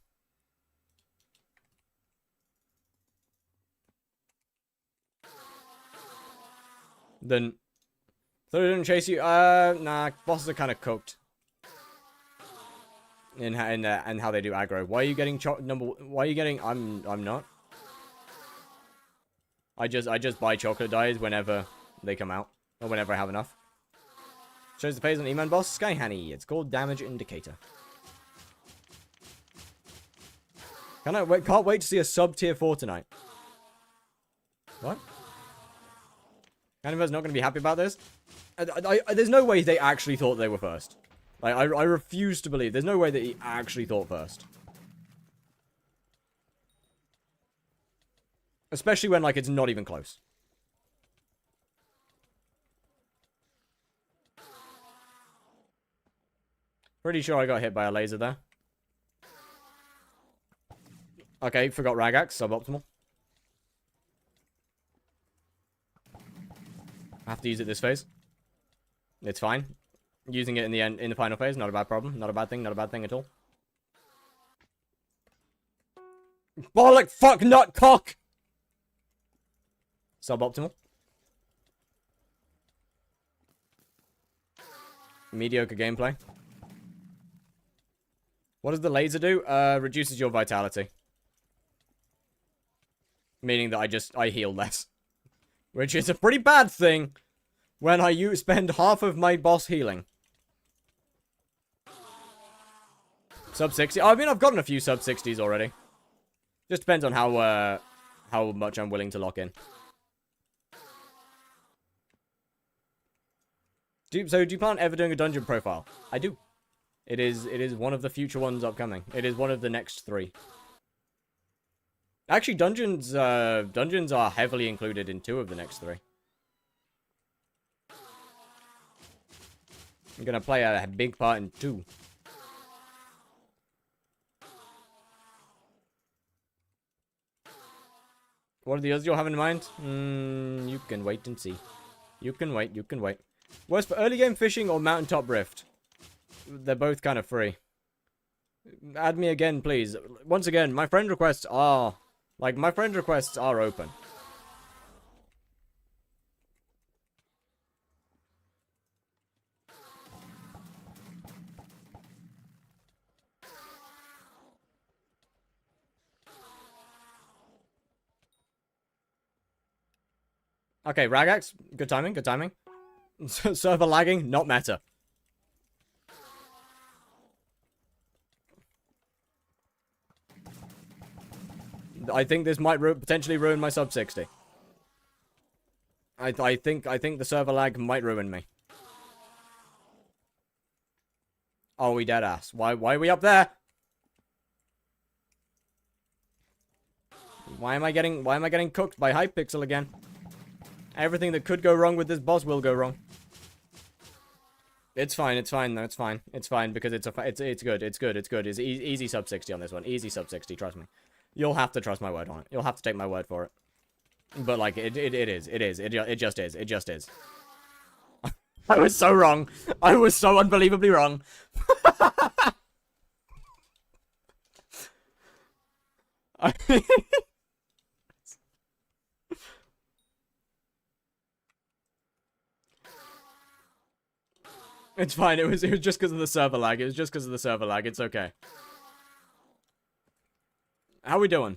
Then... So they didn't chase you? Nah, bosses are kind of cooked. In how they do aggro. Why are you getting why are you getting... I'm not. I just buy chocolate dyes whenever they come out. Or whenever I have enough. Shows the phase on eman boss. Sky Hanny. It's called Damage Indicator. Can't wait to see a sub tier 4 tonight. What? Canniver's not going to be happy about this? There's no way they actually thought they were first. Like, I refuse to believe. There's no way that he actually thought first. Especially when, like, it's not even close. Pretty sure I got hit by a laser there. Okay, forgot Ragax, suboptimal. I have to use it this phase. It's fine. Using it in the final phase, not a bad problem. Not a bad thing at all. Bollock, fuck, nut, cock! Suboptimal. Mediocre gameplay. What does the laser do? Reduces your vitality. Meaning that I heal less. Which is a pretty bad thing when I spend half of my boss healing. Sub 60. I mean, I've gotten a few sub 60s already. Just depends on how much I'm willing to lock in. So do you plan on ever doing a dungeon profile? I do. It is one of the future ones upcoming. It is one of the next 3. Actually, dungeons are heavily included in 2 of the next 3. I'm gonna play a big part in 2. What are the others you'll have in mind? You can wait and see. You can wait, you can wait. Worst for early game fishing or mountaintop rift? They're both kind of free. Add me again, please. Once again, my friend requests are... Like, my friend requests are open. Okay, Ragax, good timing, good timing. Server lagging, not meta. I think this might potentially ruin my sub 60. I think the server lag might ruin me. Oh, we dead ass. Why are we up there? Why am I getting cooked by hypixel again? Everything that could go wrong with this boss will go wrong. It's fine, though, it's fine. It's fine, because it's good. It's easy sub 60 on this one. Easy sub 60, trust me. You'll have to trust my word on it. You'll have to take my word for it. But, like, it just is. I was so wrong. I was so unbelievably wrong. It's fine. It was just because of the server lag. It's okay. How we doing?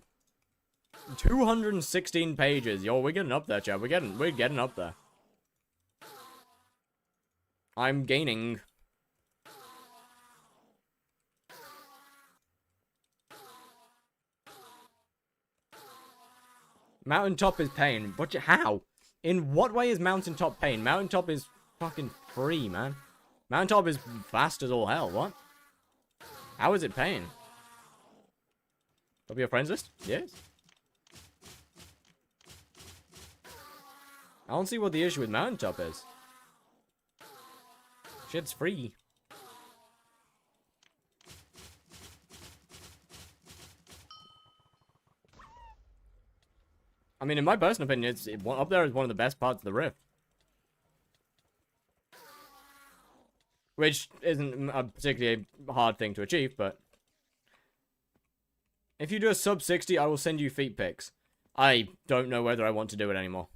216 pages. Yo, we're getting up there, Chad. We're getting up there. I'm gaining. Mountaintop is pain. But how? In what way is mountaintop pain? Mountaintop is fucking free, man. Mountaintop is fast as all hell. What? How is it pain? Top of your friends list? Yes. I don't see what the issue with mountaintop is. Shit's free. I mean, in my personal opinion, up there is one of the best parts of the rift. Which isn't a particularly hard thing to achieve, but... If you do a sub 60, I will send you feet pics. I don't know whether I want to do it anymore.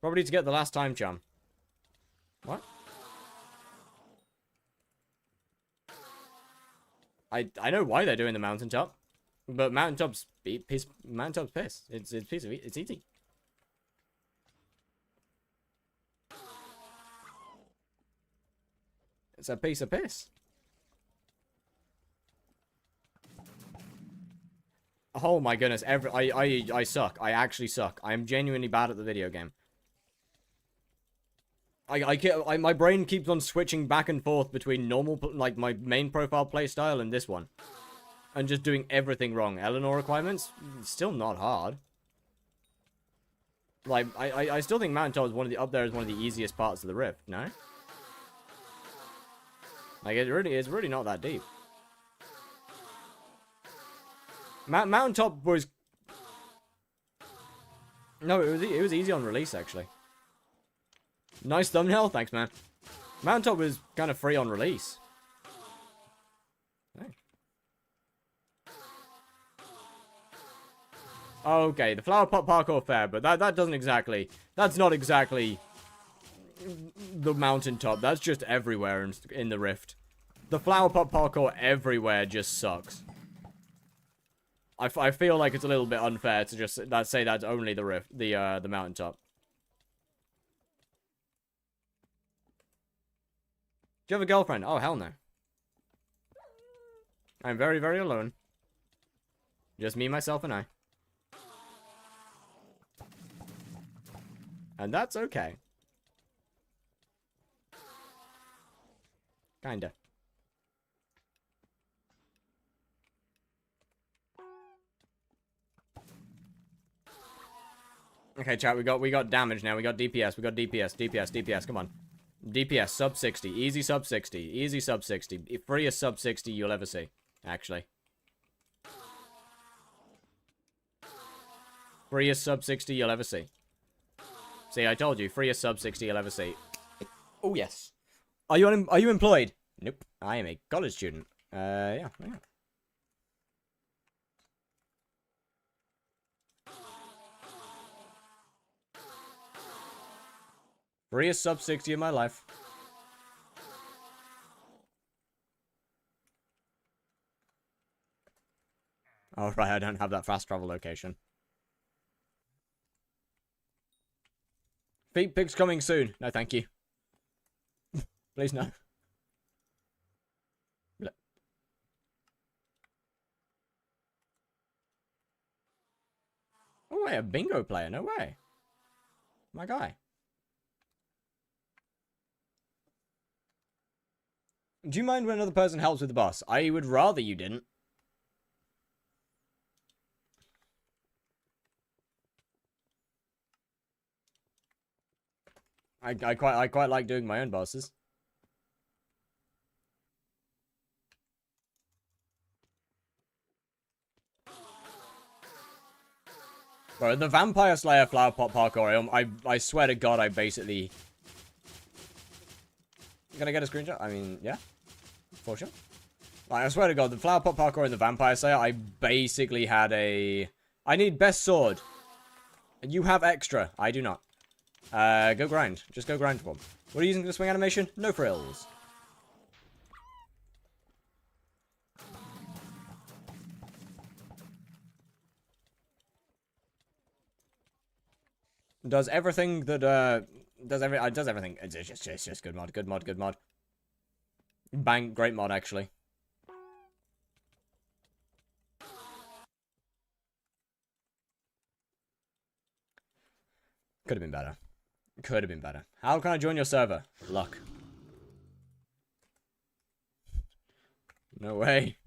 Probably to get the last time charm. What? I know why they're doing the mountaintop. But mountaintop's piss. It's easy. It's a piece of piss. Oh my goodness, I suck. I actually suck. I am genuinely bad at the video game. My brain keeps on switching back and forth between normal, like, my main profile playstyle and this one. And just doing everything wrong. Eleanor requirements? Still not hard. Like, I still think Mountaintop is up there as one of the easiest parts of the rift, no? Like, it's really not that deep. Mountaintop was... No, it was easy on release, actually. Nice thumbnail, thanks, man. Mountaintop was kind of free on release. Hey. Okay, the flower pot parkour fair, but that doesn't exactly... That's not exactly the mountaintop. That's just everywhere in the rift. The flower pot parkour everywhere just sucks. I feel like it's a little bit unfair to just say that's only the rift, the mountaintop. Do you have a girlfriend? Oh, hell no. I'm very, very alone. Just me, myself, and I. And that's okay. Kinda. Okay, chat, we got damage now. We got DPS. We got DPS. Come on. DPS, sub 60. Easy sub 60. Easy sub 60. Freest sub 60 you'll ever see, actually. Freest sub 60 you'll ever see. See, I told you. Freest sub 60 you'll ever see. Oh, yes. Are you employed? Nope. I am a college student. Yeah. Freest sub 60 of my life. Oh, right, I don't have that fast travel location. Feet pics coming soon. No, thank you. Please, no. Oh, wait, a bingo player. No way. My guy. Do you mind when another person helps with the boss? I would rather you didn't. I quite like doing my own bosses. Bro, the Vampire Slayer flower pot parkour, I swear to God, I basically... Can I get a screenshot? I mean, yeah. For sure. Like, I swear to God, the flower pot parkour and the Vampire Slayer, I basically had a... I need best sword. And you have extra. I do not. Go grind. Just go grind for them. What are you using for the swing animation? No frills. Does everything that, does everything. It's just good mod, good mod. Bang, great mod, actually. Could have been better. Could have been better. How can I join your server? Luck. No way.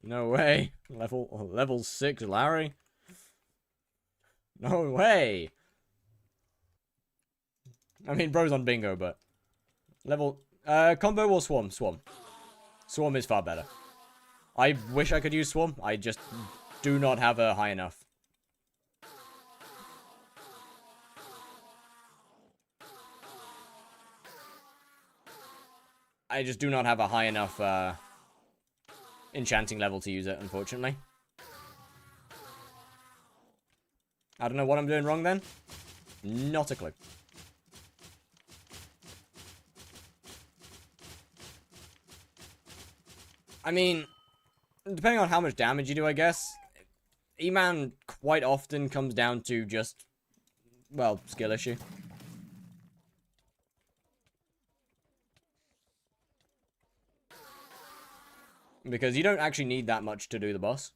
No way. Level 6 Larry. No way. I mean, bro's on bingo, but... Level... combo or swarm? Swarm. Swarm is far better. I wish I could use swarm. I just do not have a high enough. I just do not have a high enough, enchanting level to use it, unfortunately. I don't know what I'm doing wrong then. Not a clue. I mean, depending on how much damage you do, I guess. Eman quite often comes down to just, well, skill issue. Because you don't actually need that much to do the boss.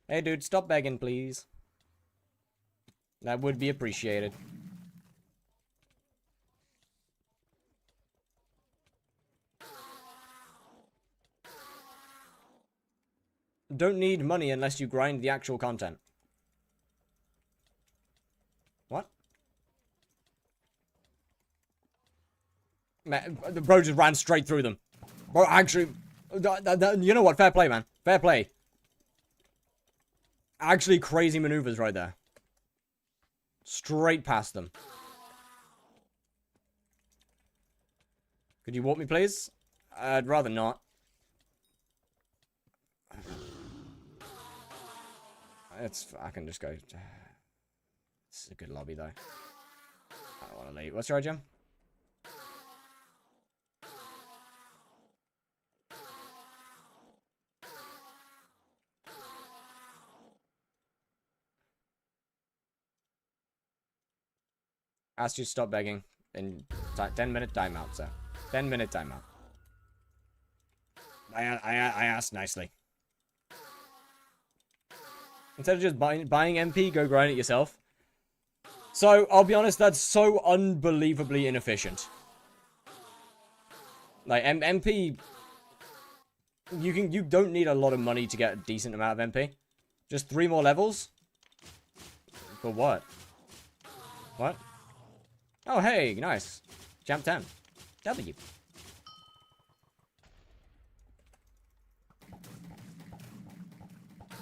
Hey, dude, stop begging, please. That would be appreciated. Don't need money unless you grind the actual content. What? Man, the bro just ran straight through them. Bro, actually... You know what? Fair play, man. Fair play. Actually, crazy maneuvers right there. Straight past them. Could you walk me, please? I'd rather not. I can just go. It's a good lobby, though. I don't want to leave. What's your gem? Asked you to stop begging. In 10-minute timeout, sir. 10-minute timeout. I asked nicely. Instead of just buying MP, go grind it yourself. So, I'll be honest, that's so unbelievably inefficient. Like, MP... You don't need a lot of money to get a decent amount of MP. Just 3 more levels? For what? What? Oh, hey, nice. Champ 10. W.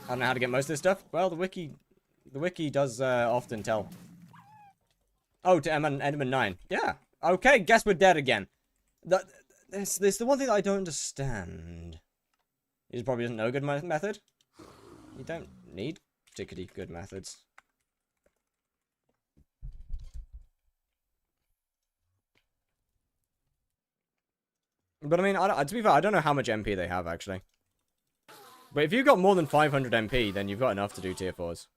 I don't know how to get most of this stuff. Well, the wiki does often tell. Oh, to eman 9. Yeah. Okay, guess we're dead again. This the one thing that I don't understand. It probably doesn't know a good method. You don't need particularly good methods. But I mean, to be fair, I don't know how much MP they have, actually. But if you've got more than 500 MP, then you've got enough to do tier 4s.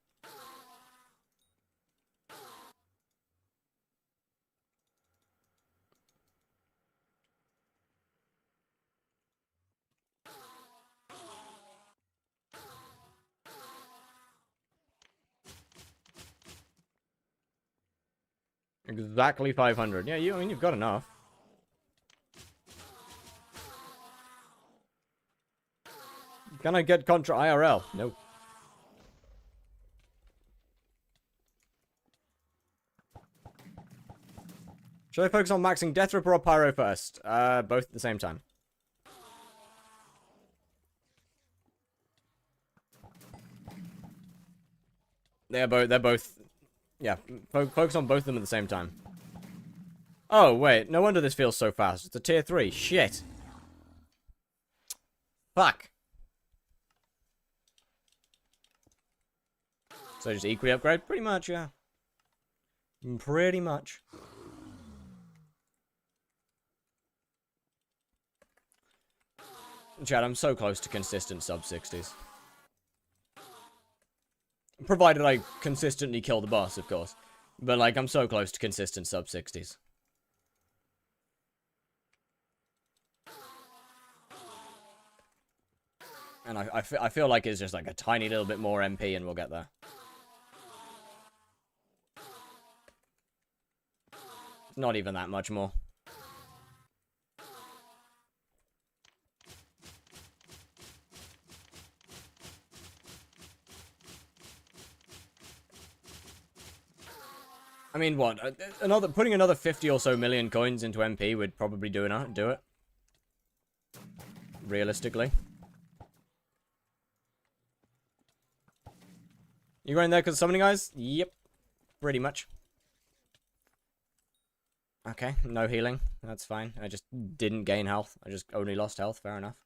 Exactly 500. Yeah, I mean, you've got enough. Can I get Contra IRL? No. Should I focus on maxing Death Ripper or Pyro first? Both at the same time. They're both... Yeah, focus on both of them at the same time. Oh, wait. No wonder this feels so fast. It's a tier 3. Shit. Fuck. So just equally upgrade? Pretty much, yeah. Pretty much. Chad, I'm so close to consistent sub-60s. Provided I consistently kill the boss, of course. But, like, I'm so close to consistent sub-60s. And I feel like it's just, like, a tiny little bit more MP and we'll get there. Not even that much more. I mean, what? Putting another 50 or so million coins into MP would probably do it. Realistically. You going there because of summoning eyes? Yep. Pretty much. Okay, no healing. That's fine. I just didn't gain health. I just only lost health. Fair enough.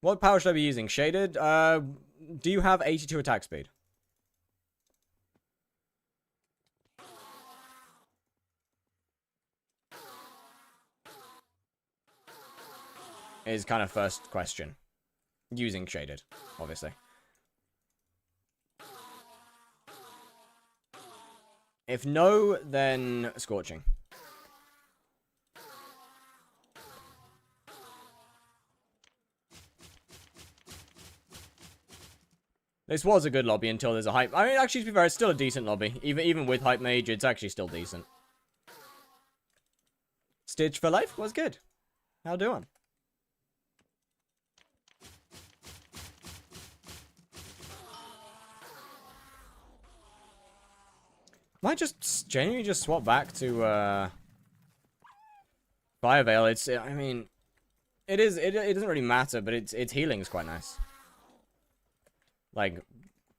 What power should I be using? Shaded? Do you have 82 attack speed? Is kind of first question. Using shaded, obviously. If no, then scorching. This was a good lobby until there's a hype. I mean, actually, to be fair, it's still a decent lobby. Even with hype mage, it's actually still decent. Stitch for life was good. How doing? Might just genuinely just swap back to Fire Veil. I mean, it doesn't really matter, but its healing is quite nice. Like,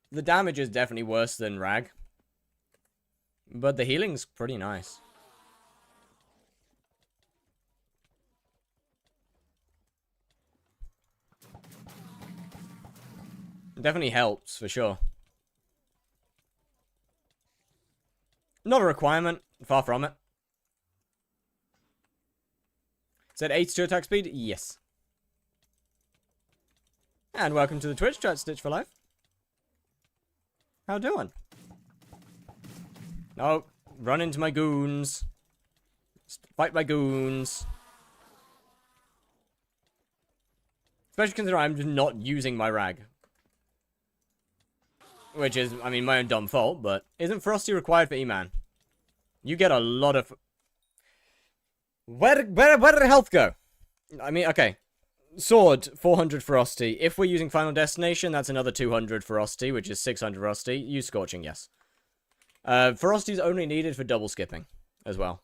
the damage is definitely worse than Rag, but the healing's pretty nice. Definitely helps, for sure. Not a requirement. Far from it. Said 82 attack speed? Yes. And welcome to the Twitch chat, Stitch for Life. How doing? Oh, run into my goons. Fight my goons. Especially considering I'm just not using my rag. Which is, I mean, my own dumb fault, but isn't Frosty required for eman? You get a lot of... Where did health go? I mean, okay. Sword, 400 Frosty. If we're using Final Destination, that's another 200 Frosty, which is 600 Frosty. Use Scorching, yes. Frosty's only needed for double skipping, as well.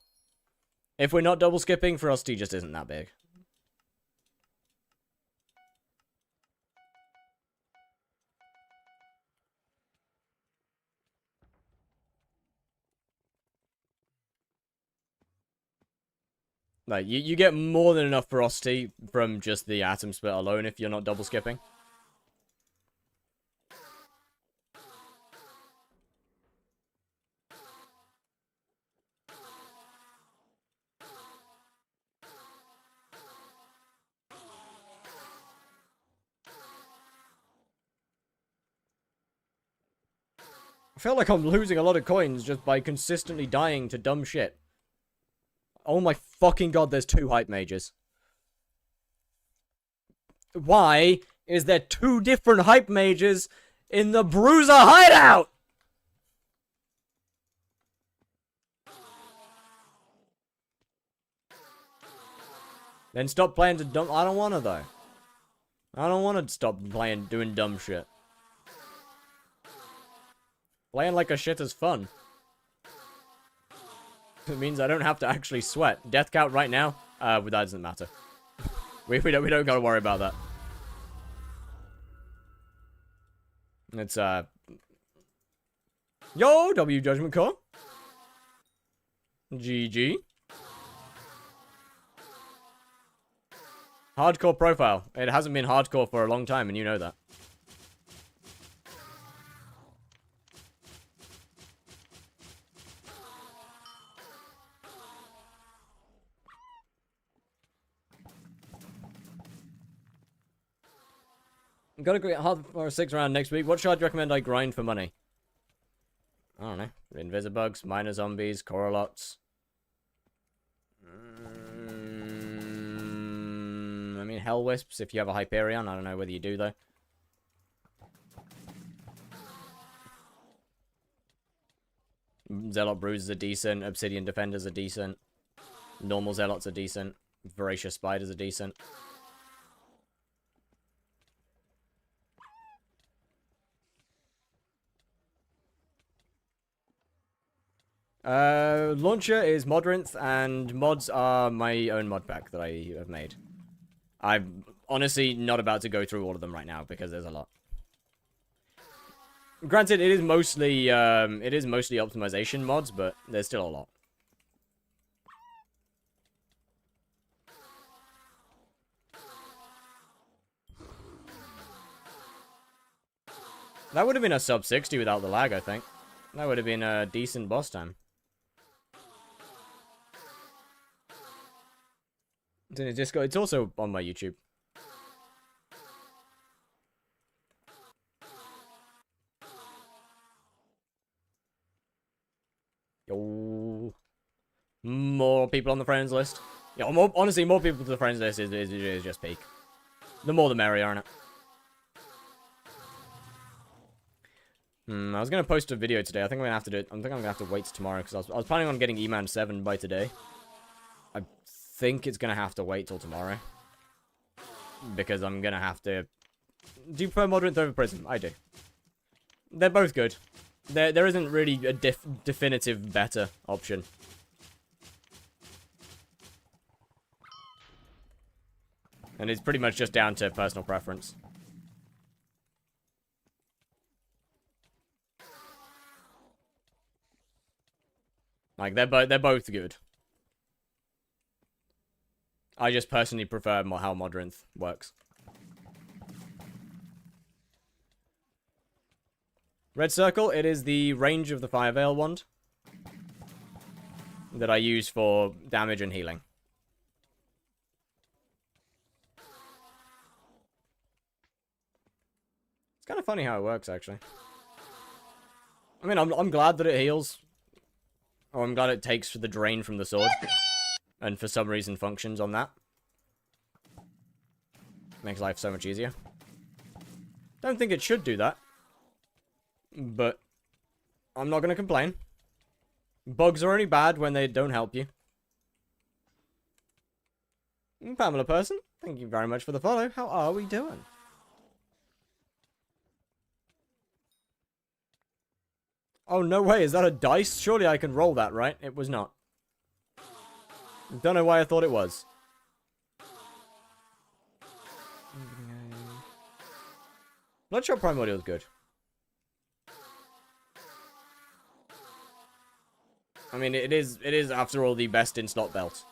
If we're not double skipping, Frosty just isn't that big. Like, you get more than enough Frosty from just the Atom Split alone if you're not double skipping. I feel like I'm losing a lot of coins just by consistently dying to dumb shit. Oh my fucking god, there's 2 hype mages. Why is there 2 different hype mages in the Bruiser hideout? Then stop playing to dumb... I don't want to, though. I don't want to stop playing, doing dumb shit. Playing like a shit is fun. It means I don't have to actually sweat. Death count right now? That doesn't matter. we don't gotta worry about that. It's, Yo, W Judgment Core. GG. Hardcore profile. It hasn't been hardcore for a long time, and you know that. I'm gonna get hard for a 6 round next week. What should I recommend I grind for money? I don't know. Invisibugs, minor zombies, Coralots. I mean, Hell Wisps if you have a Hyperion. I don't know whether you do, though. Zealot Bruisers are decent. Obsidian Defenders are decent. Normal Zealots are decent. Voracious Spiders are decent. Launcher is Modrinth, and mods are my own mod pack that I have made. I'm honestly not about to go through all of them right now because there's a lot. Granted, it is mostly optimization mods, but there's still a lot. That would have been a sub 60 without the lag, I think. That would have been a decent boss time. It's in a Discord. It's also on my YouTube. Yo. More people on the friends list. Yeah, honestly, more people to the friends list is just peak. The more the merrier, aren't it? I was gonna post a video today. I think I'm gonna have to do it. I think I'm gonna have to wait till tomorrow because I was planning on getting eman 7 by today. I think it's gonna have to wait till tomorrow because I'm gonna have to. Do you prefer Modrinth over Prism? I do. They're both good. There isn't really a definitive better option. And it's pretty much just down to personal preference. Like, they're both good. I just personally prefer how Modrinth works. Red circle, it is the range of the Fire Veil wand that I use for damage and healing. It's kind of funny how it works, actually. I mean, I'm glad that it heals. Or I'm glad it takes the drain from the sword. And for some reason functions on that. Makes life so much easier. Don't think it should do that. But I'm not going to complain. Bugs are only bad when they don't help you. Pamela Person, thank you very much for the follow. How are we doing? Oh, no way. Is that a dice? Surely I can roll that, right? It was not. Don't know why I thought it was. Bloodshot Primordial is good. I mean, it is after all the best in slot belt.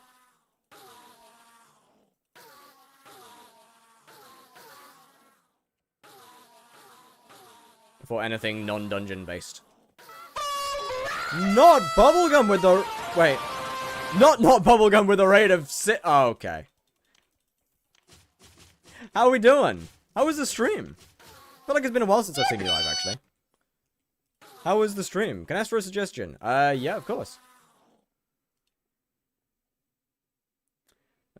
For anything non-dungeon based. Not bubblegum with the... Wait. Not bubblegum with a rate of... Oh, okay. How are we doing? How was the stream? I feel like it's been a while since I've seen you live, actually. How was the stream? Can I ask for a suggestion? Yeah, of course.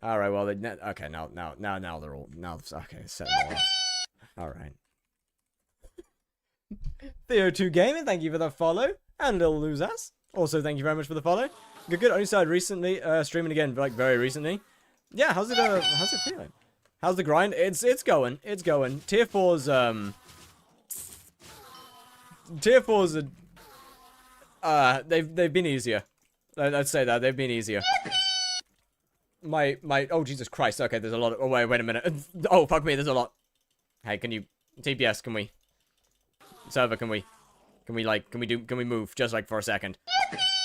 Alright, well, okay, now they're all... Okay, set them all off. Alright. Theo2 Gaming, thank you for the follow. And Lil Losas, also thank you very much for the follow. Good. Only started recently, streaming again, like very recently. Yeah, how's it feeling? How's the grind? It's going. Tier 4's Tier 4's they've been easier. Let's say that they've been easier. Oh Jesus Christ. Okay, there's a lot of, oh wait a minute. Oh fuck me, there's a lot. Hey, can you TPS, can we server, can we move just like for a second?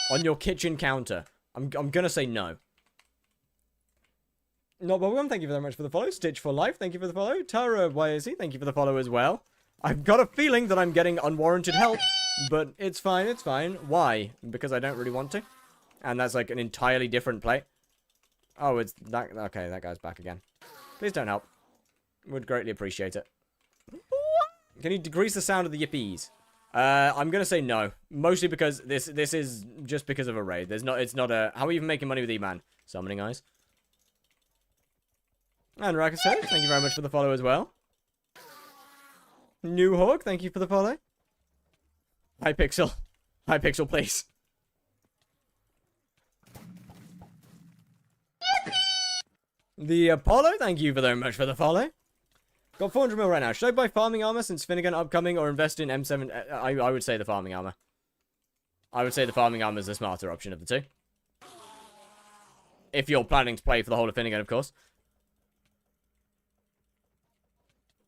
On your kitchen counter. I'm gonna say no. Not Bubblegum, thank you very much for the follow. Stitch for Life, thank you for the follow. Tara YSE, thank you for the follow as well. I've got a feeling that I'm getting unwarranted help, but it's fine. Why? Because I don't really want to. And that's like an entirely different play. Oh, it's that. Okay, that guy's back again. Please don't help. Would greatly appreciate it. Can you decrease the sound of the yippies? I'm gonna say no. Mostly because this is just because of a raid. It's not a... How are you even making money with eman? Summoning eyes. And Rakus said, thank you very much for the follow as well. New Hawk, thank you for the follow. Hypixel. Hypixel, please. The Apollo, thank you very much for the follow. Got 400 mil right now. Should I buy farming armor since Finnegan upcoming or invest in M7? I would say the farming armor. I would say the farming armor is the smarter option of the two. If you're planning to play for the whole of Finnegan, of course.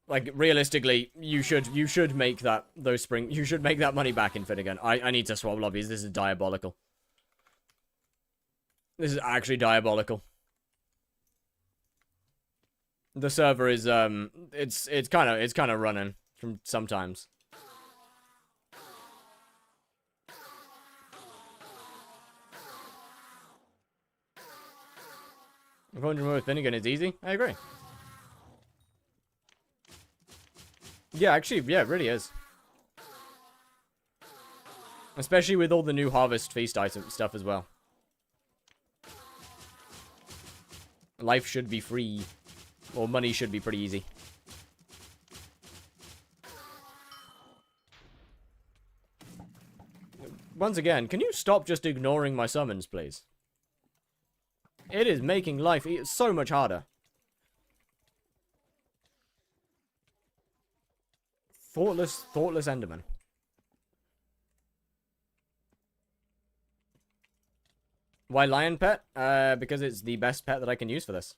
Like, realistically, you should make that, you should make that money back in Finnegan. I need to swap lobbies. This is diabolical. This is actually diabolical. The server is, it's kind of running from sometimes. If 100 more with Finnegan is easy, I agree. Yeah, actually, yeah, it really is. Especially with all the new Harvest Feast item stuff as well. Life should be free. Or money should be pretty easy. Once again, can you stop just ignoring my summons, please? It is making life so much harder. Thoughtless Enderman. Why Lion Pet? Because it's the best pet that I can use for this.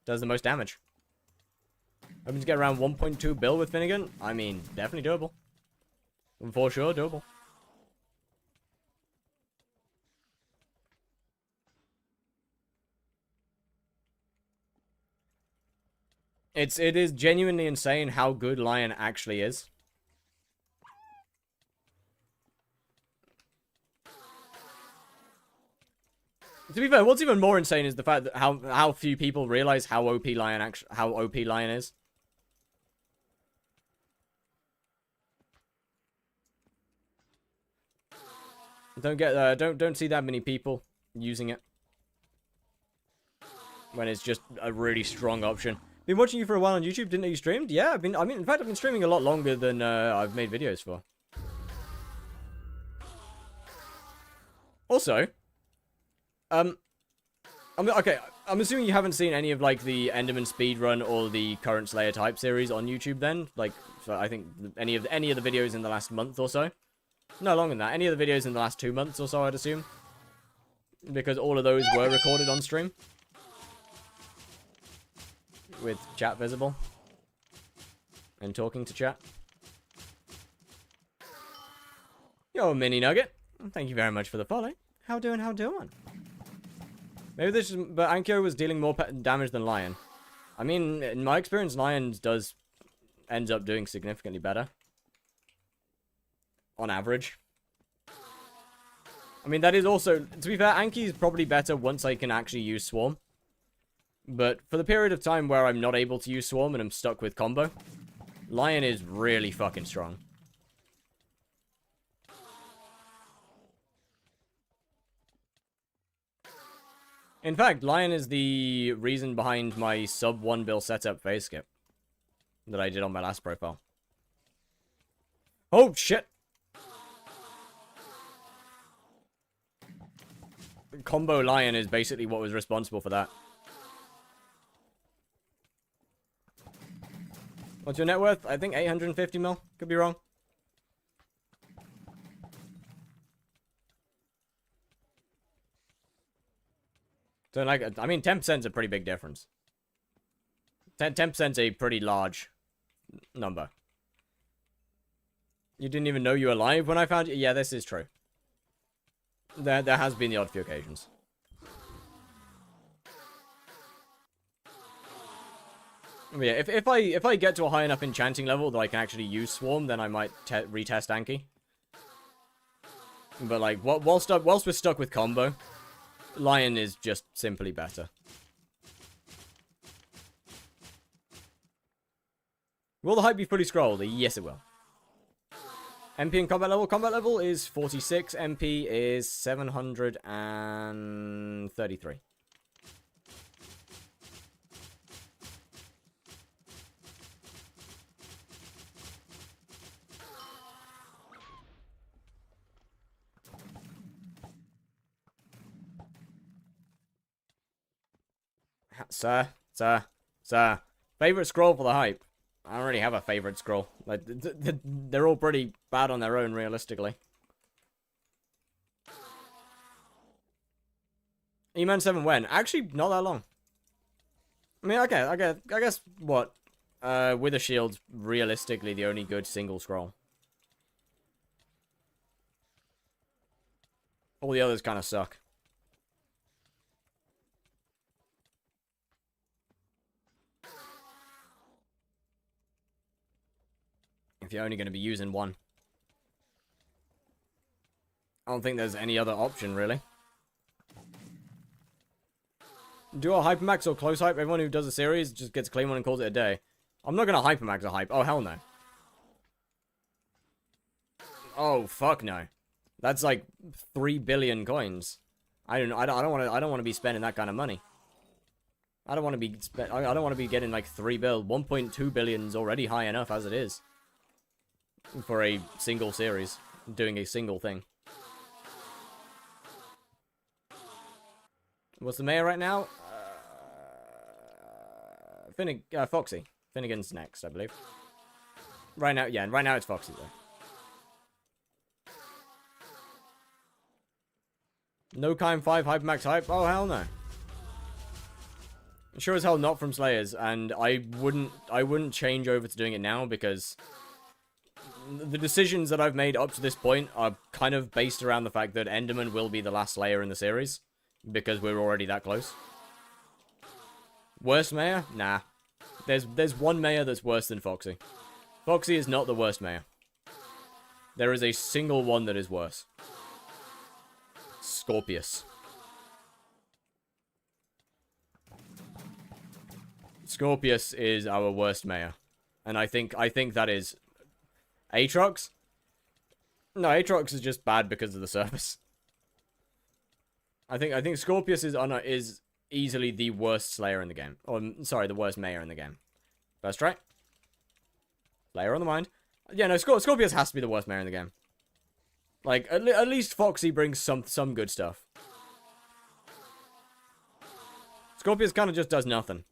Does the most damage. Hoping to get around 1.2 bill with Finnegan? I mean, definitely doable. For sure, doable. It is genuinely insane how good Lion actually is. To be fair, what's even more insane is the fact that how few people realize how OP Lion is. Don't see that many people using it when it's just a really strong option. Been watching you for a while on YouTube. Didn't know you streamed? Yeah, in fact, I've been streaming a lot longer than I've made videos for. Also, okay, I'm assuming you haven't seen any of, like, the Enderman speedrun or the current Slayer type series on YouTube then? Like, so I think any of the videos in the last month or so? No, longer than that. Any of the videos in the last 2 months or so, I'd assume. Because all of those were recorded on stream. With chat visible. And talking to chat. Yo, Mini Nugget. Thank you very much for the follow. How doing? Maybe this is... But Ankyo was dealing more damage than Lion. I mean, in my experience, Lion ends up doing significantly better. On average. I mean, that is also... To be fair, Anki is probably better once I can actually use Swarm. But for the period of time where I'm not able to use Swarm and I'm stuck with combo, Lion is really fucking strong. In fact, Lion is the reason behind my sub 1 bill setup phase skip that I did on my last profile. Oh, shit! Combo Lion is basically what was responsible for that. What's your net worth? I think 850 mil. Could be wrong. So, like, I mean, 10% is a pretty big difference. 10% is a pretty large number. You didn't even know you were alive when I found you? Yeah, this is true. There has been the odd few occasions. But yeah, if I get to a high enough enchanting level that I can actually use Swarm, then I might retest Anki. But like, whilst we're stuck with combo, Lion is just simply better. Will the hype be fully scrolled? Yes, it will. MP and combat level? Combat level is 46. MP is 733. Sir. Favorite scroll for the hype? I don't really have a favorite scroll. Like, they're all pretty bad on their own, realistically. Eman 7 when? Actually, not that long. I mean, okay, I guess what? Wither Shield's realistically the only good single scroll. All the others kind of suck. If you're only going to be using one. I don't think there's any other option, really. Do a hypermax or close hype? Everyone who does a series just gets a clean one and calls it a day. I'm not going to hypermax a hype. Oh, hell no. Oh, fuck no. That's like 3 billion coins. I don't want to be spending that kind of money. I don't want to be getting like 3 bill. 1.2 billion is already high enough as it is. For a single series, doing a single thing. What's the mayor right now? Foxy. Finnegan's next, I believe. Right now, yeah, right now it's Foxy, though. No Kime 5 Hypermax hype? Oh, hell no. Sure as hell not from Slayers, and I wouldn't change over to doing it now, because the decisions that I've made up to this point are kind of based around the fact that Enderman will be the last Slayer in the series, because we're already that close. Worst mayor? Nah. There's one mayor that's worse than Foxy. Foxy is not the worst mayor. There is a single one that is worse. Scorpius. Scorpius is our worst mayor. And I think that is... Aatrox? No, Aatrox is just bad because of the surface. I think Scorpius is easily the worst Slayer in the game. Or, sorry, the worst mayor in the game. First try. Slayer on the mind. Yeah, no, Scorpius has to be the worst mayor in the game. Like, at least Foxy brings some good stuff. Scorpius kind of just does nothing.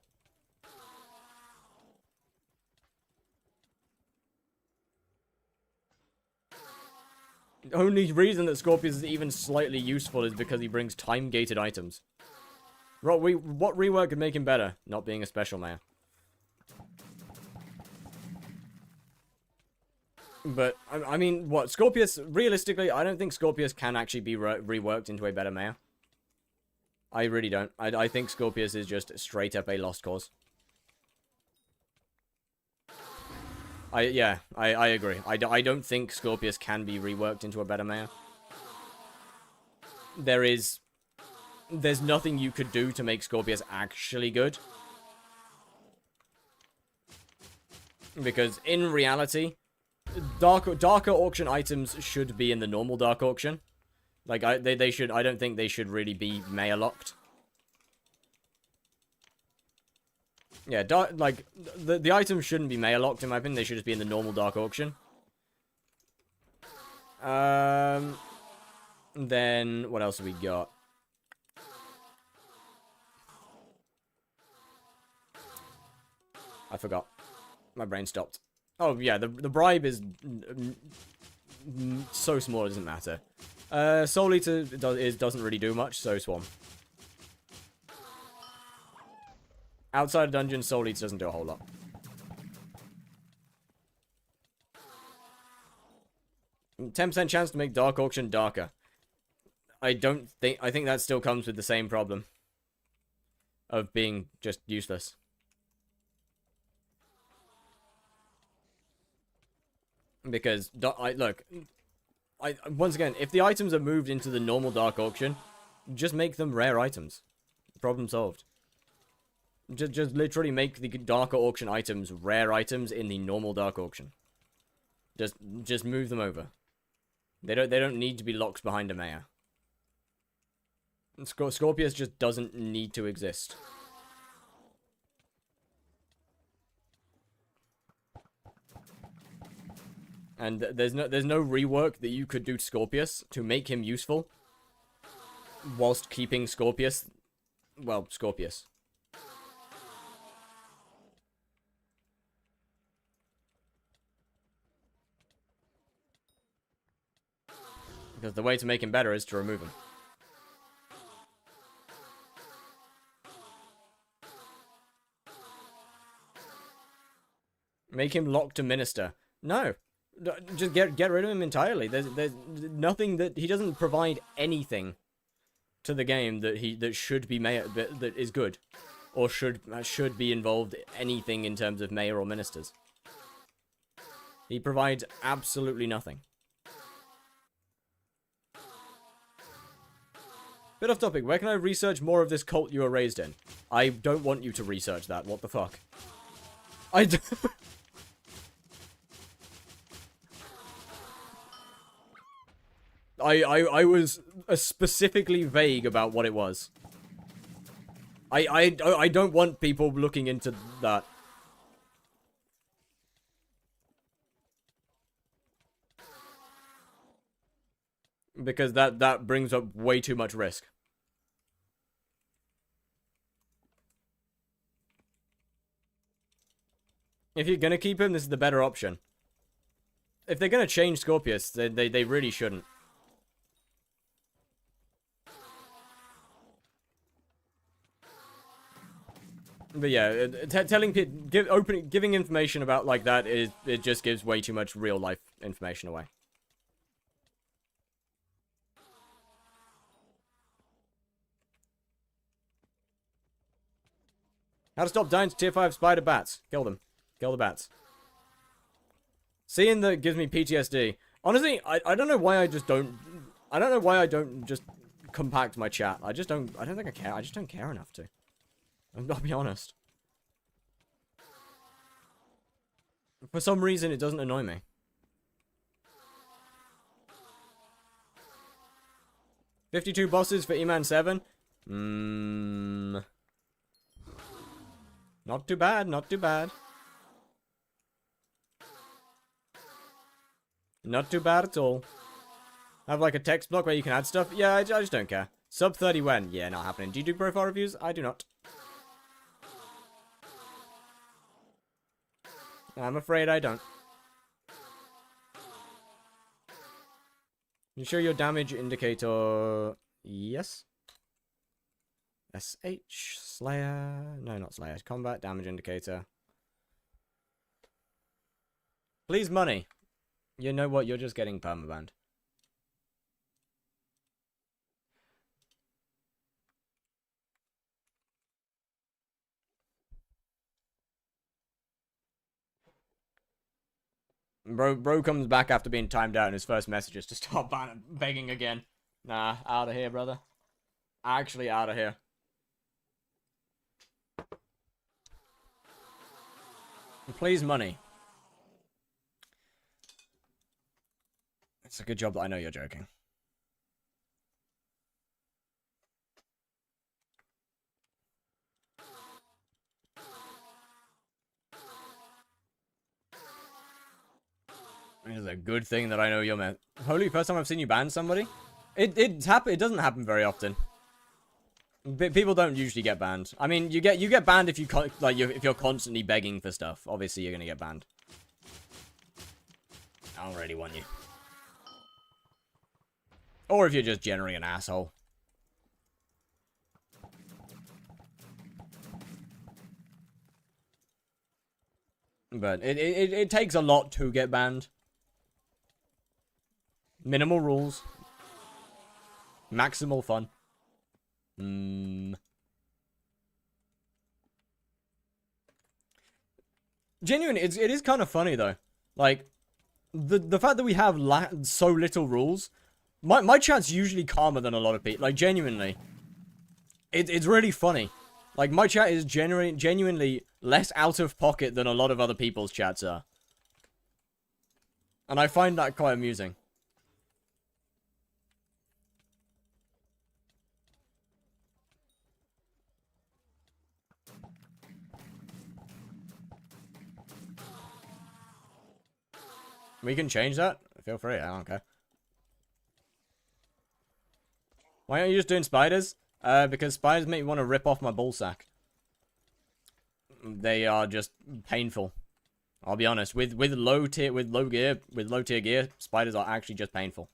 The only reason that Scorpius is even slightly useful is because he brings time-gated items. What rework could make him better? Not being a special mayor. But, I mean, what? Scorpius, realistically, I don't think Scorpius can actually be reworked into a better mayor. I really don't. I think Scorpius is just straight up a lost cause. I agree. I don't think Scorpius can be reworked into a better mayor. There's nothing you could do to make Scorpius actually good. Because in reality, darker auction items should be in the normal dark auction. Like I don't think they should really be mayor locked. Yeah, the items shouldn't be mayor locked in my opinion. They should just be in the normal dark auction. Then what else have we got? I forgot. My brain stopped. Oh yeah, the bribe is so small it doesn't matter. Soul Eater doesn't really do much, so Swarm. Outside of dungeon, Soul Eater doesn't do a whole lot. %10 chance to make Dark Auction darker. I think that still comes with the same problem of being just useless. Because once again, if the items are moved into the normal dark auction, just make them rare items. Problem solved. Just literally make the darker auction items rare items in the normal dark auction. Just move them over. They don't need to be locked behind a mayor. Scorpius just doesn't need to exist. And there's no rework that you could do to Scorpius to make him useful whilst keeping Scorpius, well, Scorpius. Because the way to make him better is to remove him. Make him locked to Minister. No. Just get rid of him entirely. There's nothing that he doesn't provide anything to the game that should be mayor that is good, or should be involved anything in terms of mayor or ministers. He provides absolutely nothing. Bit off topic. Where can I research more of this cult you were raised in? I don't want you to research that. What the fuck? I was specifically vague about what it was. I don't want people looking into that. Because that brings up way too much risk. If you're gonna keep him, this is the better option. If they're gonna change Scorpius, they really shouldn't. But yeah, telling people, giving information about like that it just gives way too much real life information away. How to stop dying to tier 5 spider bats? Kill them. Kill the bats. Seeing that gives me PTSD. Honestly, I don't know why I just don't. I don't know why I don't just compact my chat. I don't think I care. I just don't care enough to. I'll be honest. For some reason, it doesn't annoy me. $52 bosses for Eman 7? Not too bad, not too bad. Not too bad at all. Have like a text block where you can add stuff? Yeah, I just don't care. Sub 30 when? Yeah, not happening. Do you do profile reviews? I do not. I'm afraid I don't. You show your damage indicator. Yes. SH Slayer. No, not Slayer. Combat damage indicator. Please, money. You know what? You're just getting permabanned. Bro comes back after being timed out in his first messages to start begging again. Nah, out of here, brother. Actually out of here. Please, money. It's a good job that I know you're joking. It is a good thing that I know you're met. Holy, first time I've seen you ban somebody? It doesn't happen very often. People don't usually get banned. I mean, you get banned if if you're constantly begging for stuff. Obviously, you're gonna get banned. I don't really want you. Or if you're just generally an asshole. But it takes a lot to get banned. Minimal rules. Maximal fun. Genuinely, it is kind of funny though. Like, the fact that we have so little rules. My chat's usually calmer than a lot of people. Like, genuinely. It's really funny. Like, my chat is genuinely less out of pocket than a lot of other people's chats are. And I find that quite amusing. We can change that? Feel free, I don't care. Why aren't you just doing spiders? Because spiders make me want to rip off my ballsack. They are just painful. I'll be honest. With low tier gear, spiders are actually just painful.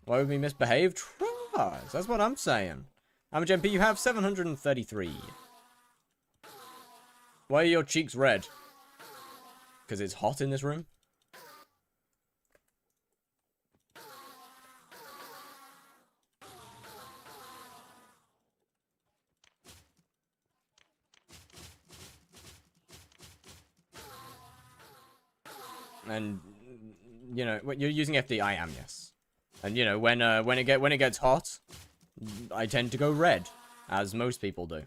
Why would we misbehave? Trust. That's what I'm saying. How much MP you have? 733. Why are your cheeks red? Because it's hot in this room? And, you know, you're using FD, I am, yes. And, you know, when it gets hot, I tend to go red, as most people do.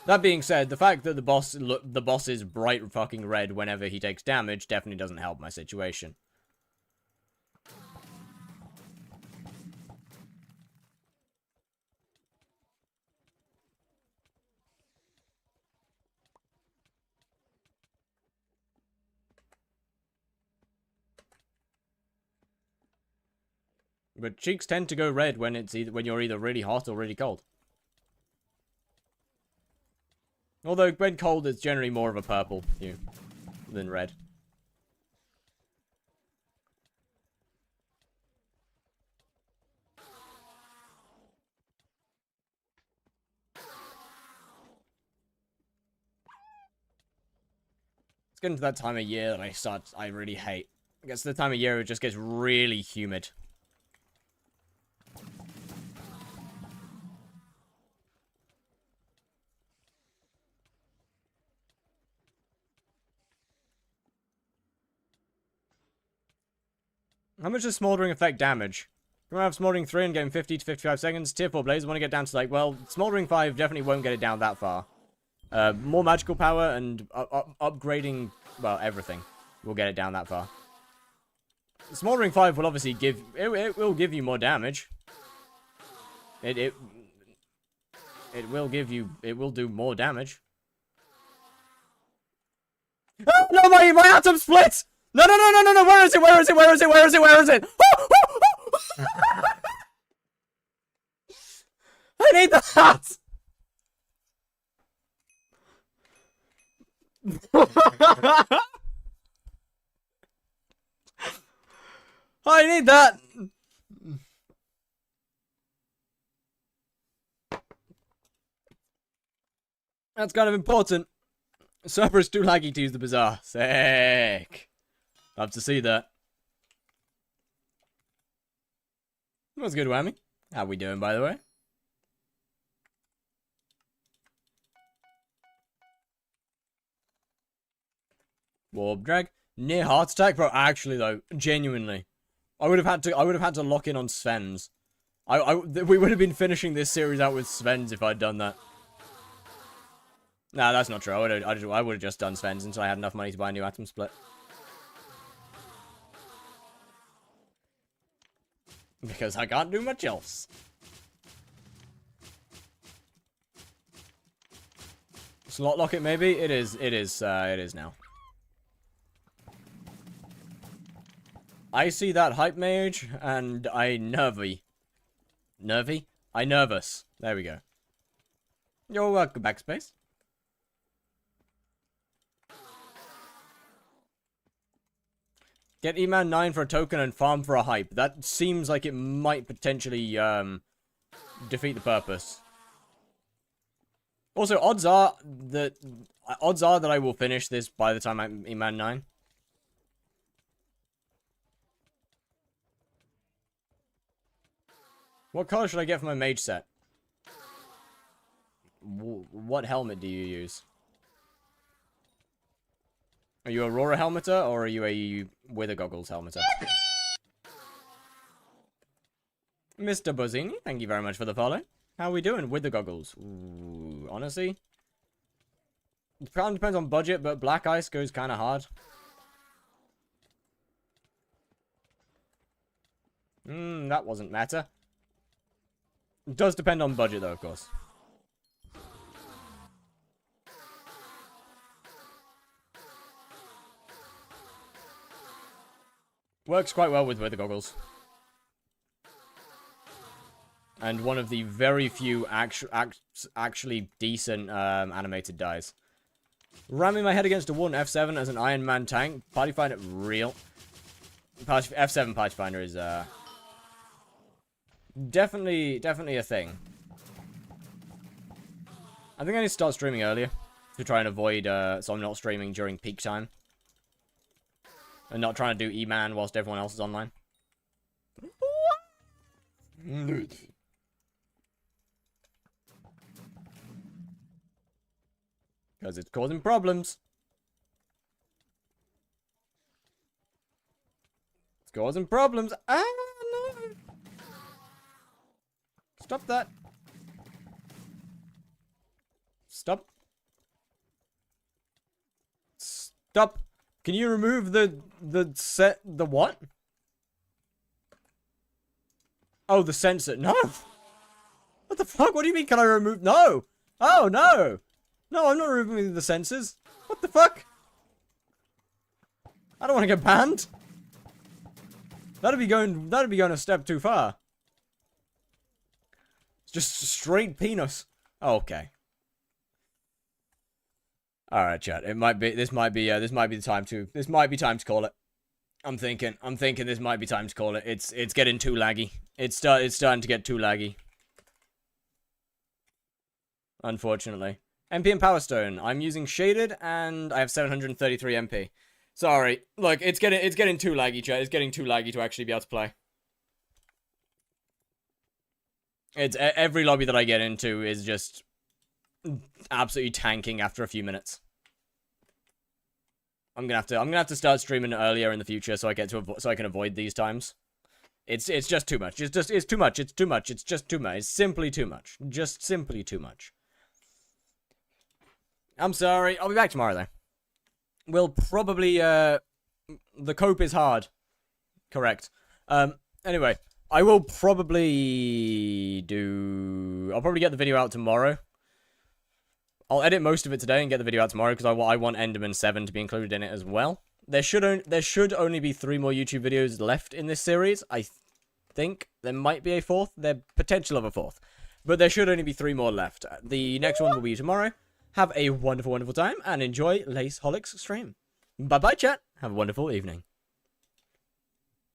That being said, the fact that the boss is bright fucking red whenever he takes damage definitely doesn't help my situation. But cheeks tend to go red when you're either really hot or really cold. Although when cold, it's generally more of a purple hue than red. It's getting to that time of year that I really hate. It gets to the time of year where it just gets really humid. How much does smoldering affect damage? We're gonna have Smoldering 3 and getting 50 to 55 seconds. Tier 4 Blaze, I want to get down to like, well, Smoldering 5 definitely won't get it down that far. More magical power and upgrading, well, everything will get it down that far. Smoldering 5 will obviously give, it will give you more damage. It will give you, it will do more damage. Oh, no, my atom splits! No, where is it? I need that! I need that! That's kind of important. Server is too laggy to use the bazaar. Sick. Love to see that. What's good, Whammy? How we doing, by the way? Warp drag. Near heart attack, bro. Actually, though, genuinely, I would have had to lock in on Sven's. We would have been finishing this series out with Sven's if I'd done that. Nah, that's not true. I would have just done Sven's until I had enough money to buy a new atom split. Because I can't do much else. Slot locket, maybe? It is now. I see that hype mage, and I nervy. Nervy? I nervous. There we go. You're welcome, backspace. Get eman 9 for a token and farm for a hype. That seems like it might potentially, defeat the purpose. Also, odds are that I will finish this by the time I'm eman 9. What color should I get for my mage set? What helmet do you use? Are you a Aurora helmeter, or are you a Wither Goggles helmeter? Mr. Bozzini, thank you very much for the follow. How are we doing? Wither Goggles. Ooh, honestly? It kind of depends on budget, but Black Ice goes kind of hard. That wasn't meta. It does depend on budget, though, of course. Works quite well with Wither Goggles. And one of the very few actually decent animated dies. Ramming my head against a wall in F7 as an Iron Man tank. Party Finder, real. F7 Party Finder is definitely a thing. I think I need to start streaming earlier to try and avoid so I'm not streaming during peak time. And not trying to do eman whilst everyone else is online. Because it's causing problems. It's causing problems. Ah, no. Stop that. Stop. Stop. Can you remove the what? Oh, the sensor. No. What the fuck? What do you mean can I remove? No. Oh, no. No, I'm not removing the sensors. What the fuck? I don't want to get banned. That'd be going a step too far. It's just straight penis. Oh, okay. All right, chat. This might be the time to call it. I'm thinking this might be time to call it. It's getting too laggy. It's starting to get too laggy. Unfortunately. MP and Power Stone. I'm using shaded and I have 733 MP. Sorry. Look, it's getting too laggy, chat. It's getting too laggy to actually be able to play. It's every lobby that I get into is just absolutely tanking after a few minutes. I'm gonna have to start streaming earlier in the future so I can avoid these times. It's just too much. It's too much. It's too much. It's just too much. It's simply too much. Just simply too much. I'm sorry. I'll be back tomorrow though. We'll probably the cope is hard. Correct. Anyway, I'll probably get the video out tomorrow. I'll edit most of it today and get the video out tomorrow because I want Enderman 7 to be included in it as well. There should only be 3 more YouTube videos left in this series. I think there might be a 4th. There's potential of a 4th. But there should only be 3 more left. The next one will be tomorrow. Have a wonderful, wonderful time and enjoy Laceholic's stream. Bye-bye, chat. Have a wonderful evening.